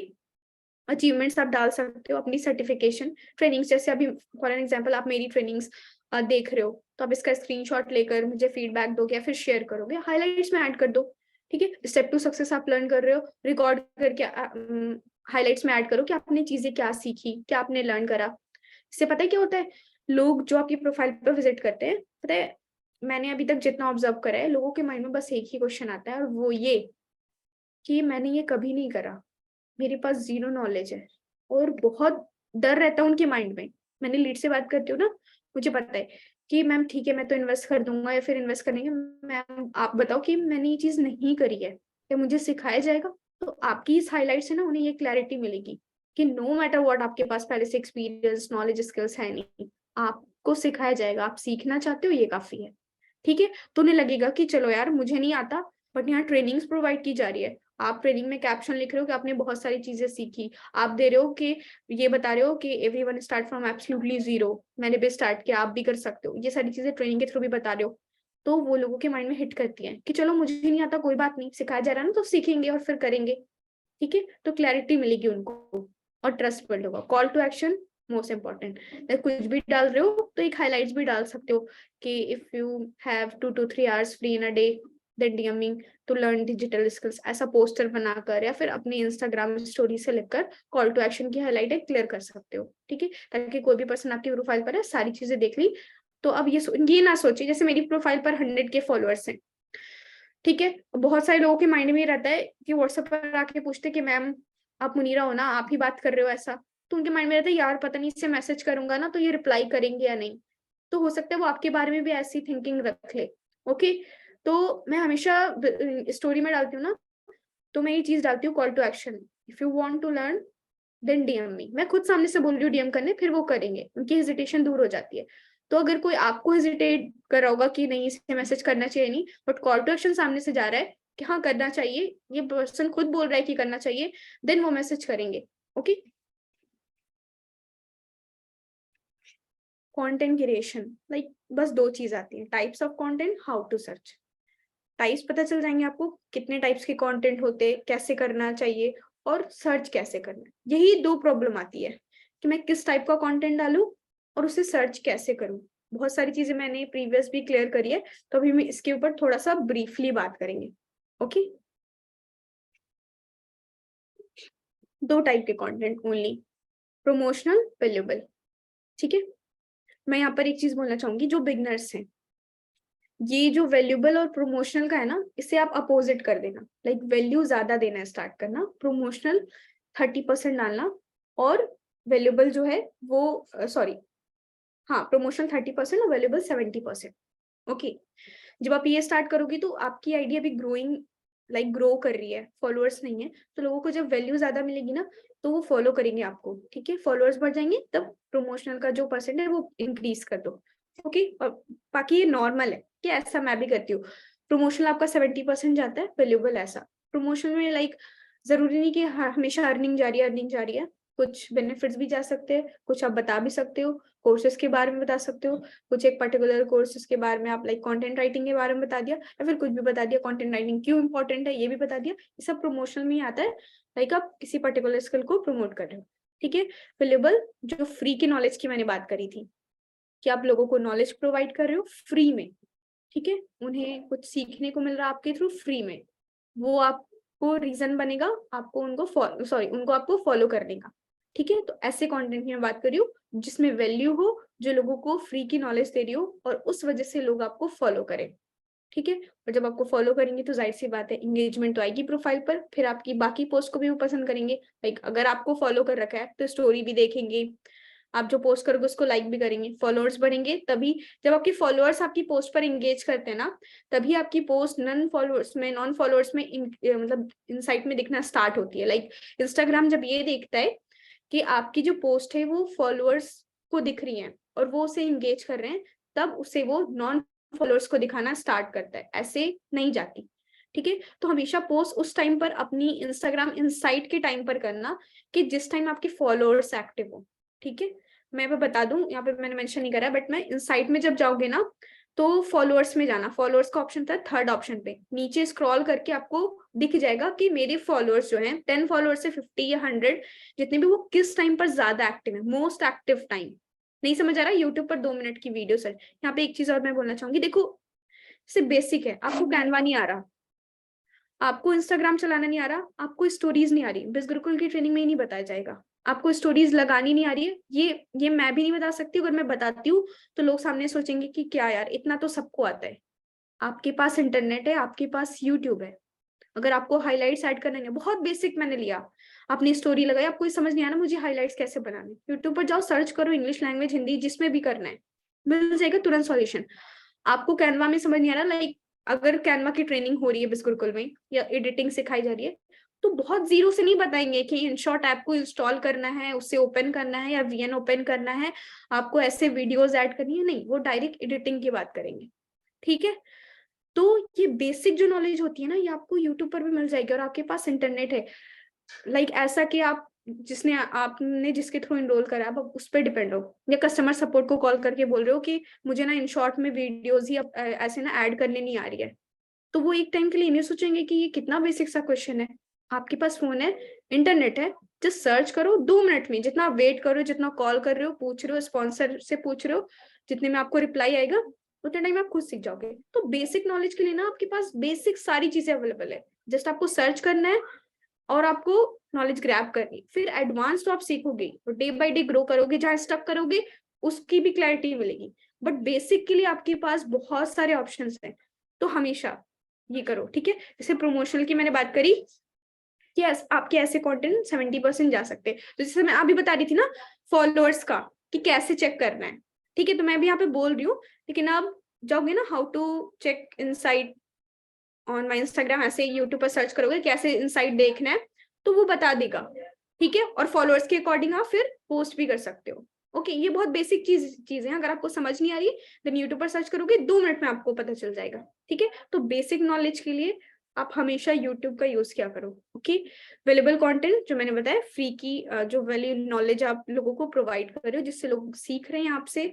Speaker 2: अचीवमेंट्स आप डाल सकते हो, अपनी सर्टिफिकेशन, ट्रेनिंग्स, जैसे अभी फॉर एन एग्जांपल आप मेरी ट्रेनिंग्स देख रहे हो, तो आप इसका स्क्रीनशॉट लेकर मुझे फीडबैक दोगे या फिर शेयर करोगे, हाइलाइट्स में ऐड कर दो, ठीक है। स्टेप टू सक्सेस आप लर्न कर रहे हो, रिकॉर्ड करके हाइलाइट्स में ऐड करो कि आपने चीजें क्या सीखी, क्या आपने लर्न करा। इससे पता है क्या होता है, लोग जो आपकी प्रोफाइल पर विजिट करते हैं, पता है मैंने अभी तक जितना ऑब्जर्व करा है, लोगों के माइंड में बस एक ही क्वेश्चन आता है, और वो ये कि मैंने ये कभी नहीं करा, मेरे पास जीरो नॉलेज है, और बहुत डर रहता है उनके माइंड में। मैंने लीड से बात करती हूँ ना, मुझे पता है कि मैम ठीक है मैं तो इन्वेस्ट कर दूंगा, या फिर इन्वेस्ट करेंगे, मैम आप बताओ कि मैंने ये चीज नहीं करी है, क्या मुझे सिखाया जाएगा? तो आपकी इस हाईलाइट से ना उन्हें ये क्लैरिटी मिलेगी कि नो मैटर व्हाट आपके पास पहले से एक्सपीरियंस, नॉलेज, स्किल्स है नहीं, आपको सिखाया जाएगा, आप सीखना चाहते हो ये काफी है, ठीक है। तो उन्हें लगेगा कि चलो यार मुझे नहीं आता, बट यहाँ ट्रेनिंग्स प्रोवाइड की जा रही है, आप ट्रेनिंग में कैप्शन लिख रहे हो कि आपने बहुत सारी चीजें सीखी, आप दे रहे हो कि ये बता रहे हो कि everyone start from absolutely zero, मैंने भी स्टार्ट किया, आप भी कर सकते हो, ये सारी चीजें ट्रेनिंग के थ्रू भी बता रहे हो, तो वो लोगों के माइंड में हिट करती है कि चलो मुझे नहीं आता, कोई बात नहीं, सिखाया जा रहा है ना तो सीखेंगे और फिर करेंगे। ठीक है, तो क्लैरिटी मिलेगी उनको और ट्रस्ट बिल्ड होगा। Call to action most important, कुछ भी डाल रहे हो तो एक हाईलाइट्स भी डाल सकते हो कि if you have 2 to 3 hours free in a day then DMing to learn digital skills, ऐसा पोस्टर बनाकर या फिर अपनी इंस्टाग्राम स्टोरी से लिखकर कॉल टू एक्शन की हाईलाइट क्लियर कर सकते हो। ठीक है, ताकि कोई भी पर्सन आपकी प्रोफाइल पर है, सारी चीजें देख ली, तो अब ये ना सोचिए जैसे मेरी प्रोफाइल पर 100 के फॉलोअर्स हैं, ठीक है, बहुत सारे लोगों के माइंड में ये रहता है कि व्हाट्सएप पर आके पूछते कि मैम आप मुनीरा हो ना, आप ही बात कर रहे हो ऐसा, तो उनके माइंड में रहता है यार पता नहीं इससे मैसेज करूंगा ना तो ये रिप्लाई करेंगे या नहीं, तो हो सकता है वो आपके बारे में भी ऐसी थिंकिंग रख ले। ओके, तो मैं हमेशा स्टोरी में डालती हूँ ना, तो मैं ये चीज डालती हूँ call to action, if you want to learn then DM me, मैं खुद सामने से बोल रही हूँ डीएम करने, फिर वो करेंगे, उनकी हेजिटेशन दूर हो जाती है। तो अगर कोई आपको हेजिटेट कर रहा होगा कि नहीं इसे मैसेज करना चाहिए नहीं, बट कॉल टू एक्शन सामने से जा रहा है कि हाँ करना चाहिए, ये पर्सन खुद बोल रहा है कि करना चाहिए, देन वो मैसेज करेंगे। ओके, कंटेंट क्रिएशन, लाइक बस 2 चीज आती है, types of content, how to search. Types पता चल जाएंगे आपको कितने टाइप्स के कंटेंट होते, कैसे करना चाहिए और सर्च कैसे करना है। यही 2 प्रॉब्लम आती है कि मैं किस टाइप का कंटेंट डालूं और उसे सर्च कैसे करूं। बहुत सारी चीजें मैंने प्रीवियस भी क्लियर करी है, तो अभी मैं इसके ऊपर थोड़ा सा ब्रीफली बात करेंगे। ओके, 2 टाइप के कंटेंट ओनली, प्रमोशनल, वैल्यूएबल। ठीक है, मैं यहाँ पर एक चीज बोलना चाहूंगी, जो बिगनर्स हैं, ये जो वैल्यूएबल और प्रमोशनल का है ना, इसे आप अपोजिट कर देना, लाइक वैल्यू ज्यादा देना स्टार्ट करना, प्रमोशनल 30% डालना, और वैल्यूएबल जो है वो सॉरी, हाँ प्रमोशनल 30% और वैल्यूएबल 70%। ओके, जब आप ये स्टार्ट करोगी तो आपकी आइडिया भी ग्रोइंग, लाइक ग्रो कर रही है, फॉलोअर्स नहीं है, तो लोगों को जब वैल्यू ज्यादा मिलेगी ना तो वो फॉलो करेंगे आपको। ठीक है, फॉलोअर्स बढ़ जाएंगे तब प्रमोशनल का जो परसेंट है वो इंक्रीज कर दो। ओके, और बाकी ये नॉर्मल है कि ऐसा मैं भी करती हूँ, प्रमोशनल आपका 70% जाता है, वैल्यूएबल ऐसा। प्रमोशनल में लाइक जरूरी नहीं कि हमेशा अर्निंग जा रही है, अर्निंग जा रही है, कुछ बेनिफिट्स भी जा सकते हैं, कुछ आप बता भी सकते हो, कोर्सेज के बारे में बता सकते हो, कुछ एक पर्टिकुलर कोर्सेज के बारे में आप लाइक कंटेंट राइटिंग के बारे में बता दिया, या फिर कुछ भी बता दिया, कंटेंट राइटिंग क्यों इंपॉर्टेंट है ये भी बता दिया, ये सब प्रमोशनल में ही आता है, लाइक आप किसी पर्टिकुलर स्किल को प्रमोट कर रहे हो। ठीक है, वैल्यूएबल जो फ्री की नॉलेज की मैंने बात करी थी कि आप लोगों को नॉलेज प्रोवाइड कर रहे हो फ्री में, ठीक है, उन्हें कुछ सीखने को मिल रहा है आपके थ्रू फ्री में, वो आपको रीजन बनेगा आपको उनको उनको आपको फॉलो करने का। ठीक है, तो ऐसे कंटेंट की मैं बात कर रही हूँ जिसमें वैल्यू हो, जो लोगों को फ्री की नॉलेज दे रही हो और उस वजह से लोग आपको फॉलो करें। ठीक है, और जब आपको फॉलो करेंगे तो जाहिर सी बात है इंगेजमेंट तो आएगी प्रोफाइल पर, फिर आपकी बाकी पोस्ट को भी वो पसंद करेंगे, लाइक अगर आपको फॉलो कर रखा है तो स्टोरी भी देखेंगे, आप जो पोस्ट करोगे उसको लाइक भी करेंगे, फॉलोअर्स बढ़ेंगे तभी, जब आपके फॉलोअर्स आपकी पोस्ट पर इंगेज करते हैं ना, तभी आपकी पोस्ट नॉन फॉलोअर्स में मतलब इनसाइट में दिखना स्टार्ट होती है। लाइक इंस्टाग्राम जब ये देखता है कि आपकी जो पोस्ट है वो फॉलोअर्स को दिख रही है और वो उसे इंगेज कर रहे हैं, तब उसे वो नॉन फॉलोअर्स को दिखाना स्टार्ट करता है, ऐसे नहीं जाती। ठीक है, तो हमेशा पोस्ट उस टाइम पर अपनी इंस्टाग्राम इनसाइट के टाइम पर करना कि जिस टाइम आपके फॉलोअर्स एक्टिव हो। ठीक है, मैं बता दूं, यहाँ पे मैंने मेंशन नहीं करा, बट मैं इनसाइट में जब जाओगे ना तो फॉलोअर्स में जाना, फॉलोअर्स का ऑप्शन था 3rd ऑप्शन पे, नीचे स्क्रॉल करके आपको दिख जाएगा कि मेरे फॉलोअर्स जो हैं 10 फॉलोअर्स से 50 या 100 जितने भी, वो किस टाइम पर ज्यादा एक्टिव है, मोस्ट एक्टिव टाइम। नहीं समझ आ रहा, यूट्यूब पर 2 मिनट की वीडियो सर। यहाँ पे एक चीज और मैं बोलना चाहूंगी, देखो सिर्फ बेसिक है, आपको कैनवा नहीं आ रहा, आपको इंस्टाग्राम चलाना नहीं आ रहा, आपको स्टोरीज नहीं आ रही, बिज गुरुकुल की ट्रेनिंग में ही नहीं बताया जाएगा, आपको स्टोरीज लगानी नहीं आ रही है, ये मैं भी नहीं बता सकती, अगर मैं बताती हूँ तो लोग सामने सोचेंगे कि क्या यार इतना तो सबको आता है। आपके पास इंटरनेट है, आपके पास यूट्यूब है, अगर आपको हाईलाइट्स ऐड करना है, बहुत बेसिक मैंने लिया, आपने स्टोरी लगाई, आपको समझ नहीं आना मुझे हाईलाइट्स कैसे बनाने, यूट्यूब पर जाओ, सर्च करो, इंग्लिश लैंग्वेज हिंदी जिसमें भी करना है, मिल जाएगा तुरंत सॉल्यूशन। आपको कैनवा में समझ नहीं आ रहा, लाइक अगर कैनवा की ट्रेनिंग हो रही है बिस गुरुकुल में या एडिटिंग सिखाई जा रही है, तो बहुत जीरो से नहीं बताएंगे कि इनशॉट ऐप को इंस्टॉल करना है, उसे ओपन करना है या वीएन ओपन करना है, आपको ऐसे वीडियोस ऐड करनी है, नहीं, वो डायरेक्ट एडिटिंग की बात करेंगे। ठीक है, तो ये बेसिक जो नॉलेज होती है ना, ये आपको यूट्यूब पर भी मिल जाएगी, और आपके पास इंटरनेट है। ऐसा कि आप आपने जिसके थ्रू इनरोल करा, आप उस पर डिपेंड हो, या कस्टमर सपोर्ट को कॉल करके बोल रहे हो कि मुझे ना इन शॉर्ट में वीडियोज ही ऐसे ना ऐड करने नहीं आ रही है, तो वो एक टाइम के लिए नहीं सोचेंगे कि ये कितना बेसिक सा क्वेश्चन है। आपके पास फोन है, इंटरनेट है, जस्ट सर्च करो, 2 मिनट में, जितना आप वेट करो, जितना कॉल कर रहे हो, पूछ रहे हो, स्पॉन्सर से पूछ रहे हो, जितने में आपको रिप्लाई आएगा उतने टाइम आप खुद सीख जाओगे। तो बेसिक नॉलेज के लिए ना आपके पास बेसिक सारी चीजें अवेलेबल है, जस्ट आपको सर्च करना है और आपको नॉलेज ग्रैब करनी, फिर एडवांस तो आप सीखोगे और डे बाय डे ग्रो करोगे, जहाँ स्टक करोगे उसकी भी क्लैरिटी मिलेगी, बट बेसिक के लिए आपके पास बहुत सारे ऑप्शंस हैं। तो हमेशा ये करो, ठीक है। जैसे प्रमोशनल की मैंने बात करी कि आपके ऐसे कंटेंट 70% जा सकते हैं, तो जैसे मैं अभी बता रही थी ना फॉलोअर्स का कि कैसे चेक करना है, ठीक है, तो मैं भी यहाँ पे बोल रही हूँ, लेकिन आप जाओगे ना how to check insight on my Instagram, ऐसे यूट्यूब पर सर्च करोगे कैसे इनसाइट देखना है, तो वो बता देगा, ठीक है। और फॉलोअर्स के अकॉर्डिंग आप फिर पोस्ट भी कर सकते हो। ओके, ये बहुत बेसिक चीज है, अगर आपको समझ नहीं आ रही देन यूट्यूब पर सर्च करोगे, 2 मिनट में आपको पता चल जाएगा, ठीक है। तो बेसिक नॉलेज के लिए आप हमेशा यूट्यूब का यूज क्या करो। ओके, अवेलेबल कंटेंट जो मैंने बताया, फ्री की जो वैल्यू नॉलेज आप लोगों को प्रोवाइड कर रहे हो, जिससे लोग सीख रहे हैं आपसे।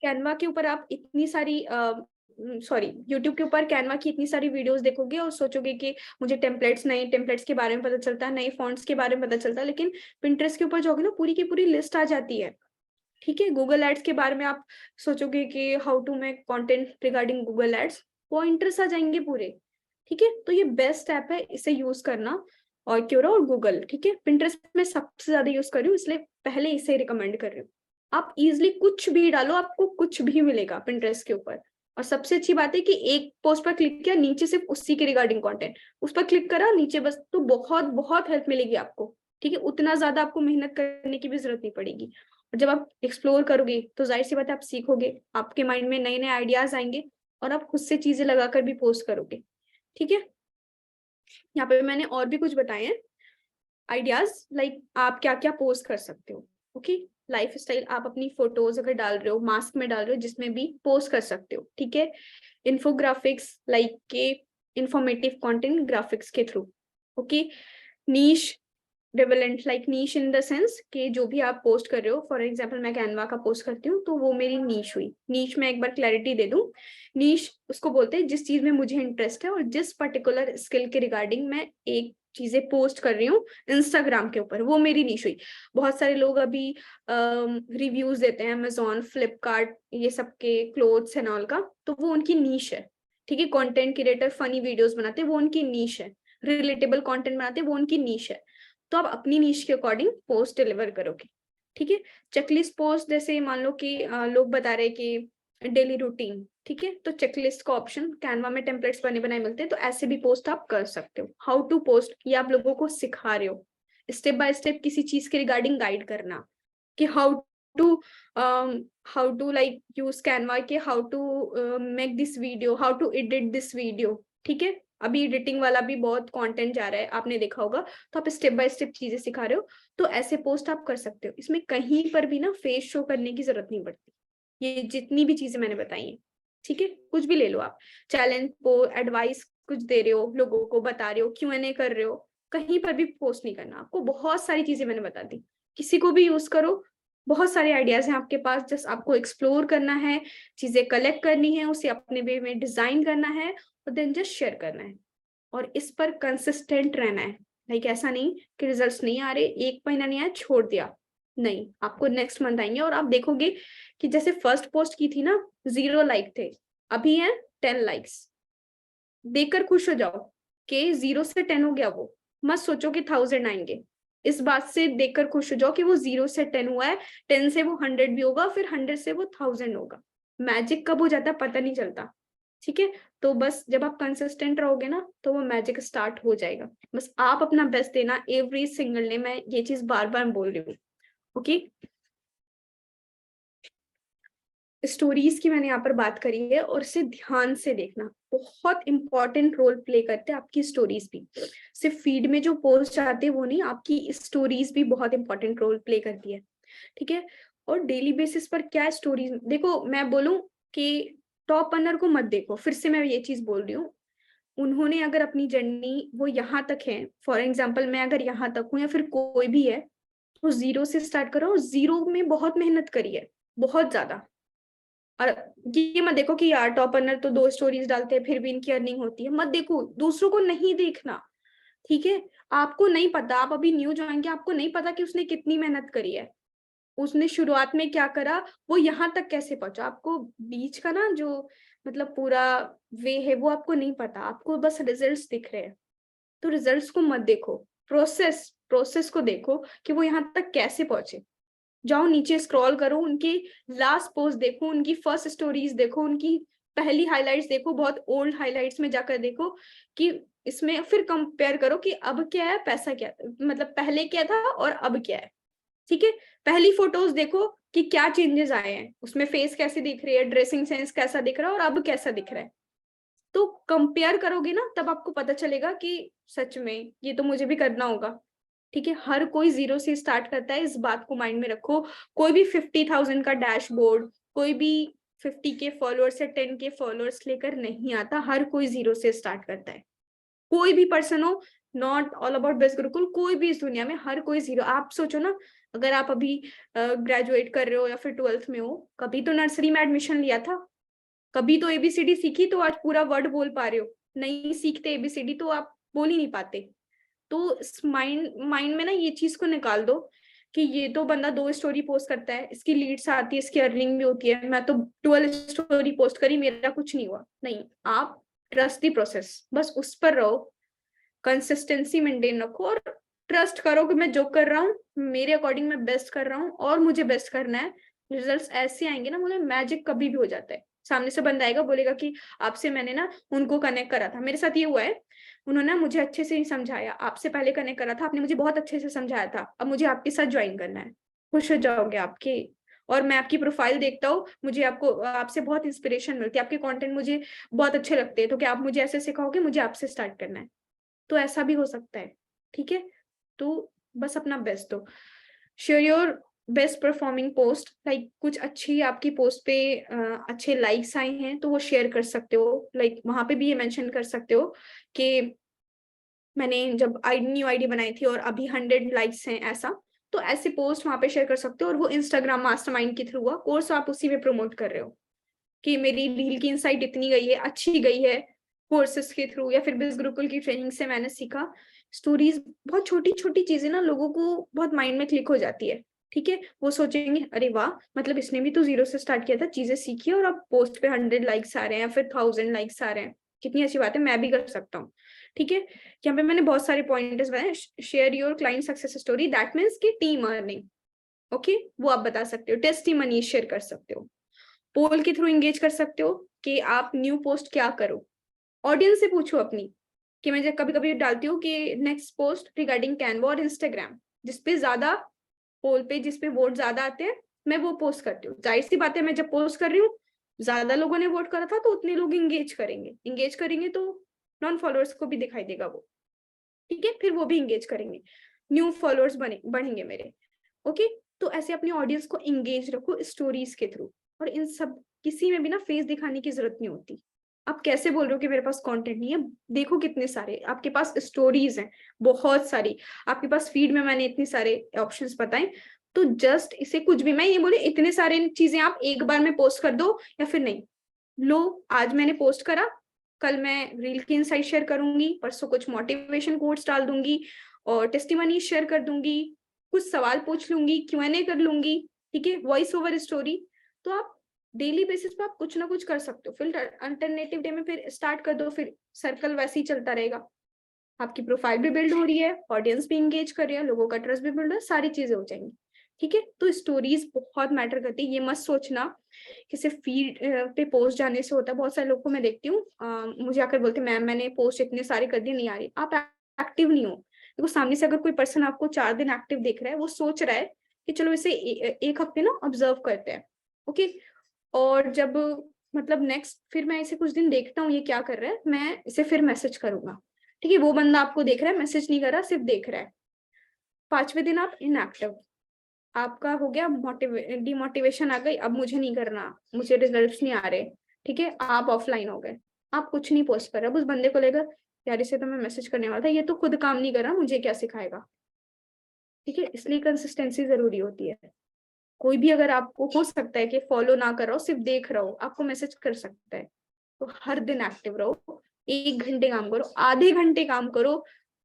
Speaker 2: कैनवा के ऊपर आप इतनी सारी सॉरी यूट्यूब के ऊपर कैनवा की इतनी सारी वीडियोस देखोगे और सोचोगे कि मुझे टेम्पलेट्स, नए टेम्पलेट्स के बारे में पता चलता है, नए फॉन्ट्स के बारे में पता चलता है, लेकिन पिंटरेस्ट के ऊपर जाओगे ना पूरी की पूरी लिस्ट आ जाती है, ठीक है। गूगल एड्स के बारे में आप सोचोगे कि how to make content regarding Google ads, pointers आ जाएंगे पूरे, ठीक है। तो ये बेस्ट ऐप है, इसे यूज करना, और क्योरा और गूगल, ठीक है। पिंटरेस्ट में सबसे ज्यादा यूज कर रही हूँ, इसलिए पहले इसे रिकमेंड कर रही हूँ। आप इजिली कुछ भी डालो, आपको कुछ भी मिलेगा पिंटरेस्ट के ऊपर। और सबसे अच्छी बात है कि एक पोस्ट पर क्लिक किया, नीचे सिर्फ उसी के रिगार्डिंग कंटेंट, उस पर क्लिक करा नीचे बस, तो बहुत बहुत हेल्प मिलेगी आपको, ठीक है। उतना ज्यादा आपको मेहनत करने की भी जरूरत नहीं पड़ेगी। और जब आप एक्सप्लोर करोगे तो जाहिर सी बात है आप सीखोगे, आपके माइंड में नए नए आइडियाज आएंगे, और आप खुद से चीजें लगाकर भी पोस्ट करोगे, ठीक है। यहाँ पे मैंने और भी कुछ बताए हैं आइडियाज, आप क्या क्या पोस्ट कर सकते हो। ओके, लाइफ स्टाइल, आप अपनी फोटोज अगर डाल रहे हो, मास्क में डाल रहे हो, जिसमें भी पोस्ट कर सकते हो, ठीक है। इन्फोग्राफिक्स के इंफॉर्मेटिव कंटेंट ग्राफिक्स के थ्रू। ओके, नीश डेवलेंट, नीश इन द सेंस कि जो भी आप पोस्ट कर रहे हो, फॉर एग्जांपल मैं कैनवा का पोस्ट करती हूँ तो वो मेरी नीश हुई। नीश में एक बार क्लैरिटी दे दूं, नीश उसको बोलते हैं जिस चीज में मुझे इंटरेस्ट है और जिस पर्टिकुलर स्किल के रिगार्डिंग मैं एक चीजें पोस्ट कर रही हूँ इंस्टाग्राम के ऊपर, वो मेरी नीश हुई। बहुत सारे लोग अभी रिव्यूज देते हैं अमेजोन, फ्लिपकार्ट, ये सब के क्लोथ्स एंड ऑल का, तो वो उनकी नीश है, ठीक है। कंटेंट क्रिएटर फनी वीडियोस बनाते हैं, वो उनकी नीश है। रिलेटेबल कंटेंट बनाते हैं, वो उनकी नीश है। तो आप अपनी नीश के अकॉर्डिंग पोस्ट डिलीवर करोगे, ठीक है। चेकलिस्ट पोस्ट, जैसे मान लो कि लोग बता रहे कि डेली रूटीन, ठीक है, तो चेकलिस्ट का ऑप्शन कैनवा में टेम्पलेट्स बने बनाए मिलते हैं, तो ऐसे भी पोस्ट आप कर सकते हो। हाउ टू पोस्ट, ये आप लोगों को सिखा रहे हो, स्टेप बाय स्टेप किसी चीज के रिगार्डिंग गाइड करना कि to how to use Canva, के how to make this video, how to edit this video, ठीक है। अभी एडिटिंग वाला भी बहुत कंटेंट जा रहा है, आपने देखा होगा, तो आप स्टेप बाय स्टेप चीजें सिखा रहे हो, तो ऐसे पोस्ट आप कर सकते हो। इसमें कहीं पर भी ना फेस शो करने की जरूरत नहीं पड़ती, ये जितनी भी चीजें मैंने बताई हैं, ठीक है। कुछ भी ले लो आप, चैलेंज को एडवाइस कुछ दे रहे हो, लोगों को बता रहे हो, Q&A कर रहे हो, कहीं पर भी पोस्ट नहीं करना आपको। बहुत सारी चीजें मैंने बता दी, किसी को भी यूज करो, बहुत सारे आइडियाज हैं आपके पास, जस्ट आपको एक्सप्लोर करना है, चीजें कलेक्ट करनी है, उसे अपने वे में डिजाइन करना है, और देन जस्ट शेयर करना है, और इस पर कंसिस्टेंट रहना है। ऐसा नहीं कि रिजल्ट्स नहीं आ रहे, एक महीना नहीं आया छोड़ दिया, नहीं, आपको नेक्स्ट मंथ आएंगे, और आप देखोगे कि जैसे फर्स्ट पोस्ट की थी ना 0 लाइक थे, अभी है 10 लाइक्स, देखकर खुश हो जाओ कि 0 से 10 हो गया। वो मत सोचो कि 1000 आएंगे, इस बात से देखकर खुश हो जाओ कि वो 0 से 10 हुआ है, 10 से वो 100 भी होगा, फिर 100 से वो 1000 होगा। मैजिक कब हो जाता है पता नहीं चलता। ठीक है, तो बस जब आप कंसिस्टेंट रहोगे ना तो वो मैजिक स्टार्ट हो जाएगा। बस आप अपना बेस्ट देना एवरी सिंगल डे, मैं ये चीज बार बार बोल रही हूँ। ओके, स्टोरीज की मैंने यहाँ पर बात करी है, और इसे ध्यान से देखना, बहुत इंपॉर्टेंट रोल प्ले करते हैं आपकी स्टोरीज भी। सिर्फ फीड में जो पोस्ट आते हैं वो नहीं, आपकी स्टोरीज भी बहुत इंपॉर्टेंट रोल प्ले करती है। ठीक है, और डेली बेसिस पर क्या स्टोरीज देखो, मैं बोलूं कि टॉप अर्नर को मत देखो, फिर से मैं ये चीज बोल रही हूँ। उन्होंने अगर अपनी जर्नी वो यहाँ तक है, फॉर एग्जाम्पल मैं अगर यहाँ तक हूँ या फिर कोई भी है, तो 0 से स्टार्ट करो, और 0 में बहुत मेहनत करी है, बहुत ज्यादा। और ये मत देखो कि यार टॉप अर्नर तो 2 स्टोरीज डालते हैं फिर भी इनकी अर्निंग होती है, मत देखो, दूसरों को नहीं देखना। ठीक है, आपको नहीं पता, आप अभी न्यू ज्वाइन किया, आपको नहीं पता कि उसने कितनी मेहनत करी है, उसने शुरुआत में क्या करा, वो यहाँ तक कैसे पहुंचा, आपको बीच का ना जो मतलब पूरा वे है वो आपको नहीं पता, आपको बस रिजल्ट्स दिख रहे हैं। तो रिजल्ट्स को मत देखो, प्रोसेस प्रोसेस को देखो कि वो यहाँ तक कैसे पहुंचे। जाओ नीचे स्क्रॉल करो, उनकी लास्ट पोस्ट देखो, उनकी फर्स्ट स्टोरीज देखो, उनकी पहली हाइलाइट्स देखो, बहुत ओल्ड हाइलाइट्स में जाकर देखो कि इसमें फिर कंपेयर करो कि अब क्या है, पैसा क्या, मतलब पहले क्या था और अब क्या है। ठीक है, पहली फोटोज देखो कि क्या चेंजेस आए हैं उसमें, फेस कैसे दिख रही है, ड्रेसिंग सेंस कैसा दिख रहा है, और अब कैसा दिख रहा है। तो कंपेयर करोगे ना तब आपको पता चलेगा कि सच में ये तो मुझे भी करना होगा। ठीक है, हर कोई 0 से स्टार्ट करता है, इस बात को माइंड में रखो। कोई भी 50,000 का डैशबोर्ड, कोई भी 50K फॉलोअर्स या 10K फॉलोअर्स लेकर नहीं आता, हर कोई 0 से स्टार्ट करता है। कोई भी पर्सन हो, not all about best Gurukul, कोई भी इस दुनिया में हर कोई 0। आप सोचो ना, अगर आप अभी ग्रेजुएट कर रहे हो या फिर 12th में हो, कभी तो नर्सरी में एडमिशन लिया था, कभी तो ABCD सीखी तो आज पूरा वर्ड बोल पा रहे हो, नहीं सीखते ABCD तो आप बोल ही नहीं पाते। तो माइंड माइंड में ना ये चीज को निकाल दो कि ये तो बंदा 2 स्टोरी पोस्ट करता है, इसकी लीड्स आती है, इसकी अर्निंग भी होती है, मैं तो 12 स्टोरी पोस्ट करी, मेरा कुछ नहीं हुआ। नहीं, आप ट्रस्ट दी प्रोसेस, बस उस पर रहो, कंसिस्टेंसी मेंटेन रखो, और ट्रस्ट करो कि मैं जो कर रहा हूँ मेरे अकॉर्डिंग मैं बेस्ट कर रहा हूँ, और मुझे बेस्ट करना है। रिजल्ट्स ऐसे आएंगे ना, मुझे मैजिक कभी भी हो जाता है। सामने से बंदा आएगा, बोलेगा कि आपसे मैंने ना उनको कनेक्ट करा था, मेरे साथ ये हुआ है, उन्होंने मुझे अच्छे से नहीं समझाया, आपसे पहले कनेक्ट करा था, आपने मुझे बहुत अच्छे से समझाया था, अब मुझे आपके साथ ज्वाइन करना है। खुश हो जाओगे आपके। और मैं आपकी प्रोफाइल देखता हूँ, मुझे आपको आपसे बहुत इंस्पिरेशन मिलती है, आपके कंटेंट मुझे बहुत अच्छे लगते हैं, तो क्या आप मुझे ऐसे सिखाओगे, मुझे आपसे स्टार्ट करना है। तो ऐसा भी हो सकता है। ठीक है, तो बस अपना बेस्ट दो, share your best performing post, like कुछ अच्छी आपकी पोस्ट पे अच्छे लाइक्स आए हैं तो वो शेयर कर सकते हो, लाइक वहां पे भी ये मेंशन कर सकते हो कि मैंने जब न्यू आईडी बनाई थी और अभी 100 लाइक्स हैं, ऐसा। तो ऐसे पोस्ट वहां पे शेयर कर सकते हो, और वो इंस्टाग्राम मास्टरमाइंड के थ्रू हुआ कोर्स, आप उसी में प्रमोट कर रहे हो कि मेरी रील की इनसाइट इतनी गई है, अच्छी गई है, कोर्सेस के थ्रू या फिर बिज गुरुकुल की ट्रेनिंग से मैंने सीखा। स्टोरीज, बहुत छोटी छोटी चीजें ना लोगों को बहुत माइंड में क्लिक हो जाती है। ठीक है, वो सोचेंगे अरे वाह, मतलब इसने भी तो 0 से स्टार्ट किया था, चीजें सीखी और अब पोस्ट पे 100 लाइक्स आ रहे हैं या फिर 1000 लाइक्स आ रहे हैं, कितनी अच्छी बात है, मैं भी कर सकता हूँ। ठीक है, यहाँ पे मैंने बहुत सारे पॉइंटर्स बताए। Share your client success story, that means की टीम अर्निंग। ओके, वो आप बता सकते हो, टेस्टिमनी शेयर कर सकते हो, पोल के थ्रू एंगेज कर सकते हो कि आप न्यू पोस्ट क्या करो, ऑडियंस से पूछो अपनी, कि मैं जब कभी कभी डालती हूँ कि नेक्स्ट पोस्ट रिगार्डिंग कैनवा और इंस्टाग्राम, जिसपे ज्यादा पोल पे जिसपे वोट ज्यादा आते हैं, मैं वो पोस्ट करती हूँ। जाहिर सी बात है, मैं जब पोस्ट कर रही हूँ ज्यादा लोगों ने वोट करा था तो उतने लोग एंगेज करेंगे तो नॉन फॉलोअर्स को भी दिखाई देगा वो। ठीक है, फिर वो भी एंगेज करेंगे, न्यू फॉलोअर्स बढ़ेंगे मेरे। ओके, तो ऐसे अपनी ऑडियंस को एंगेज रखो स्टोरीज के थ्रू, और इन सब किसी में भी ना फेस दिखाने की जरूरत नहीं होती। आप कैसे बोल रहे हो कि मेरे पास कंटेंट नहीं है, देखो कितने सारे आपके पास स्टोरीज हैं, बहुत सारी आपके पास फीड में, मैंने इतने सारे ऑप्शंस बताए। तो जस्ट इसे कुछ भी, मैं ये बोले इतने सारे चीजें आप एक बार में पोस्ट कर दो या फिर नहीं, लो आज मैंने पोस्ट करा, कल मैं रील की इनसाइट शेयर करूंगी, परसों कुछ मोटिवेशन कोट्स डाल दूंगी और टेस्टिमनी शेयर कर दूंगी, कुछ सवाल पूछ लूंगी, Q&A कर लूंगी। ठीक है, वॉइस ओवर स्टोरी। तो आप डेली बेसिस पे आप कुछ ना कुछ कर सकते हो, फिर अल्टरनेटिव डे में फिर स्टार्ट कर दो, फिर सर्कल वैसे ही चलता रहेगा। आपकी प्रोफाइल भी बिल्ड हो रही है, ऑडियंस भी इंगेज कर रही है, लोगों का ट्रस्ट भी बिल्ड हो, सारी चीजें हो जाएंगी। ठीक है, तो स्टोरीज बहुत मैटर करती है। ये मत सोचना कि सिर्फ फीड पे पोस्ट जाने से होता है। बहुत सारे लोगों को मैं देखती हूँ, मुझे आकर बोलते मैम मैंने पोस्ट इतने सारे कर दिए, नहीं आ रही। आप एक्टिव नहीं हो। देखो सामने से अगर कोई पर्सन आपको 4 दिन एक्टिव देख रहा है, वो सोच रहा है कि चलो इसे एक हफ्ते ना ऑब्जर्व करते हैं। ओके, और जब मतलब नेक्स्ट फिर मैं इसे कुछ दिन देखता हूँ ये क्या कर रहा है, मैं इसे फिर मैसेज करूंगा। ठीक है, वो बंदा आपको देख रहा है, मैसेज नहीं कर रहा, सिर्फ देख रहा है। 5वें दिन आप इनएक्टिव, आपका हो गया डिमोटिवेशन आ गई, अब मुझे नहीं करना, मुझे रिजल्ट्स नहीं आ रहे। ठीक है, आप ऑफलाइन हो गए, आप कुछ नहीं पोस्ट कर रहे। अब उस बंदे को लेकर यार इसे तो मैं मैसेज करने वाला था, ये तो खुद काम नहीं कर रहा, मुझे क्या सिखाएगा। ठीक है, इसलिए कंसिस्टेंसी जरूरी होती है। कोई भी अगर आपको हो सकता है कि फॉलो ना कर रहा हो, सिर्फ देख रहा हो, आपको मैसेज कर सकता है, तो हर दिन एक्टिव रहो। 1 घंटे काम करो, आधे घंटे काम करो,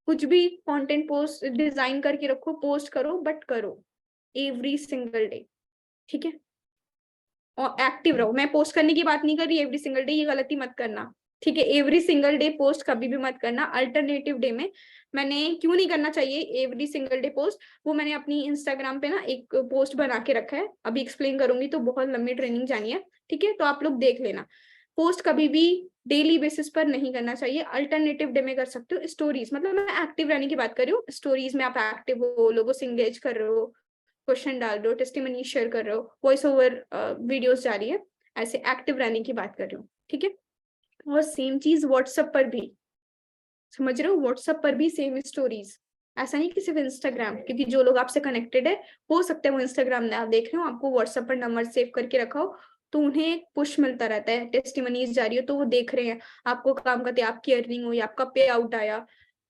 Speaker 2: कुछ भी कंटेंट पोस्ट डिजाइन करके रखो, पोस्ट करो, बट करो एवरी सिंगल डे। ठीक है, और एक्टिव रहो। मैं पोस्ट करने की बात नहीं कर रही एवरी सिंगल डे, ये गलती मत करना। ठीक है, एवरी सिंगल डे पोस्ट कभी भी मत करना। अल्टरनेटिव डे में, मैंने क्यों नहीं करना चाहिए एवरी सिंगल डे पोस्ट, वो मैंने अपनी इंस्टाग्राम पे ना एक पोस्ट बना के रखा है, अभी एक्सप्लेन करूंगी, तो बहुत लंबी ट्रेनिंग जानी है। ठीक है, तो आप लोग देख लेना। पोस्ट कभी भी डेली बेसिस पर नहीं करना चाहिए, अल्टरनेटिव डे में कर सकते हो। स्टोरीज, मतलब मैं एक्टिव रहने की बात कर रही हूँ, स्टोरीज में आप एक्टिव हो, लोगों से इंगेज कर रहे हो, क्वेश्चन डाल रहे हो, टेस्टिमनी शेयर कर रहे हो, वॉइस ओवर वीडियोस जा रही है, ऐसे एक्टिव रहने की बात कर रही हूँ। ठीक है, और सेम चीज व्हाट्सएप पर भी, समझ रहे हो, व्हाट्सएप पर भी सेम स्टोरीज। ऐसा नहीं कि सिर्फ इंस्टाग्राम, क्योंकि जो लोग आपसे कनेक्टेड है, हो सकता है वो इंस्टाग्राम में आप देख रहे हो, आपको व्हाट्सएप पर नंबर सेव करके रखा हो, तो उन्हें एक पुश मिलता रहता है, टेस्टिमनीज जा रही हो, तो वो देख रहे हैं आपको काम करते, आपकी अर्निंग हुई, आपका पे आउट आया,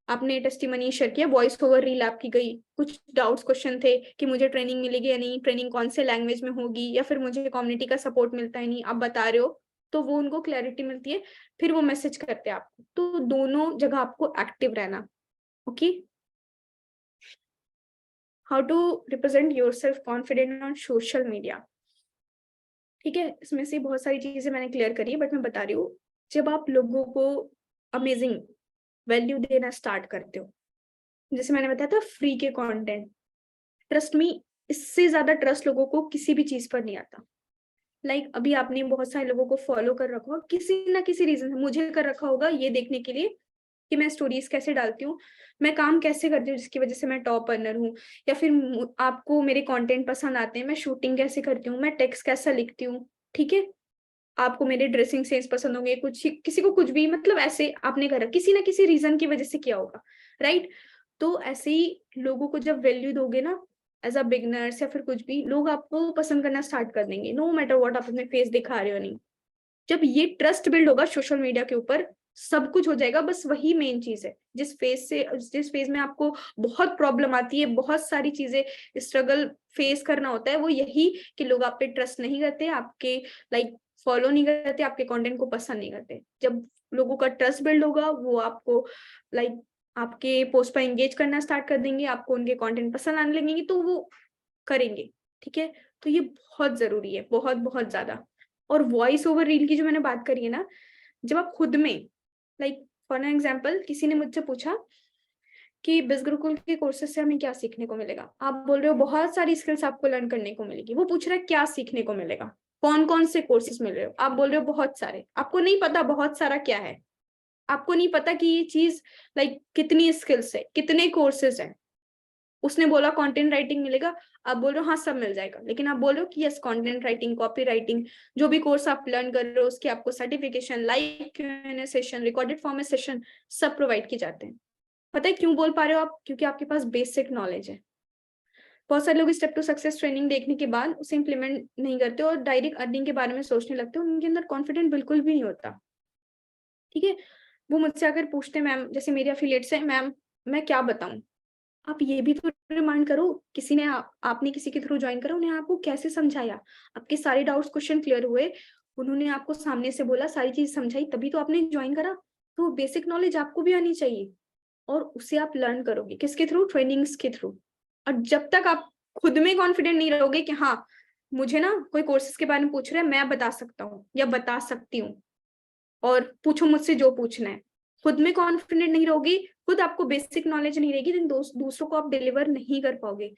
Speaker 2: आपने टेस्टिमनी शेयर किया, वॉइस ओवर रील आपकी गई, कुछ डाउट्स क्वेश्चन थे कि मुझे ट्रेनिंग मिलेगी या नहीं, ट्रेनिंग कौन से लैंग्वेज में होगी, या फिर मुझे कम्युनिटी का सपोर्ट मिलता है नहीं, आप बता रहे हो, तो वो उनको क्लैरिटी मिलती है, फिर वो मैसेज करते हैं आपको। तो दोनों जगह आपको एक्टिव रहना। Okay, how to represent yourself confident on social media. ठीक है, इसमें से बहुत सारी चीजें मैंने क्लियर करी है, बट मैं बता रही हूँ, जब आप लोगों को अमेजिंग वैल्यू देना स्टार्ट करते हो, जैसे मैंने बताया था फ्री के कंटेंट, ट्रस्ट मी, इससे ज्यादा ट्रस्ट लोगों को किसी भी चीज पर नहीं आता। अभी आपने बहुत सारे लोगों को फॉलो कर रखा होगा, किसी ना किसी रीजन से, मुझे कर रखा होगा ये देखने के लिए कि मैं स्टोरीज कैसे डालती हूँ, मैं काम कैसे करती हूँ जिसकी वजह से मैं टॉप अर्नर हूँ, या फिर आपको मेरे कंटेंट पसंद आते हैं, मैं शूटिंग कैसे करती हूँ, मैं टेक्स्ट कैसा लिखती हूँ। ठीक है, आपको मेरे ड्रेसिंग सेंस पसंद होंगे, कुछ किसी को कुछ भी, मतलब ऐसे आपने करा किसी ना किसी रीजन की वजह से किया होगा, राइट। तो ऐसे ही लोगों को जब वैल्यू दोगे ना, एज अ बिगनर्स या फिर कुछ भी, लोग आपको पसंद करना स्टार्ट कर देंगे, नो मैटर व्हाट आप अपने फेस दिखा रहे हो नहीं। जब ये ट्रस्ट बिल्ड होगा सोशल मीडिया के ऊपर, सब कुछ हो जाएगा। बस वही मेन चीज है, जिस फेज में आपको बहुत प्रॉब्लम आती है, बहुत सारी चीजें स्ट्रगल फेस करना होता है, वो यही कि लोग आप पे ट्रस्ट नहीं करते, आपके फॉलो नहीं करते, आपके कंटेंट को पसंद नहीं करते। जब लोगों का ट्रस्ट बिल्ड होगा, वो आपको आपके पोस्ट पर एंगेज करना स्टार्ट कर देंगे, आपको उनके कंटेंट पसंद आने लगेंगे, तो वो करेंगे। ठीक है, तो ये बहुत जरूरी है, बहुत बहुत ज्यादा। और वॉइस ओवर रील की जो मैंने बात करी है ना, जब आप खुद में फॉर एग्जाम्पल किसी ने मुझसे पूछा कि बिज गुरुकुल के कोर्सेज से हमें क्या सीखने को मिलेगा, आप बोल रहे हो बहुत सारी स्किल्स आपको लर्न करने को मिलेगी, वो पूछ रहा है क्या सीखने को मिलेगा, कौन कौन से कोर्सेज मिल रहे हो, आप बोल रहे हो बहुत सारे। आपको नहीं पता बहुत सारा क्या है, आपको नहीं पता कि ये चीज कितनी स्किल्स है, कितने कोर्सेज है। उसने बोला कंटेंट राइटिंग मिलेगा, आप बोल रहे हो हाँ सब मिल जाएगा, लेकिन आप बोल रहे हो कि yes content writing, copy writing, जो भी कोर्स आप लर्न कर रहे हो उसके आपको certification, live Q&A session, recorded format session सब प्रोवाइड किए जाते हैं। पता है क्यों बोल पा रहे हो आप? क्योंकि आपके पास बेसिक नॉलेज है। बहुत सारे लोग स्टेप टू सक्सेस ट्रेनिंग देखने के बाद उसे इंप्लीमेंट नहीं करते और डायरेक्ट अर्निंग के बारे में सोचने लगते हैं, उनके अंदर कॉन्फिडेंट बिल्कुल भी नहीं होता। ठीक है, वो मुझसे अगर पूछते मैम, जैसे मेरे अफिलिएट्स है, मैम मैं क्या बताऊं, आप ये भी तो रिमाइंड करो, किसी ने आपने किसी के थ्रू ज्वाइन करा, उन्हें आपको कैसे समझाया, आपके सारे डाउट्स क्वेश्चन क्लियर हुए, उन्होंने आपको सामने से बोला, सारी चीज समझाई, तभी तो आपने ज्वाइन करा। तो बेसिक नॉलेज आपको भी आनी चाहिए, और उसे आप लर्न करोगे किसके थ्रू? ट्रेनिंग्स के थ्रू। और जब तक आप खुद में कॉन्फिडेंट नहीं रहोगे कि हाँ मुझे ना कोई कोर्सेज के बारे में पूछ रहा है, मैं बता सकता हूँ या बता सकती हूँ, और पूछो मुझसे जो पूछना है, खुद में कॉन्फिडेंट नहीं रहोगे, खुद आपको बेसिक नॉलेज नहीं रहेगी, देन दूसरों को आप डिलीवर नहीं कर पाओगे।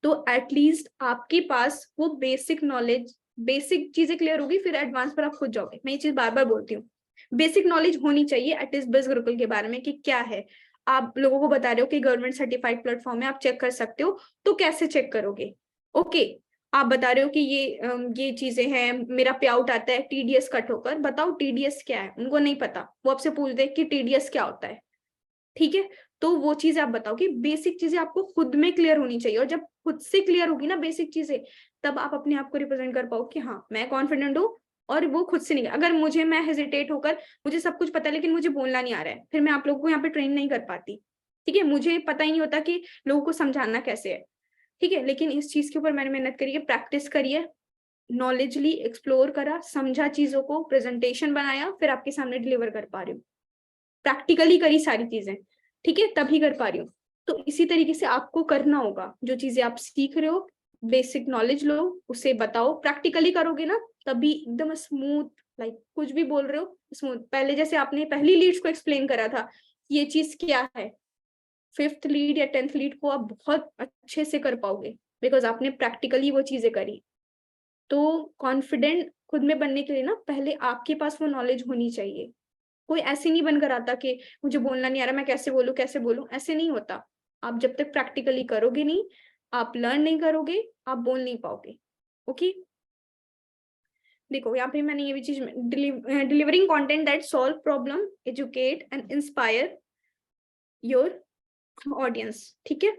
Speaker 2: तो एटलीस्ट आपके पास वो बेसिक नॉलेज, बेसिक चीजें क्लियर होगी, फिर एडवांस पर आप खुद जाओगे। मैं ये चीज बार बार बोलती हूँ, बेसिक नॉलेज होनी चाहिए एटलीस्ट बिज गुरुकुल के बारे में कि क्या है। आप लोगों को बता रहे हो कि गवर्नमेंट सर्टिफाइड प्लेटफॉर्म है, आप चेक कर सकते हो, तो कैसे चेक करोगे? ओके, आप बता रहे हो कि ये चीजें हैं, मेरा पे आउट आता है टीडीएस कट होकर, बताओ टीडीएस क्या है? उनको नहीं पता, वो आपसे पूछ दे कि टीडीएस क्या होता है, ठीक है? तो वो चीजें आप बताओ कि बेसिक चीजें आपको खुद में क्लियर होनी चाहिए, और जब खुद से क्लियर होगी ना बेसिक चीजें, तब आप अपने आप को रिप्रेजेंट कर पाओ कि हाँ मैं कॉन्फिडेंट हूँ, और वो खुद से नहीं। अगर मैं हेजिटेट होकर, मुझे सब कुछ पता है लेकिन मुझे बोलना नहीं आ रहा है, फिर मैं आप लोगों को यहाँ पे ट्रेन नहीं कर पाती, ठीक है? मुझे पता ही नहीं होता कि लोगों को समझाना कैसे है, ठीक है? लेकिन इस चीज के ऊपर मैंने मेहनत करी है, प्रैक्टिस करी है, नॉलेजली एक्सप्लोर करा, समझा चीजों को, प्रेजेंटेशन बनाया, फिर आपके सामने डिलीवर कर पा रही हूँ, प्रैक्टिकली करी सारी चीजें, ठीक है? तभी कर पा रही हूँ। तो इसी तरीके से आपको करना होगा, जो चीजें आप सीख रहे हो, बेसिक नॉलेज लो, उसे बताओ, प्रैक्टिकली करोगे ना, तभी एकदम स्मूथ, लाइक कुछ भी बोल रहे हो स्मूथ। पहले जैसे आपने पहली लीड्स को एक्सप्लेन करा था, ये चीज क्या है, 5th लीड या 10th लीड को आप बहुत अच्छे से कर पाओगे, बिकॉज आपने प्रैक्टिकली वो चीजें करी। तो कॉन्फिडेंट खुद में बनने के लिए ना, पहले आपके पास वो नॉलेज होनी चाहिए। कोई ऐसे नहीं बनकर आता कि मुझे बोलना नहीं आ रहा, मैं कैसे बोलूं, ऐसे नहीं होता। आप जब तक प्रैक्टिकली करोगे नहीं, आप लर्न नहीं करोगे, आप बोल नहीं पाओगे। ओके, देखो यहाँ पे मैंने ये भी चीज, delivering content that solve problem, educate and inspire your audience, ठीक है?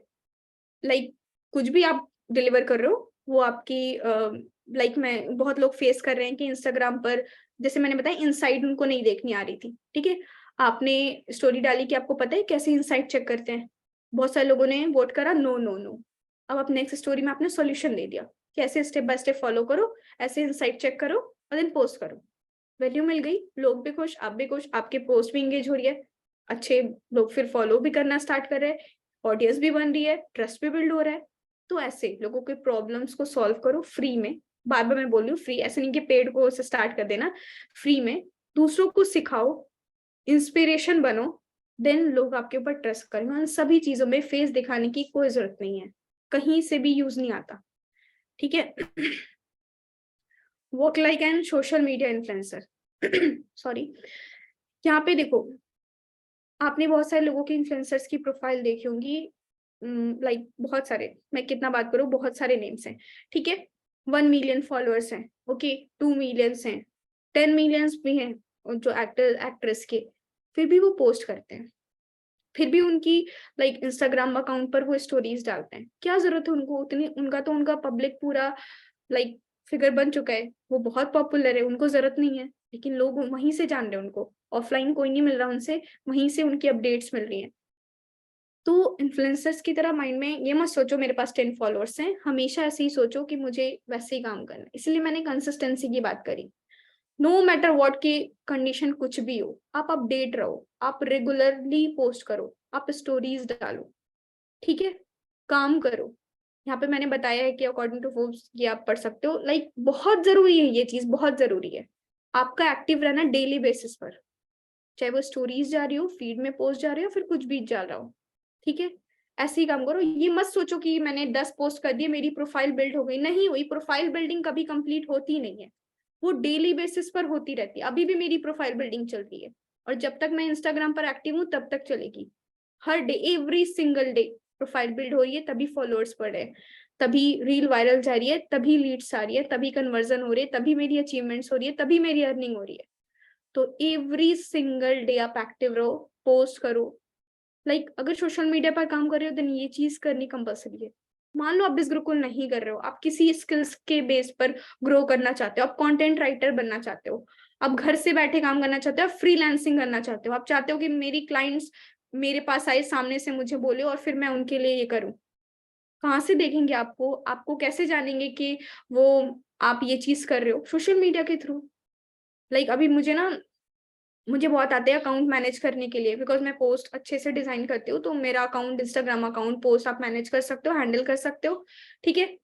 Speaker 2: लाइक कुछ भी आप डिलीवर कर रहे हो, वो आपकी लाइक मैं बहुत लोग फेस कर रहे हैं कि इंस्टाग्राम पर, जैसे मैंने बताया, इनसाइड उनको नहीं देखनी आ रही थी, ठीक है? आपने स्टोरी डाली कि आपको पता है कैसे इनसाइड चेक करते हैं, बहुत सारे लोगों ने वोट करा नो नो नो। अब आप नेक्स्ट स्टोरी में आपने सॉल्यूशन दे दिया, कैसे स्टेप बाय स्टेप फॉलो करो, ऐसे इनसाइड चेक करो और देन पोस्ट करो। वैल्यू मिल गई, लोग भी खुश, आप भी खुश, आपके पोस्ट भी इंगेज हो रही है, अच्छे लोग फिर फॉलो भी करना स्टार्ट कर रहे हैं, ऑडियंस भी बन रही है, ट्रस्ट भी बिल्ड हो रहा है। तो ऐसे लोगों के प्रॉब्लम्स को सॉल्व करो फ्री में, बार बार मैं बोल रही हूँ फ्री, ऐसे नहीं कि पेड को स्टार्ट कर देना, फ्री में दूसरों को सिखाओ, इंस्पिरेशन बनो, देन लोग आपके ऊपर ट्रस्ट करेंगे। उन सभी चीजों में फेस दिखाने की कोई जरूरत नहीं है, कहीं से भी यूज नहीं आता, ठीक है? Work like an social media influencer sorry, यहाँ पे देखो, आपने बहुत सारे लोगों के इन्फ्लुएंसर्स की प्रोफाइल देखी होंगी, लाइक बहुत सारे, मैं कितना बात करूं, बहुत सारे नेम्स हैं, ठीक है? 1 मिलियन फॉलोअर्स हैं, ओके, 2 मिलियंस हैं, 10 मिलियंस भी हैं, जो एक्टर एक्ट्रेस के, फिर भी वो पोस्ट करते हैं, फिर भी उनकी लाइक इंस्टाग्राम अकाउंट पर वो स्टोरीज डालते हैं। क्या जरूरत है उनको उतनी, उनका पब्लिक पूरा लाइक फिगर बन चुका है, वो बहुत पॉपुलर है, उनको जरूरत नहीं है, लेकिन लोग वहीं से जान रहे हैं उनको, ऑफलाइन कोई नहीं मिल रहा उनसे, वहीं से उनकी अपडेट्स मिल रही हैं। तो इन्फ्लुएंसर्स की तरह माइंड में ये मत सोचो मेरे पास 10 फॉलोअर्स हैं, हमेशा ऐसे ही सोचो कि मुझे वैसे ही काम करना है। इसलिए मैंने कंसिस्टेंसी की बात करी, नो मैटर व्हाट की कंडीशन कुछ भी हो, आप अपडेट रहो, आप रेगुलरली पोस्ट करो, आप स्टोरीज डालो, ठीक है? काम करो। यहाँ पे मैंने बताया है कि अकॉर्डिंग टू फोर्ब्स ये आप पढ़ सकते हो, लाइक बहुत जरूरी है, ये चीज बहुत जरूरी है, आपका एक्टिव रहना डेली बेसिस पर, चाहे वो स्टोरीज जा रही हो, फीड में पोस्ट जा रही हो, फिर कुछ भी जा रहा हो, ठीक है? ऐसे ही काम करो। ये मत सोचो कि मैंने 10 पोस्ट कर दिए मेरी प्रोफाइल बिल्ड हो गई, नहीं हुई। प्रोफाइल बिल्डिंग कभी कंप्लीट होती नहीं है, वो डेली बेसिस पर होती रहती है। अभी भी मेरी प्रोफाइल बिल्डिंग चल रही है, और जब तक मैं इंस्टाग्राम पर एक्टिव हूँ तब तक चलेगी। हर day, every single day profile build हो रही है, तभी फॉलोअर्स बढ़ रहे हैं, तभी रील वायरल जा रही है, तभी लीड्स आ रही है, तभी कन्वर्जन हो रही है, तभी मेरी अचीवमेंट्स हो रही है, तभी मेरी अर्निंग हो रही है। तो एवरी सिंगल डे आप एक्टिव रहो, पोस्ट करो। लाइक अगर सोशल मीडिया पर काम कर रहे हो, देन ये चीज करनी कंपल्सरी है। मान लो आप बिज गुरुकुल नहीं कर रहे हो, आप किसी स्किल्स के बेस पर ग्रो करना चाहते हो, आप कंटेंट राइटर बनना चाहते हो, आप घर से बैठे काम करना चाहते हो, फ्रीलांसिंग करना चाहते हो, आप चाहते हो कि मेरी क्लाइंट्स मेरे पास आए, सामने से मुझे बोले और फिर मैं उनके लिए ये करूं, कहाँ से देखेंगे आपको? आपको कैसे जानेंगे कि वो आप ये चीज कर रहे हो? सोशल मीडिया के थ्रू। लाइक अभी मुझे बहुत आते हैं अकाउंट मैनेज करने के लिए, बिकॉज मैं पोस्ट अच्छे से डिजाइन करती हूँ, तो मेरा अकाउंट, इंस्टाग्राम अकाउंट, पोस्ट आप मैनेज कर सकते हो, हैंडल कर सकते हो, ठीक है?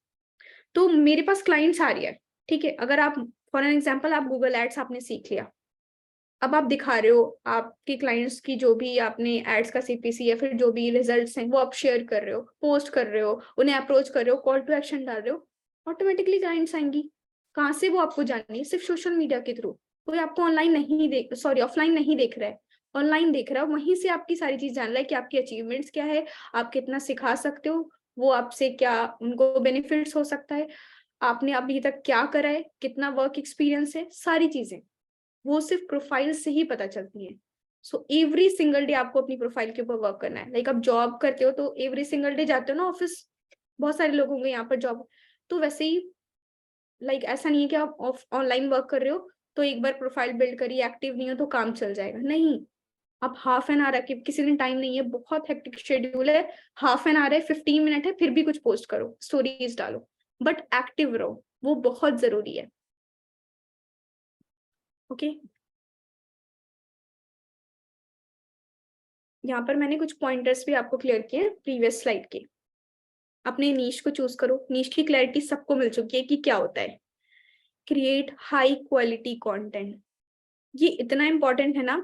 Speaker 2: तो मेरे पास क्लाइंट्स आ रही है, ठीक है? अगर आप फॉर एन एग्जाम्पल, आप गूगल एड्स आपने सीख लिया, अब आप दिखा रहे हो आपके क्लाइंट्स की जो भी आपने एड्स का सीपीसी या फिर जो भी रिजल्ट्स हैं वो आप शेयर कर रहे हो, पोस्ट कर रहे हो, उन्हें अप्रोच कर रहे हो, कॉल टू एक्शन डाल रहे हो, ऑटोमेटिकली क्लाइंट्स आएंगी। कहाँ से वो आपको जानेंगे? सिर्फ सोशल मीडिया के थ्रू। कोई आपको ऑनलाइन नहीं देख, सॉरी ऑफलाइन नहीं देख रहा है, ऑनलाइन देख रहा है, वहीं से आपकी सारी चीज जान रहा है कि आपकी अचीवमेंट्स क्या है, आप कितना सिखा सकते हो, वो आपसे क्या उनको बेनिफिट्स हो सकता है, आपने अभी तक क्या करा है, कितना वर्क एक्सपीरियंस है, सारी चीजें वो सिर्फ प्रोफाइल से ही पता चलती है। सो एवरी सिंगल डे आपको अपनी प्रोफाइल के ऊपर वर्क करना है। लाइक आप जॉब करते हो तो एवरी सिंगल डे जाते हो ना ऑफिस, बहुत सारे लोग होंगे यहाँ पर जॉब, तो वैसे ही लाइक ऐसा नहीं है कि आप ऑनलाइन वर्क कर रहे हो तो एक बार प्रोफाइल बिल्ड करी, एक्टिव नहीं हो तो काम चल जाएगा, नहीं। आप हाफ एन आवर, किसी दिन टाइम नहीं है, बहुत हेक्टिक शेड्यूल है, हाफ एन आवर है, 15 मिनट है, फिर भी कुछ पोस्ट करो, स्टोरीज डालो, बट एक्टिव रहो, वो बहुत जरूरी है। ओके यहाँ पर मैंने कुछ पॉइंटर्स भी आपको क्लियर किए हैं प्रीवियस स्लाइड के। अपने नीश को चूज करो, नीश की क्लैरिटी सबको मिल चुकी है कि क्या होता है। क्रिएट हाई क्वालिटी कंटेंट, ये इतना इंपॉर्टेंट है ना।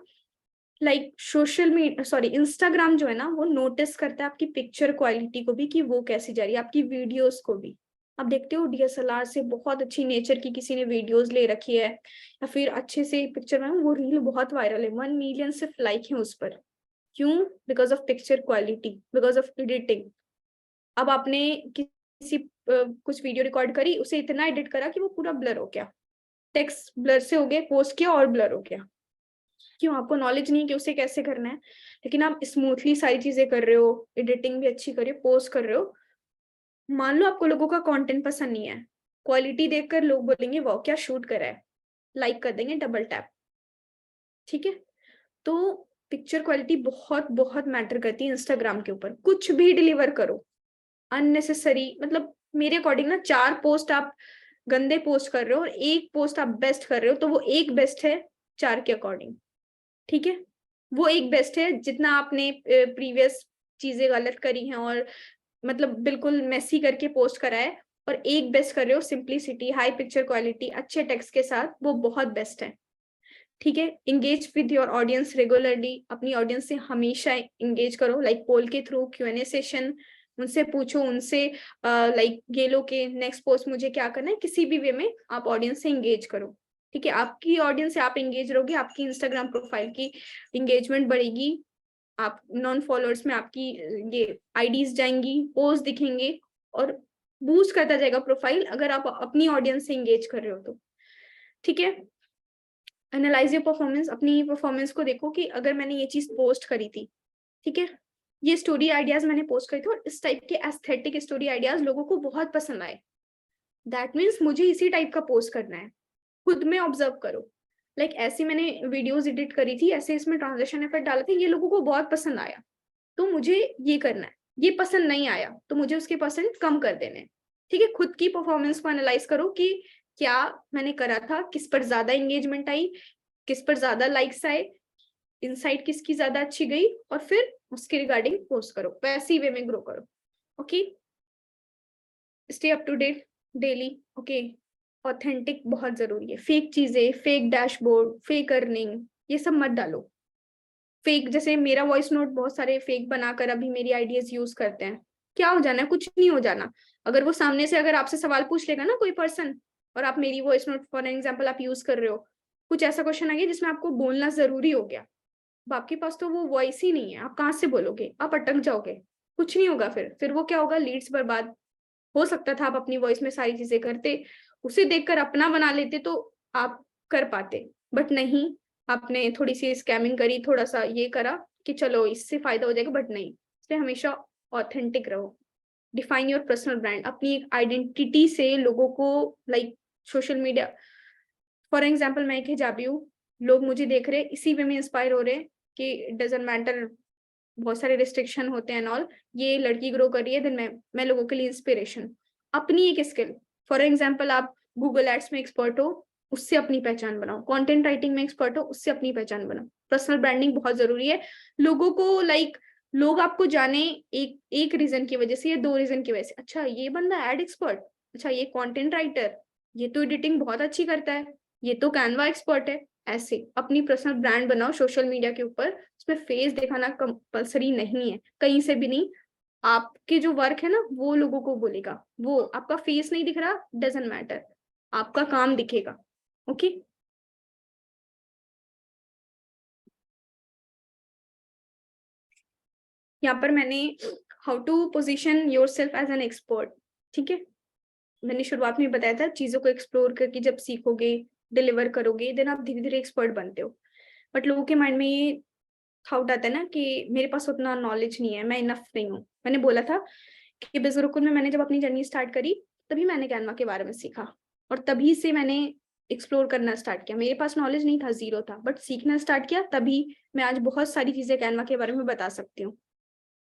Speaker 2: Like social media, sorry Instagram जो है ना, वो नोटिस करता है आपकी पिक्चर क्वालिटी को भी कि वो कैसी जा रही है, आपकी वीडियोस को भी। आप देखते हो डीएसएलआर से बहुत अच्छी नेचर की किसी ने वीडियोस ले रखी है या फिर अच्छे से पिक्चर में, वो रील बहुत वायरल है, 1 मिलियन सिर्फ लाइक है उस पर। क्यों? Because of picture quality, because of editing. अब आपने किसी कुछ वीडियो रिकॉर्ड करी, उसे इतना एडिट करा कि वो पूरा ब्लर हो गया, टेक्स्ट ब्लर से हो गया, पोस्ट किया और ब्लर हो गया। क्यों? आपको नॉलेज नहीं है कि उसे कैसे करना है, लेकिन आप स्मूथली सारी चीजें कर रहे हो, एडिटिंग भी अच्छी कर रहे हो, पोस्ट कर रहे हो। मान लो आपको लोगों का कंटेंट पसंद नहीं है, क्वालिटी देखकर लोग बोलेंगे वाह क्या शूट करा है, लाइक कर देंगे, डबल टैप। ठीक है, तो पिक्चर क्वालिटी बहुत बहुत मैटर करती है इंस्टाग्राम के ऊपर। कुछ भी डिलीवर करो अननेसेसरी, मतलब मेरे अकॉर्डिंग ना 4 पोस्ट आप गंदे पोस्ट कर रहे हो और 1 पोस्ट आप बेस्ट कर रहे हो, तो वो एक बेस्ट है 4 के अकॉर्डिंग। ठीक है, वो एक बेस्ट है जितना आपने प्रीवियस चीजें गलत करी हैं और मतलब बिल्कुल मेसी करके पोस्ट करा है, और एक बेस्ट कर रहे हो सिंप्लिसिटी, हाई पिक्चर क्वालिटी, अच्छे टेक्स्ट के साथ, वो बहुत बेस्ट है। ठीक है, engage with your audience regularly, अपनी ऑडियंस से हमेशा इंगेज करो, लाइक पोल के थ्रू, Q&A सेशन, उनसे पूछो, उनसे लाइक ये लो के नेक्स्ट पोस्ट मुझे क्या करना है, किसी भी वे में आप ऑडियंस से इंगेज करो। ठीक है, आपकी ऑडियंस से आप इंगेज रहोगे, आपकी इंस्टाग्राम प्रोफाइल की इंगेजमेंट बढ़ेगी, आप नॉन फॉलोअर्स में आपकी ये आईडीज जाएंगी, पोस्ट दिखेंगे और बूस्ट करता जाएगा प्रोफाइल, अगर आप अपनी ऑडियंस से इंगेज कर रहे हो तो। ठीक है, एनालाइज योर परफॉर्मेंस, अपनी परफॉर्मेंस को देखो कि अगर मैंने ये चीज पोस्ट करी थी, ठीक है, ये स्टोरी आइडियाज मैंने पोस्ट करी थी और इस टाइप के एस्थेटिक स्टोरी आइडियाज लोगों को बहुत पसंद आए, दैट मीन्स मुझे इसी टाइप का पोस्ट करना है। खुद में ऑब्जर्व करो, लाइक ऐसी मैंने वीडियोस एडिट करी थी, ऐसे इसमें ट्रांजिशन इफेक्ट डाले थे, ये लोगों को बहुत पसंद आया, तो मुझे ये करना है। ये पसंद नहीं आया तो मुझे उसके परसेंट कम कर देने। ठीक है, खुद की परफॉर्मेंस को एनालाइज करो कि क्या मैंने करा था, किस पर ज्यादा एंगेजमेंट आई, किस पर ज्यादा लाइक्स आए, इनसाइट किसकी ज्यादा अच्छी गई, और फिर उसके रिगार्डिंग पोस्ट करो, वैसी वे में ग्रो करो। Okay, stay up to date daily. Okay, authentic बहुत जरूरी है, फेक चीजें, फेक डैशबोर्ड, फेक अर्निंग, ये सब मत डालो। फेक, जैसे मेरा वॉइस नोट बहुत सारे फेक बनाकर अभी मेरी आइडियाज यूज करते हैं, क्या हो जाना है? कुछ नहीं हो जाना। अगर वो सामने से अगर आपसे सवाल पूछ लेगा ना कोई पर्सन, और आप मेरी वॉइस नोट फॉर एग्जाम्पल आप यूज कर रहे हो, कुछ ऐसा क्वेश्चन आ गया जिसमें आपको बोलना जरूरी हो गया, अब आपके पास तो वो वॉइस ही नहीं है, आप कहाँ से बोलोगे? आप अटक जाओगे, कुछ नहीं होगा। फिर वो क्या होगा? लीड्स बर्बाद। हो सकता था आप अपनी वॉइस में सारी चीजें करते, उसे देखकर अपना बना लेते तो आप कर पाते, बट नहीं, आपने थोड़ी सी स्कैमिंग करी, थोड़ा सा ये करा कि चलो इससे फायदा हो जाएगा, बट नहीं। इसलिए हमेशा ऑथेंटिक रहो, डिफाइन योर पर्सनल ब्रांड, अपनी एक आइडेंटिटी से लोगों को, like social media for example, मैं एक हिजाबी हूँ, लोग मुझे देख रहे इसी वे में इंस्पायर हो रहे हैं कि डजेंट मैटर, बहुत सारे रिस्ट्रिक्शन होते हैं ऑल, ये लड़की ग्रो कर रही है, देन मैं लोगों के लिए इंस्पिरेशन। अपनी एक स्किल, फॉर एग्जाम्पल आप गूगल एड्स में एक्सपर्ट हो, उससे अपनी पहचान बनाओ, कंटेंट राइटिंग में एक्सपर्ट हो, उससे अपनी पहचान बनाओ। पर्सनल ब्रांडिंग बहुत जरूरी है, लोगों को लाइक लोग आपको जाने एक रीजन की वजह से या 2 रीजन की वजह से, अच्छा ये बंदा एड एक्सपर्ट, अच्छा ये कंटेंट राइटर, ये तो एडिटिंग बहुत अच्छी करता है, ये तो कैनवा एक्सपर्ट है, ऐसे अपनी पर्सनल ब्रांड बनाओ सोशल मीडिया के ऊपर, उसमें फेस दिखाना कंपलसरी नहीं है, कहीं से भी नहीं। आपके जो वर्क है ना वो लोगों को बोलेगा, वो आपका फेस नहीं दिख रहा, डजेंट मैटर, आपका काम दिखेगा। ओके। यहाँ पर मैंने how to position yourself as an expert, ठीक है, मैंने शुरुआत में बताया था चीजों को एक्सप्लोर करके जब सीखोगे, डिलीवर करोगे, देन आप धीरे धीरे एक्सपर्ट बनते हो। बट लोगों के माइंड में ये थाउट आता है ना कि मेरे पास उतना नॉलेज नहीं है, मैं इनफ नहीं हूँ। मैंने बोला था कि बिजगुरुकुल में मैंने जब अपनी जर्नी स्टार्ट करी तभी मैंने कैनवा के बारे में सीखा, और तभी से मैंने एक्सप्लोर करना स्टार्ट किया। मेरे पास नॉलेज नहीं था, जीरो था, बट सीखना स्टार्ट किया, तभी मैं आज बहुत सारी चीजें कैनवा के बारे में बता सकती हूँ।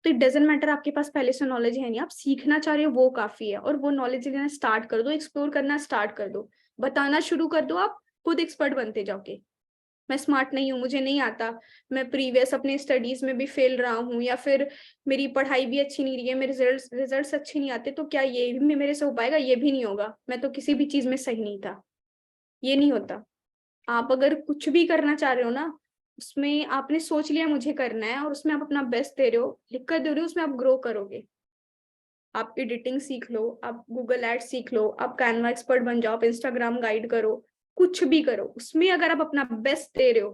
Speaker 2: तो इट डजेंट मैटर आपके पास पहले से नॉलेज है नहीं, आप सीखना चाह रहे हो वो काफी है, और वो नॉलेज लेना स्टार्ट कर दो, एक्सप्लोर करना स्टार्ट कर दो, बताना शुरू कर दो, आप खुद एक्सपर्ट बनते जाओगे। मैं स्मार्ट नहीं हूँ, मुझे नहीं आता, मैं प्रीवियस अपने स्टडीज में भी फेल रहा हूँ, या फिर मेरी पढ़ाई भी अच्छी नहीं रही है, मेरे रिजल्ट्स अच्छे नहीं आते, तो क्या ये भी मेरे से हो पाएगा? ये भी नहीं होगा, मैं तो किसी भी चीज में सही नहीं था। ये नहीं होता। आप अगर कुछ भी करना चाह रहे हो ना, उसमें आपने सोच लिया मुझे करना है, और उसमें आप अपना बेस्ट दे रहे हो, लिख कर दे रहे हो, उसमें आप ग्रो करोगे। आप एडिटिंग सीख लो, आप गूगल एड सीख लो, आप कैनवा एक्सपर्ट बन जाओ, आप इंस्टाग्राम गाइड करो, कुछ भी करो, उसमें अगर आप अपना बेस्ट दे रहे हो,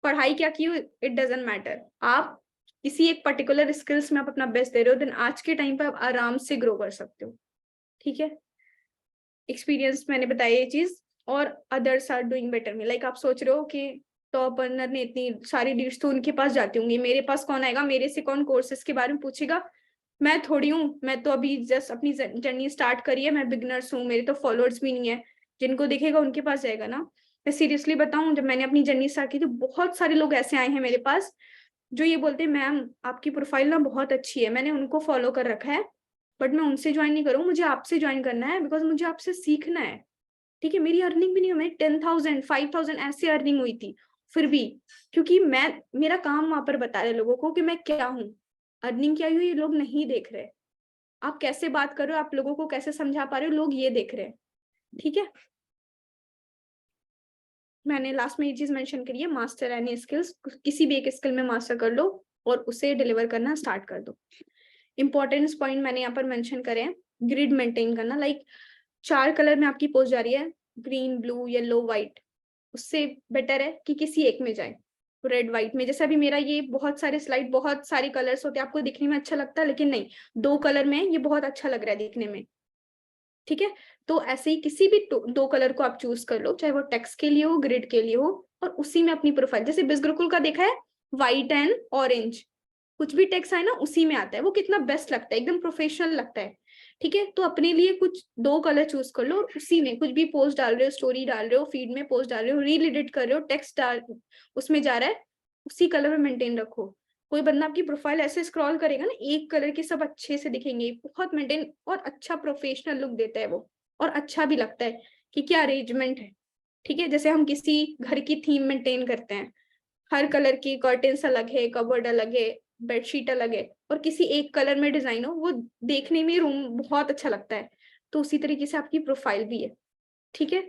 Speaker 2: पढ़ाई क्या की हो इट डजेंट मैटर, आप किसी एक पर्टिकुलर स्किल्स में आप अपना बेस्ट दे रहे हो, देन आज के टाइम पे आप आराम से ग्रो कर सकते हो। ठीक है, एक्सपीरियंस मैंने बताया ये चीज। और अदर्स आर डूइंग बेटर में, लाइक आप सोच रहे हो कि टॉप अर्नर ने इतनी सारी डील्स तो उनके पास जाती होंगी, मेरे पास कौन आएगा, मेरे से कौन कोर्सेज के बारे में पूछेगा? मैं थोड़ी हूँ, मैं तो अभी जस्ट अपनी जर्नी स्टार्ट करी है, मैं बिगनर्स हूँ, मेरे तो फॉलोअर्स भी नहीं है, जिनको दिखेगा उनके पास जाएगा ना। मैं सीरियसली बताऊं, जब मैंने अपनी जर्नी स्टार्ट की तो बहुत सारे लोग ऐसे आए हैं मेरे पास जो ये बोलते हैं मैम आपकी प्रोफाइल ना बहुत अच्छी है, मैंने उनको फॉलो कर रखा है, बट मैं उनसे ज्वाइन नहीं करूँ, मुझे आपसे ज्वाइन करना है, बिकॉज मुझे आपसे सीखना है। ठीक है, मेरी अर्निंग भी नहीं हुई, मेरी 10,000 5,000 ऐसी अर्निंग हुई थी, फिर भी क्योंकि मैं मेरा काम वहां पर बता रहे लोगों को कि मैं क्या हूँ। अर्निंग क्या हुई ये लोग नहीं देख रहे, आप कैसे बात कर रहे हो, आप लोगों को कैसे समझा पा रहे हो, लोग ये देख रहे हैं। ठीक है, मैंने लास्ट में ये चीज मेंशन करी है, मास्टर एनी स्किल्स, किसी भी एक स्किल में मास्टर कर लो और उसे डिलीवर करना स्टार्ट कर दो। इंपॉर्टेंस पॉइंट मैंने यहाँ पर मेंशन करे हैं, ग्रिड मेंटेन करना, लाइक 4 कलर में आपकी पोस्ट जा रही है, ग्रीन ब्लू येलो व्हाइट, उससे बेटर है कि किसी एक में जाए, रेड व्हाइट में। जैसे अभी मेरा ये बहुत सारे स्लाइड बहुत सारे कलर्स होते हैं, आपको दिखने में अच्छा लगता है, लेकिन नहीं, 2 कलर में ये बहुत अच्छा लग रहा है दिखने में। ठीक है, तो ऐसे ही किसी भी 2 कलर को आप चूज कर लो, चाहे वो टेक्स्ट के लिए हो, ग्रिड के लिए हो, और उसी में अपनी प्रोफाइल, जैसे बिजगुरुकुल का देखा है व्हाइट एंड ऑरेंज, कुछ भी टेक्स्ट आए ना उसी में आता है, वो कितना बेस्ट लगता है, एकदम प्रोफेशनल लगता है। ठीक है, तो अपने लिए कुछ 2 कलर चूज कर लो, और उसी में कुछ भी पोस्ट डाल रहे हो, स्टोरी डाल रहे हो, फीड में पोस्ट डाल रहे हो, रील एडिट कर रहे हो, टेक्स्ट डाल उसमें जा रहा है, उसी कलर में मेंटेन रखो। कोई बंदा आपकी प्रोफाइल ऐसे स्क्रॉल करेगा ना, एक कलर के सब अच्छे से दिखेंगे, बहुत मेंटेन और अच्छा प्रोफेशनल लुक देता है वो, और अच्छा भी लगता है कि क्या अरेंजमेंट है। ठीक है, जैसे हम किसी घर की थीम मेंटेन करते हैं, हर कलर की कर्टेन्स अलग है, कबर्ड अलग है, बेडशीट अलग है, और किसी एक कलर में डिजाइन हो, वो देखने में रूम बहुत अच्छा लगता है। तो उसी तरीके से आपकी प्रोफाइल भी है। ठीक है,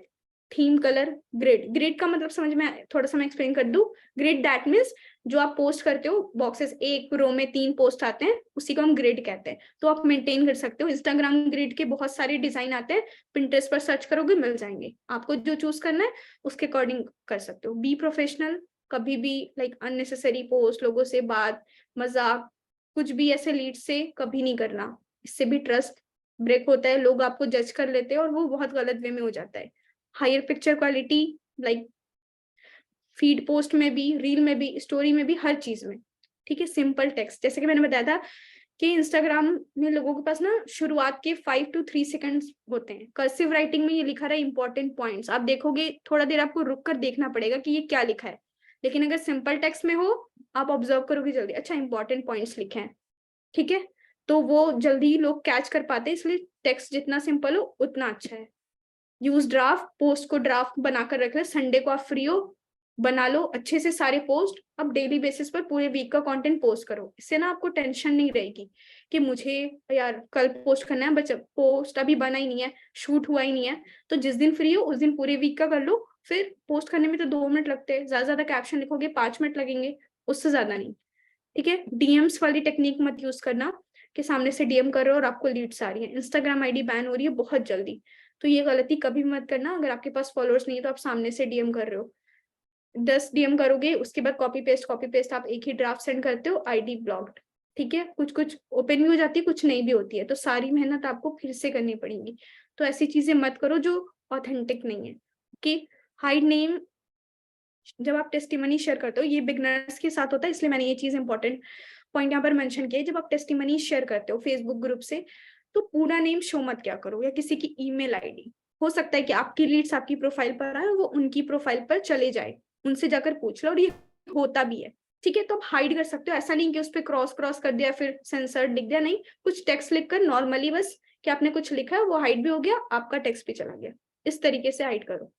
Speaker 2: थीम कलर ग्रिड, ग्रिड का मतलब समझ में थोड़ा सा मैं एक्सप्लेन कर दूं। ग्रिड दैट मीन्स जो आप पोस्ट करते हो, बॉक्सेस एक रो में 3 पोस्ट आते हैं, उसी को हम ग्रिड कहते हैं, तो आप मेंटेन कर सकते हो। इंस्टाग्राम ग्रिड के बहुत सारे डिजाइन आते हैं, पिंटरेस्ट पर सर्च करोगे मिल जाएंगे, आपको जो चूज करना है उसके अकॉर्डिंग कर सकते हो। बी प्रोफेशनल, कभी भी लाइक अननेसेसरी पोस्ट, लोगों से बात, मजाक, कुछ भी ऐसे लीड से कभी नहीं करना, इससे भी ट्रस्ट ब्रेक होता है, लोग आपको जज कर लेते हैं और वो बहुत गलत वे में हो जाता है। Higher picture quality, like feed post में भी, रील में भी, स्टोरी में भी, हर चीज में। ठीक है, सिंपल टेक्स्ट, जैसे कि मैंने बताया था कि इंस्टाग्राम में लोगों के पास ना शुरुआत के 5 to 3 सेकंड्स होते हैं, कर्सिव राइटिंग में ये लिखा रहा है इंपॉर्टेंट पॉइंट्स, आप देखोगे थोड़ा देर आपको रुक कर देखना पड़ेगा कि ये क्या लिखा है, लेकिन अगर सिंपल टेक्स्ट में हो आप ऑब्जर्व करोगे जल्दी, अच्छा इंपॉर्टेंट पॉइंट्स लिखे हैं। ठीक है, तो वो जल्दी लोग कैच कर पाते हैं, इसलिए टेक्स्ट जितना सिंपल हो उतना अच्छा है। यूज ड्राफ्ट, पोस्ट को ड्राफ्ट बनाकर रख ले, संडे को आप फ्री हो बना लो अच्छे से सारे पोस्ट, अब डेली बेसिस पर पूरे वीक का कंटेंट पोस्ट करो, इससे ना आपको टेंशन नहीं रहेगी कि मुझे यार कल पोस्ट करना है, बट पोस्ट अभी बना ही नहीं है, शूट हुआ ही नहीं है, तो जिस दिन फ्री हो उस दिन पूरे वीक का कर लो, फिर पोस्ट करने में तो 2 मिनट लगते हैं, ज्यादा कैप्शन लिखोगे 5 मिनट लगेंगे, उससे ज्यादा नहीं। ठीक है, डीएम्स वाली टेक्निक मत यूज करना कि सामने से डीएम कर रहे हो और आपको लीड्स आ रही है, इंस्टाग्राम आईडी बैन हो रही है बहुत जल्दी, तो ये गलती कभी मत करना। अगर आपके पास फॉलोअर्स नहीं है तो आप सामने से डीएम कर रहे हो, 10 डीएम करोगे, उसके बाद कॉपी पेस्ट आप एक ही ड्राफ्ट सेंड करते हो, आईडी ब्लॉक्ड। ठीक है, कुछ कुछ ओपन भी हो जाती है, कुछ नहीं भी होती है, तो सारी मेहनत आपको फिर से करनी पड़ेगी। तो ऐसी चीजें मत करो जो ऑथेंटिक नहीं है। कि हाइड नेम, जब आप टेस्टिमनी शेयर करते हो, ये बिगनर्स के साथ होता है, इसलिए मैंने ये चीज इंपॉर्टेंट पॉइंट यहाँ पर मेंशन किया है। जब आप टेस्टिमनी शेयर करते हो फेसबुक ग्रुप से, तो पूरा नेम शो मत क्या करो, या किसी की ईमेल आईडी। हो सकता है कि आपकी लीड्स आपकी प्रोफाइल पर आए, वो उनकी प्रोफाइल पर चले जाए, उनसे जाकर पूछ लो, और ये होता भी है। ठीक है, तो आप हाइड कर सकते हो, ऐसा नहीं कि उस पर क्रॉस कर दिया फिर सेंसर्ड लिख दिया, नहीं, कुछ टेक्स्ट लिखकर नॉर्मली बस कि आपने कुछ लिखा है, वो हाइड भी हो गया, आपका टेक्स्ट भी चला गया, इस तरीके से हाइड करो।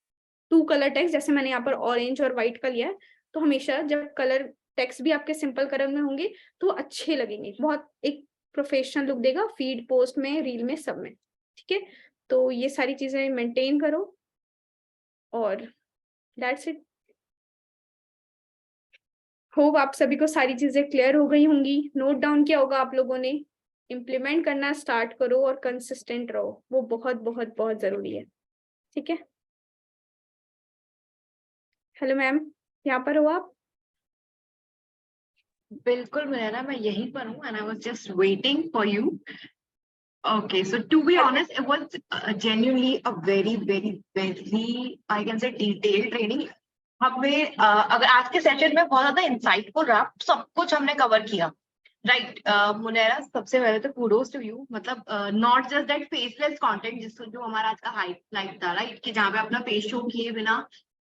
Speaker 2: 2 कलर टेक्स्ट, जैसे मैंने यहाँ पर ऑरेंज और व्हाइट का लिया है, तो हमेशा जब कलर टेक्स्ट भी आपके सिंपल कलर में होंगे तो अच्छे लगेंगे, बहुत एक प्रोफेशनल लुक देगा फीड, पोस्ट में, रील में, सब में। ठीक है, तो ये सारी चीजें मेंटेन करो और दैट्स इट। होप आप सभी को सारी चीजें क्लियर हो गई होंगी, नोट डाउन किया होगा आप लोगों ने। इम्प्लीमेंट करना स्टार्ट करो और कंसिस्टेंट रहो, वो बहुत बहुत बहुत जरूरी है। ठीक है, हेलो मैम, यहाँ पर हो आप?
Speaker 1: बिल्कुल मेरा, मैं यहीं पर हूँ and I was just waiting for you. Okay, so to be honest, it was genuinely a very I can say detailed training. हमें अगर आज के सेशन में बहुत ज्यादा इंसाइटफुल रहा, सब कुछ हमने कवर किया, राइट। मुनेरा, सबसे पहले तो कुडोज टू यू, मतलब not just that faceless content जिसको जो हमारा आज का हाईलाइट था, राइट, कि जहाँ पे अपना फेस शो किए बिना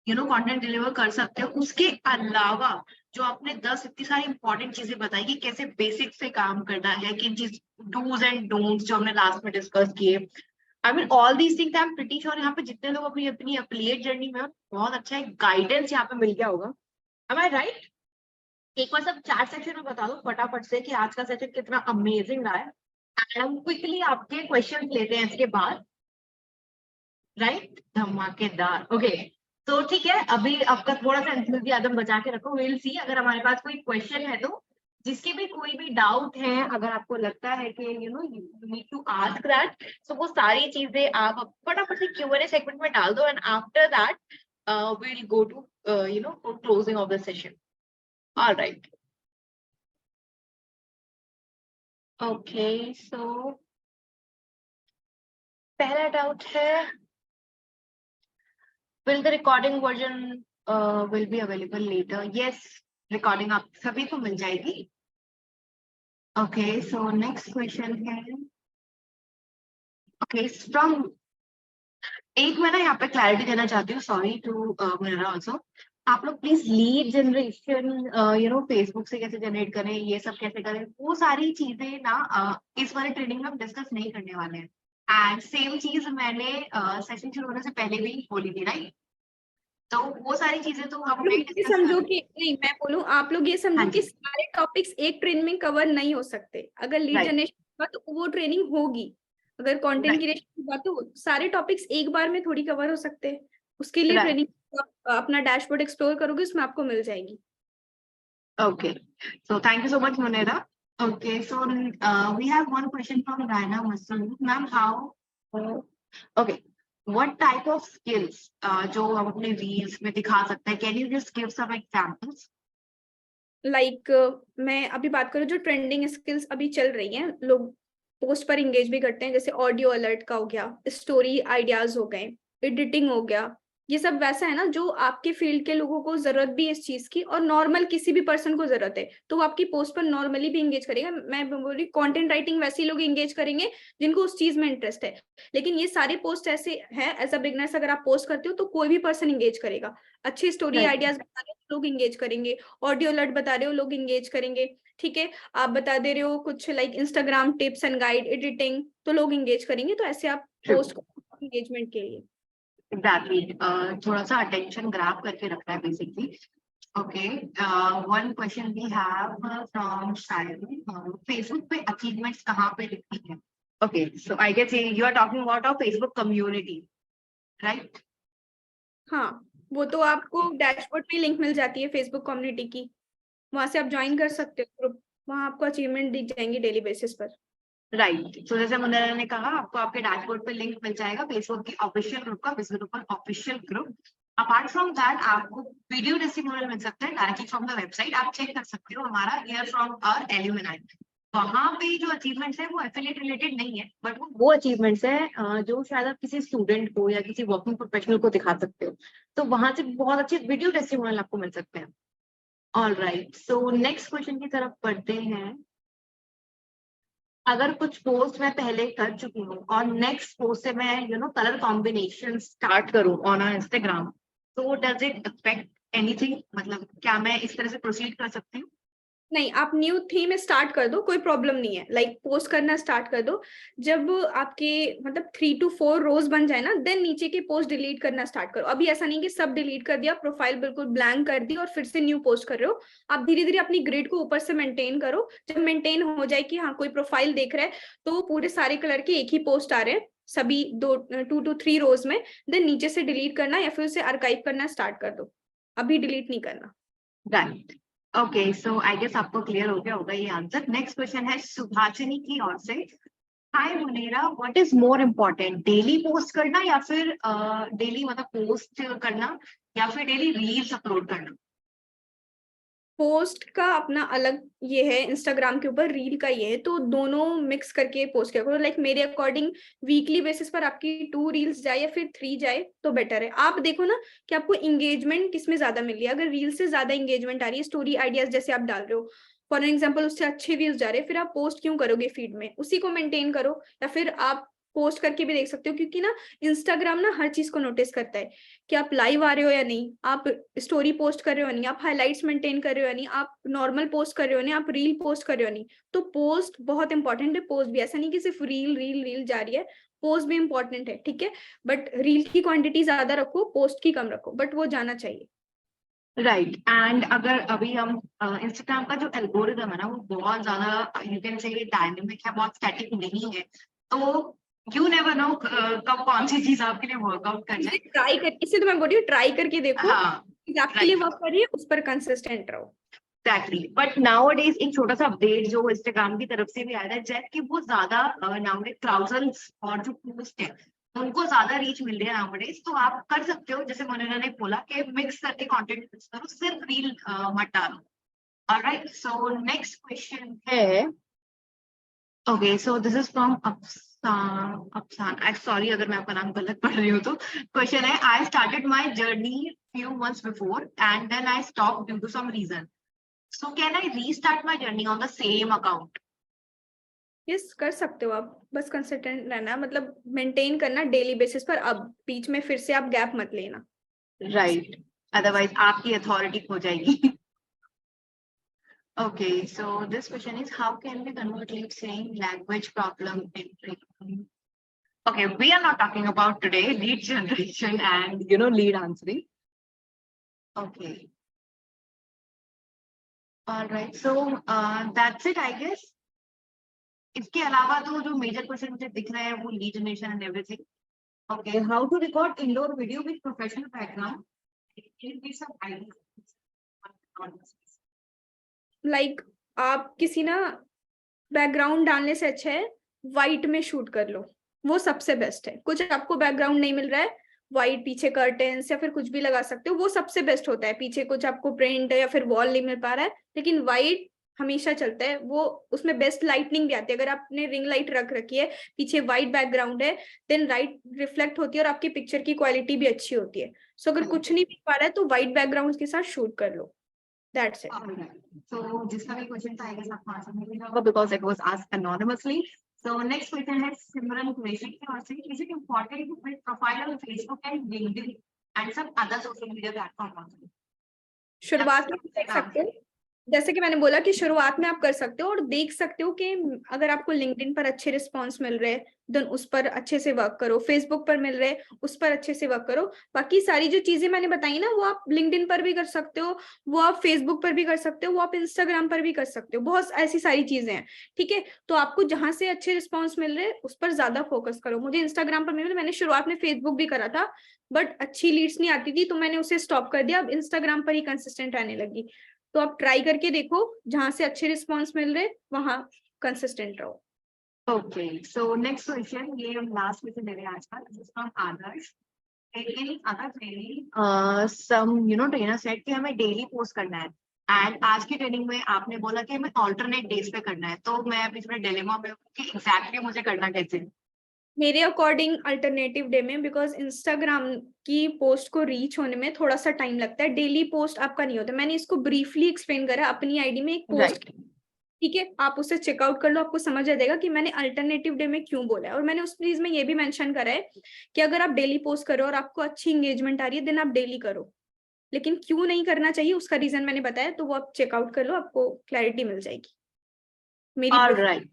Speaker 1: कंटेंट डिलीवर कर सकते हो। उसके अलावा जो आपने 10 इतनी सारी इंपॉर्टेंट चीजें बताई कि कैसे बेसिक से काम करना है, कि चीज डूज एंड डोंट्स जो हमने लास्ट में डिस्कस किए, I mean all these things, I am pretty sure यहाँ पे जितने लोग अपनी अपनी एफिलिएट जर्नी में, बहुत अच्छा एक गाइडेंस यहाँ पे मिल गया होगा। एम आई राइट? एक बार सब चार सेक्शन में बता दो फटाफट से कि आज का सेशन कितना अमेजिंग रहा है, एंड हम क्विकली आपके क्वेश्चन लेते हैं इसके बाद, राइट। धमाकेदार। ओके, तो ठीक है, अभी आपका थोड़ा सा एंथुसियाज्म बचा के रखो, विल सी अगर हमारे पास कोई क्वेश्चन है तो, जिसके भी कोई भी डाउट है, अगर आपको लगता है कि you need to ask that, so वो सारी चीजें आप फटाफट से Q&A सेगमेंट में डाल दो, and after that we'll go to closing of the session. All right. Okay, so पहला डाउट है, will the recording version will be available later? Yes, recording आप सभी को मिल जाएगी। Okay, so next question है, okay, from, एक मैं ना यहाँ पे क्लैरिटी देना चाहती हूँ, सॉरी टू मिरर आल्सो। आप लोग प्लीज लीड जनरेशन फेसबुक से कैसे जनरेट करें, ये सब कैसे करें, वो सारी चीजें ना इस वाले ट्रेनिंग में हम डिस्कस नहीं करने वाले हैं। एंड सेम चीज मैंने सेशन शुरू होने से पहले भी बोली थी, राइट। तो वो सारी चीजें तो हम
Speaker 2: ये
Speaker 1: डिस्कस
Speaker 2: समझो कि नहीं, मैं बोलूं, आप लोग ये समझो
Speaker 1: हाँ
Speaker 2: कि
Speaker 1: जी।
Speaker 2: सारे टॉपिक्स एक ट्रेनिंग में कवर नहीं हो सकते। अगर लीड
Speaker 1: Right.
Speaker 2: जनरेशन तो वो ट्रेनिंग होगी, अगर कंटेंट
Speaker 1: Right.
Speaker 2: क्रिएशन की बात तो सारे टॉपिक्स एक बार में थोड़ी कवर हो सकते हैं। उसके लिए
Speaker 1: Right.
Speaker 2: ट्रेनिंग अपना डैशबोर्ड एक्सप्लोर करोगे, उसमें आपको मिल जाएगी।
Speaker 1: Okay, so thank you so much, Munera. Okay, so we have one question from Raina Masood. Ma'am, okay, what type of skills जो हम अपने reels में दिखा सकते हैं? Can you just give some examples?
Speaker 2: Like मैं अभी बात करूँ, जो ट्रेंडिंग स्किल्स अभी चल रही हैं, लोग पोस्ट पर इंगेज भी करते हैं, जैसे ऑडियो अलर्ट का हो गया, स्टोरी आइडियाज हो गए, एडिटिंग हो गया, ये सब वैसा है ना जो आपके फील्ड के लोगों को जरूरत भी है इस चीज की, और नॉर्मल किसी भी पर्सन को जरूरत है, तो वो आपकी पोस्ट पर नॉर्मली भी इंगेज करेगा। मैं बोल रही कंटेंट राइटिंग वैसे ही लोग इंगेज करेंगे जिनको उस चीज में इंटरेस्ट है, लेकिन ये सारे पोस्ट ऐसे हैं, एज अ बिगनर्स अगर आप पोस्ट करते हो तो कोई भी पर्सन इंगेज करेगा। अच्छी स्टोरी
Speaker 1: Right.
Speaker 2: आइडियाज बता रहे हो लोग इंगेज करेंगे, ऑडियो अलर्ट बता रहे हो लोग इंगेज करेंगे, ठीक है, आप बता दे रहे हो कुछ like Instagram tips and guide, editing, तो लोग इंगेज करेंगे, तो ऐसे आप
Speaker 1: True.
Speaker 2: पोस्ट करो एंगेजमेंट के लिए।
Speaker 1: Exactly. थोड़ा सा attention grab करके रखना है basically. Okay, one question we have from Shailin. Facebook पे achievements कहाँ पे लिखती है? Okay, so I guess you are talking about our Facebook community, right?
Speaker 2: हाँ, वो तो आपको डैशबोर्ड पे लिंक मिल जाती है फेसबुक कम्युनिटी की, वहां से आप ज्वाइन कर सकते हो ग्रुप, वहां आपको अचीवमेंट दिख जाएंगी डेली बेसिस पर।
Speaker 1: राइट, सो जैसे मुन्ना ने कहा, आपको आपके डैशबोर्ड पे लिंक मिल जाएगा फेसबुक की ऑफिशियल ग्रुप का, visible official group. Apart from that आपको वीडियो टेस्टिमोनियल मिल सकता है डायरेक्टली फ्रॉम द वेबसाइट, आप चेक कर सकते हो हमारा हियर फ्रॉम आवर एल्यूमिनाई। वहां पे जो अचीवमेंट्स है वो एफिलिएट रिलेटेड नहीं है, बट वो अचीवमेंट्स है जो शायद आप किसी स्टूडेंट को या किसी वर्किंग प्रोफेशनल को दिखा सकते हो, तो वहां से बहुत अच्छे वीडियो टेस्टिमोनियल आपको मिल सकते हैं। All right, so next question की तरफ बढ़ते हैं। अगर कुछ पोस्ट मैं पहले कर चुकी हूँ और नेक्स्ट पोस्ट से मैं कलर कॉम्बिनेशन स्टार्ट करूँ ऑन इंस्टाग्राम, तो डज इट अफेक्ट एनीथिंग? मतलब क्या मैं इस तरह से प्रोसीड कर सकती हूँ?
Speaker 2: नहीं, आप न्यू थीम स्टार्ट कर दो, कोई प्रॉब्लम नहीं है, लाइक पोस्ट करना स्टार्ट कर दो। जब आपके मतलब 3 to 4 रोज बन जाए ना, देन नीचे के पोस्ट डिलीट करना स्टार्ट करो। अभी ऐसा नहीं कि सब डिलीट कर दिया, प्रोफाइल बिल्कुल ब्लैंक कर दी और फिर से न्यू पोस्ट कर रहे हो। आप धीरे धीरे अपनी ग्रिड को ऊपर से मेंटेन करो। जब मेंटेन हो जाए कि हाँ कोई प्रोफाइल देख रहा है, तो पूरे सारे कलर के एक ही पोस्ट आ रहे हैं सभी 2 to 3 रोज में, देन नीचे से डिलीट करना या फिर उसे आर्काइव करना स्टार्ट कर दो, अभी डिलीट नहीं करना।
Speaker 1: Right, okay, so I guess आपको क्लियर हो गया होगा ये आंसर। नेक्स्ट क्वेश्चन है सुभाषिनी की ओर से। Hi Munera, what is more important, daily post करना या फिर डेली मतलब पोस्ट करना, या फिर डेली रील्स अपलोड करना?
Speaker 2: पोस्ट का अपना अलग ये है, इंस्टाग्राम के ऊपर रील का ये है, तो दोनों मिक्स करके पोस्ट किया करो। लाइक मेरे अकॉर्डिंग वीकली बेसिस पर आपकी 2 रील्स जाए या फिर 3 जाए तो बेटर है। आप देखो ना कि आपको इंगेजमेंट किसमें ज्यादा मिल रही है। अगर रील से ज्यादा इंगेजमेंट आ रही है, स्टोरी आइडियाज जैसे आप डाल रहे हो फॉर एग्जाम्पल, उससे अच्छे व्यूज जा रहे हैं, फिर आप पोस्ट क्यों करोगे फीड में, उसी को मेंटेन करो। या फिर आप पोस्ट करके भी देख सकते हो, क्योंकि ना इंस्टाग्राम ना हर चीज को नोटिस करता है कि आप लाइव आ रहे हो या नहीं, आप स्टोरी पोस्ट कर रहे हो नहीं, आप हाइलाइट्स मेंटेन कर रहे हो या नहीं, आप नॉर्मल पोस्ट कर रहे हो नहीं, आप रील पोस्ट कर रहे हो नहीं। तो पोस्ट बहुत इंपॉर्टेंट है। पोस्ट भी ऐसा नहीं कि सिर्फ रील रील रील जा रही है, पोस्ट भी इंपॉर्टेंट है, ठीक है। बट रील की क्वांटिटी ज्यादा रखो, पोस्ट की कम रखो, बट वो जाना चाहिए।
Speaker 1: राइट, एंड अगर अभी हम इंस्टाग्राम का जो एल्गोरिदम है ना, वो बहुत ज्यादा यू कैन से डायनेमिक है, बहुत स्टैटिक नहीं है, तो यू नेवर नो कब कौन सी चीज आपके लिए वर्कआउट कर जाए।
Speaker 2: ट्राई कर, इससे तो मैं बोल रही हूँ ट्राई करके देखो,
Speaker 1: हाँ,
Speaker 2: आपके लिए
Speaker 1: राइट,
Speaker 2: वर्क कर रही है उस पर कंसिस्टेंट रहो।
Speaker 1: एग्जैक्टली। बट नाउअडेज एक छोटा सा अपडेट जो इंस्टाग्राम की तरफ से भी आया है, जैसे कि वो ज्यादा नाउअडेज थाउजेंड्स और जो पोस्ट है उनको ज्यादा रीच मिल रही है नाउअडेज, तो आप कर सकते हो जैसे मोनिका ने बोला कि मिक्स करके कंटेंट मिक्स करो, सिर्फ रील मत डालो। ऑलराइट, सो नेक्स्ट क्वेश्चन है। Okay, so this is from Afsan. Afsan, I sorry अगर मैं आपका नाम गलत पढ़ रही हूँ तो। क्वेश्चन है, I started my journey few months before and then I stopped due to some reason. So can I restart my journey on the same account?
Speaker 2: Yes, कर सकते हो आप, बस कंसिस्टेंट रहना, मतलब मेंटेन करना डेली बेसिस पर। अब बीच में फिर से आप गैप मत लेना।
Speaker 1: Right. Otherwise, आपकी authority खो जाएगी. Okay, so this question is, how can we convert lead saying language problem in training? Okay, we are not talking about today lead generation and lead answering. Okay. All right. So that's it, I guess. इसके अलावा तो जो major question मुझे दिख रहा है वो lead generation and everything. Okay, how to record indoor video with professional background?
Speaker 2: Like आप किसी ना बैकग्राउंड डालने से अच्छा है व्हाइट में शूट कर लो, वो सबसे बेस्ट है। कुछ आपको बैकग्राउंड नहीं मिल रहा है, व्हाइट पीछे कर्टेन्स या फिर कुछ भी लगा सकते हो, वो सबसे बेस्ट होता है। पीछे कुछ आपको प्रिंट या फिर वॉल नहीं मिल पा रहा है, लेकिन व्हाइट हमेशा चलता है, वो उसमें बेस्ट लाइटनिंग भी आती है। अगर आपने रिंग लाइट रख रखी है, पीछे व्हाइट बैकग्राउंड है, देन लाइट रिफ्लेक्ट होती है और आपकी पिक्चर की क्वालिटी भी अच्छी होती है। सो अगर कुछ नहीं मिल पा रहा है तो व्हाइट बैकग्राउंड के साथ शूट कर लो, दैट्स इट।
Speaker 1: So जिसका भी क्वेश्चन था, I guess आपको आंसर मिल गया होगा because it was asked anonymously. So next question है सिमरन कुरैशी की ओर से. Is it important to build profile on Facebook and LinkedIn and some other social media platforms?
Speaker 2: शुरुआत में देख सकते हो, जैसे कि मैंने बोला कि शुरुआत में आप कर सकते हो और देख सकते हो कि अगर आपको लिंक्डइन पर अच्छे रिस्पॉन्स मिल रहे हैं देन उस पर अच्छे से वर्क करो, फेसबुक पर मिल रहे हैं उस पर अच्छे से वर्क करो। बाकी सारी जो चीजें मैंने बताई ना वो आप लिंक्डइन पर भी कर सकते हो, वो आप फेसबुक पर भी कर सकते हो, वो आप इंस्टाग्राम पर भी कर सकते हो, बहुत ऐसी सारी चीजें हैं। ठीक है, तो आपको जहां से अच्छे रिस्पॉन्स मिल रहे हैं उस पर ज्यादा फोकस करो। मुझे इंस्टाग्राम पर मिले, मैंने शुरुआत में फेसबुक भी करा था बट अच्छी लीड्स नहीं आती थी तो मैंने उसे स्टॉप कर दिया, अब इंस्टाग्राम पर ही कंसिस्टेंट रहने लगी। तो आप ट्राई करके देखो, जहां से अच्छे रिस्पॉन्स मिल रहे वहां कंसिस्टेंट रहो।
Speaker 1: ओके, सो नेक्स्ट क्वेश्चन, ये हम लास्ट क्वेश्चन ले रहे हैं आज का, from Adarsh. In other training some trainer said कि हमें डेली पोस्ट करना है, एंड आज की ट्रेनिंग में आपने बोला कि हमें ऑल्टरनेट डेज पे करना है, तो मैं अभी थोड़ा डिलेमा में हूँ कि एग्जैक्टली मुझे करना कैसे है।
Speaker 2: मेरे अकॉर्डिंग अल्टरनेटिव डे में, बिकॉज इंस्टाग्राम की पोस्ट को रीच होने में थोड़ा सा टाइम लगता है, डेली पोस्ट आपका नहीं होता। मैंने इसको ब्रीफली एक्सप्लेन करा अपनी आईडी में एक पोस्ट।
Speaker 1: राइट।
Speaker 2: ठीक है, आप उसे चेकआउट कर लो, आपको समझ आ जाएगा कि मैंने अल्टरनेटिव डे में क्यों बोला है। और मैंने उस चीज में ये भी मेंशन करा है कि अगर आप डेली पोस्ट करो और आपको अच्छी इंगेजमेंट आ रही है देन आप डेली करो, लेकिन क्यों नहीं करना चाहिए उसका रीजन मैंने बताया, तो वो आप चेकआउट कर लो, आपको क्लैरिटी मिल जाएगी मेरी
Speaker 1: all
Speaker 2: preference.
Speaker 1: Right.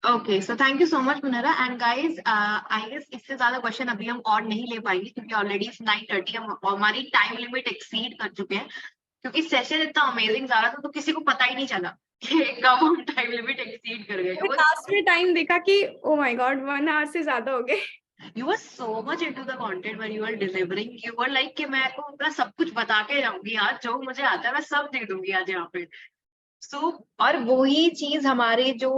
Speaker 1: Okay, so thank you so much Munera, and guys I guess इससे ज्यादा क्वेश्चन अभी हम और नहीं ले पाएंगे क्योंकि ऑलरेडी 9:30 हम हमारी टाइम लिमिट एक्सीड कर चुके हैं, क्योंकि सेशन इतना अमेजिंग जा रहा था तो किसी को पता ही नहीं चला कि कब हम टाइम लिमिट एक्सीड कर गए।
Speaker 2: लास्ट में टाइम देखा कि ओ माय गॉड 1 आवर से ज्यादा हो गए।
Speaker 1: You were so much into the content when you were delivering. You were like कि मैं को अपना सब कुछ बता के जाऊंगी आज, जो मुझे आता है मैं सब दे दूंगी आज यहाँ पे। और वही चीज हमारे जो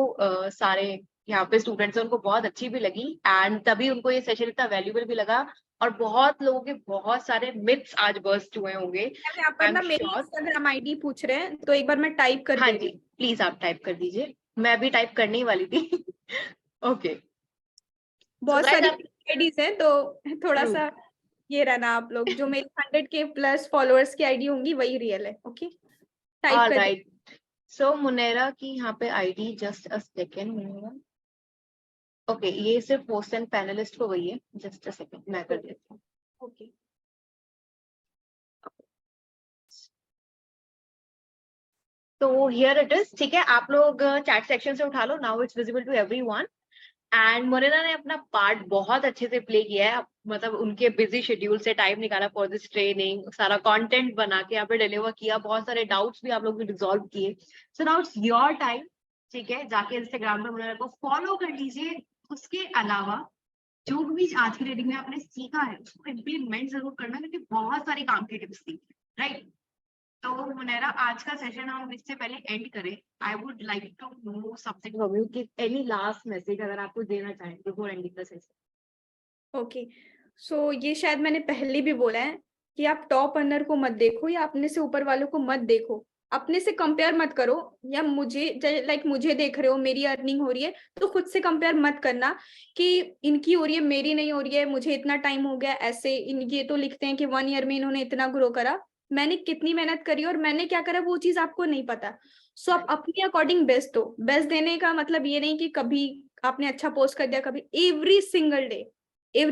Speaker 1: सारे यहाँ पे स्टूडेंट्स हैं उनको बहुत अच्छी भी लगी, एंड तभी उनको ये सेशन इतना वैल्यूबल भी लगा, और बहुत लोगों के बहुत सारे मिथ्स आज बर्स्ट हुए होंगे।
Speaker 2: यहाँ पर
Speaker 1: आई एम
Speaker 2: ना मेरी
Speaker 1: श्योर।
Speaker 2: इंस्टाग्राम आईडी पूछ रहे हैं तो एक बार मैं टाइप कर
Speaker 1: हाँ
Speaker 2: दे
Speaker 1: जी,
Speaker 2: रही हूँ।
Speaker 1: प्लीज आप टाइप कर दीजिए, मैं भी टाइप करने ही वाली थी। ओके, सो
Speaker 2: बहुत
Speaker 1: गाइस
Speaker 2: सारी
Speaker 1: आप।
Speaker 2: आईडीज हैं तो थोड़ा
Speaker 1: ट्रू।
Speaker 2: सा ये रहना, आप लोग जो मेरी 100K प्लस फॉलोअर्स की आईडी होंगी वही रियल है। ओके, टाइप
Speaker 1: ऑल
Speaker 2: कर दे।
Speaker 1: राइट। सो मुनेरा की यहाँ पे ID, just a second. Okay, ये सिर्फ होस्ट एंड पैनलिस्ट को गई है, जस्ट अ सेकेंड मैं कर देती हूँ।
Speaker 2: ओके,
Speaker 1: तो हियर इट इज, ठीक है, आप लोग चैट सेक्शन से उठा लो, now it's visible to everyone. And Morena ने अपना पार्ट बहुत अच्छे से प्ले किया है, मतलब उनके बिजी शेड्यूल से टाइम निकाला फॉर दिस ट्रेनिंग, सारा कंटेंट बना के यहाँ पे डिलीवर किया, बहुत सारे डाउट्स भी आप लोग ने रिजॉल्व किए। So now it's your time, ठीक है, जाके इंस्टाग्राम पे मोरेना को फॉलो कर लीजिए। उसके अलावा जो भी आज की ट्रेनिंग में आपने सीखा है उसको इम्प्लीमेंट जरूर करना, क्योंकि बहुत सारी काम की टिप्स थी, राइट। तो मुनैरा, आज का सेशन हम इससे पहले एंड करें, I would like to know something from you, कि एनी लास्ट मैसेज अगर आप कुछ देना चाहें before ending the session.
Speaker 2: Okay. So ये शायद मैंने पहले भी बोला है कि आप टॉप अर्नर को मत देखो या अपने से ऊपर वालों को मत देखो, अपने से कंपेयर मत करो। या मुझे लाइक मुझे देख रहे हो, मेरी अर्निंग हो रही है तो खुद से कंपेयर मत करना कि इनकी हो रही है मेरी नहीं हो रही है, मुझे इतना टाइम हो गया, ऐसे इनके तो लिखते हैं कि 1 ईयर में इन्होंने इतना ग्रो करा, मैंने कितनी मेहनत करी और मैंने क्या करा वो चीज आपको नहीं पता। सो आप अपने अकॉर्डिंग बेस्ट दो। बेस्ट देने का मतलब ये नहीं कि कभी आपने अच्छा पोस्ट कर दिया, कभी एवरी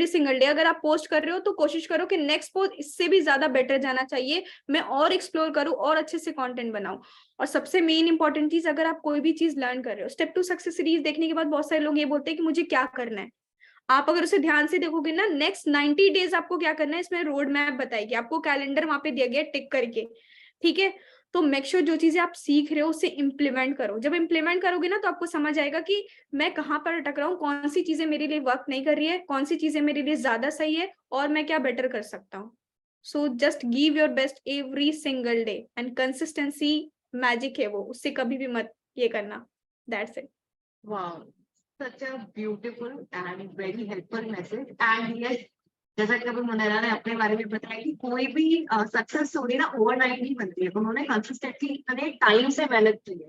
Speaker 2: सिंगल डे अगर आप पोस्ट कर रहे हो तो कोशिश करो कि नेक्स्ट पोस्ट इससे भी ज्यादा बेटर जाना चाहिए, मैं और एक्सप्लोर करूं और अच्छे से कंटेंट बनाऊं। और सबसे मेन इंपॉर्टेंट चीज, अगर आप कोई भी चीज लर्न कर रहे हो, स्टेप टू सक्सेस सीरीज देखने के बाद बहुत सारे लोग ये बोलते हैं कि मुझे क्या करना है। आप अगर उसे ध्यान से देखोगे ना, नेक्स्ट 90 डेज आपको क्या करना है इसमें रोड मैप बताएगी, आपको कैलेंडर वहां पे दिया गया टिक करके। ठीक है, तो मेक श्योर जो चीजें आप सीख रहे हो उसे इम्प्लीमेंट करो। जब इम्प्लीमेंट करोगे ना तो आपको समझ आएगा कि मैं कहाँ पर अटक रहा हूँ, कौन सी चीजें मेरे लिए वर्क नहीं कर रही है, कौन सी चीजें मेरे लिए ज्यादा सही है और मैं क्या बेटर कर सकता हूँ। So just give your best every single day, and consistency magic है वो, उससे कभी भी मत ये करना। That's it.
Speaker 1: Wow, such a beautiful and very helpful message. And yes, जैसा कि अभी मुनैरा ने अपने बारे में बताया कि कोई भी सक्सेस स्टोरी ना ओवरनाइट नहीं बनती है, तो उन्होंने कंसिस्टेंटली इतने टाइम से मेहनत की है,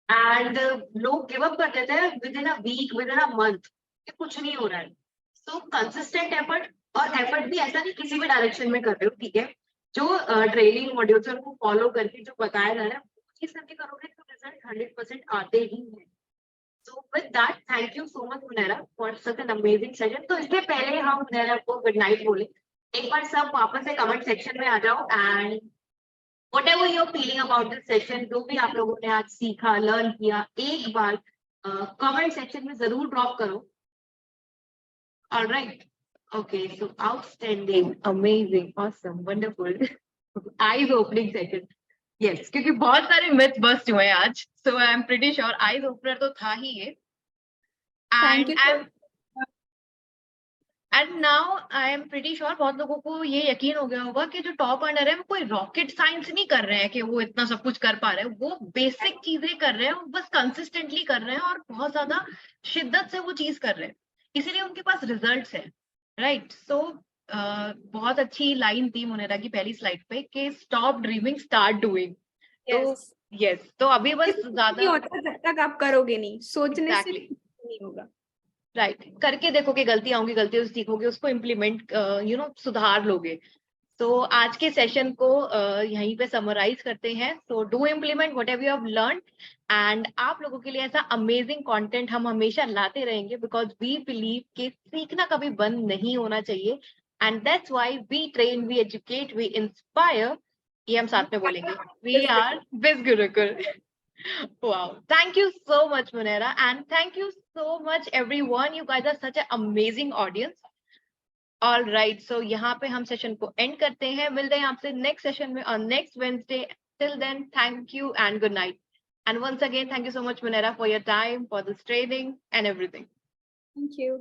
Speaker 1: एंड लोग गिव अप कर देते हैं within a week, within a month, कि कुछ नहीं हो रहा है। सो कंसिस्टेंट एफर्ट, और एफर्ट भी ऐसा नहीं किसी भी डायरेक्शन में कर रहे हो, ठीक है, जो ट्रेनिंग मॉड्यूल्स है उनको फॉलो करके जो बताया जा रहा है वो चीज करके करोगे तो रिजल्ट 100% आते ही है। So with that, thank you so much, Munera, for such an amazing session. तो इससे पहले हम मुनैरा को गुड नाइट बोले, एक बार सब वापस से कमेंट सेक्शन में आ जाओ, and whatever you're feeling about this session, जो भी आप लोगों ने आज सीखा, लर्न किया, एक बार कमेंट सेक्शन में जरूर ड्रॉप करो. All right. Okay, so outstanding, amazing, awesome, wonderful, eyes opening session. Yes,
Speaker 3: क्योंकि बहुत सारे myths bust हुए हैं आज, so I'm pretty sure eyes opener तो था ही ये.
Speaker 2: Thank
Speaker 3: And
Speaker 2: you.
Speaker 3: And now I am pretty sure बहुत लोगों को ये यकीन हो गया होगा कि जो टॉप अर्नर है वो कोई रॉकेट साइंस नहीं कर रहे हैं कि वो इतना सब कुछ कर पा रहे हैं. वो बेसिक चीजें कर रहे हैं, वो बस कंसिस्टेंटली कर रहे हैं और बहुत ज्यादा शिद्दत से वो चीज कर रहे हैं, इसीलिए उनके पास रिजल्ट्स है. राइट. सो बहुत अच्छी लाइन थी मुनेरा की पहली स्लाइड पे कि स्टॉप ड्रीमिंग स्टार्ट डूइंग. तो यस, तो अभी बस
Speaker 2: नहीं
Speaker 3: ज्यादा
Speaker 2: होता जब तक आप करोगे नहीं, सोचने से
Speaker 3: Exactly.
Speaker 2: नहीं होगा.
Speaker 3: राइट. करके देखोगे, गलतियां होंगी, गलतियों से सीखोगे, उसको इम्प्लीमेंट सुधार लोगे. तो आज के सेशन को यहीं पे समराइज करते हैं. तो do implement what ever you have learn. And आप लोगों के लिए ऐसा अमेजिंग कंटेंट हम हमेशा लाते रहेंगे बिकॉज वी बिलीव कि सीखना कभी बंद नहीं होना चाहिए. And that's why we train, we educate, we inspire. ये हम साथ में बोलेंगे. वी आर बिज Gurukul. Wow. Thank you so much, Munera. And thank you so much, everyone. You guys are such an amazing audience. All right. So यहाँ पे हम session को एंड करते हैं. मिलते हैं आपसे नेक्स्ट सेशन में on next Wednesday. Till then, thank you and good night. And once again, thank you so much, Munera, for your time, for this training and everything.
Speaker 2: Thank you.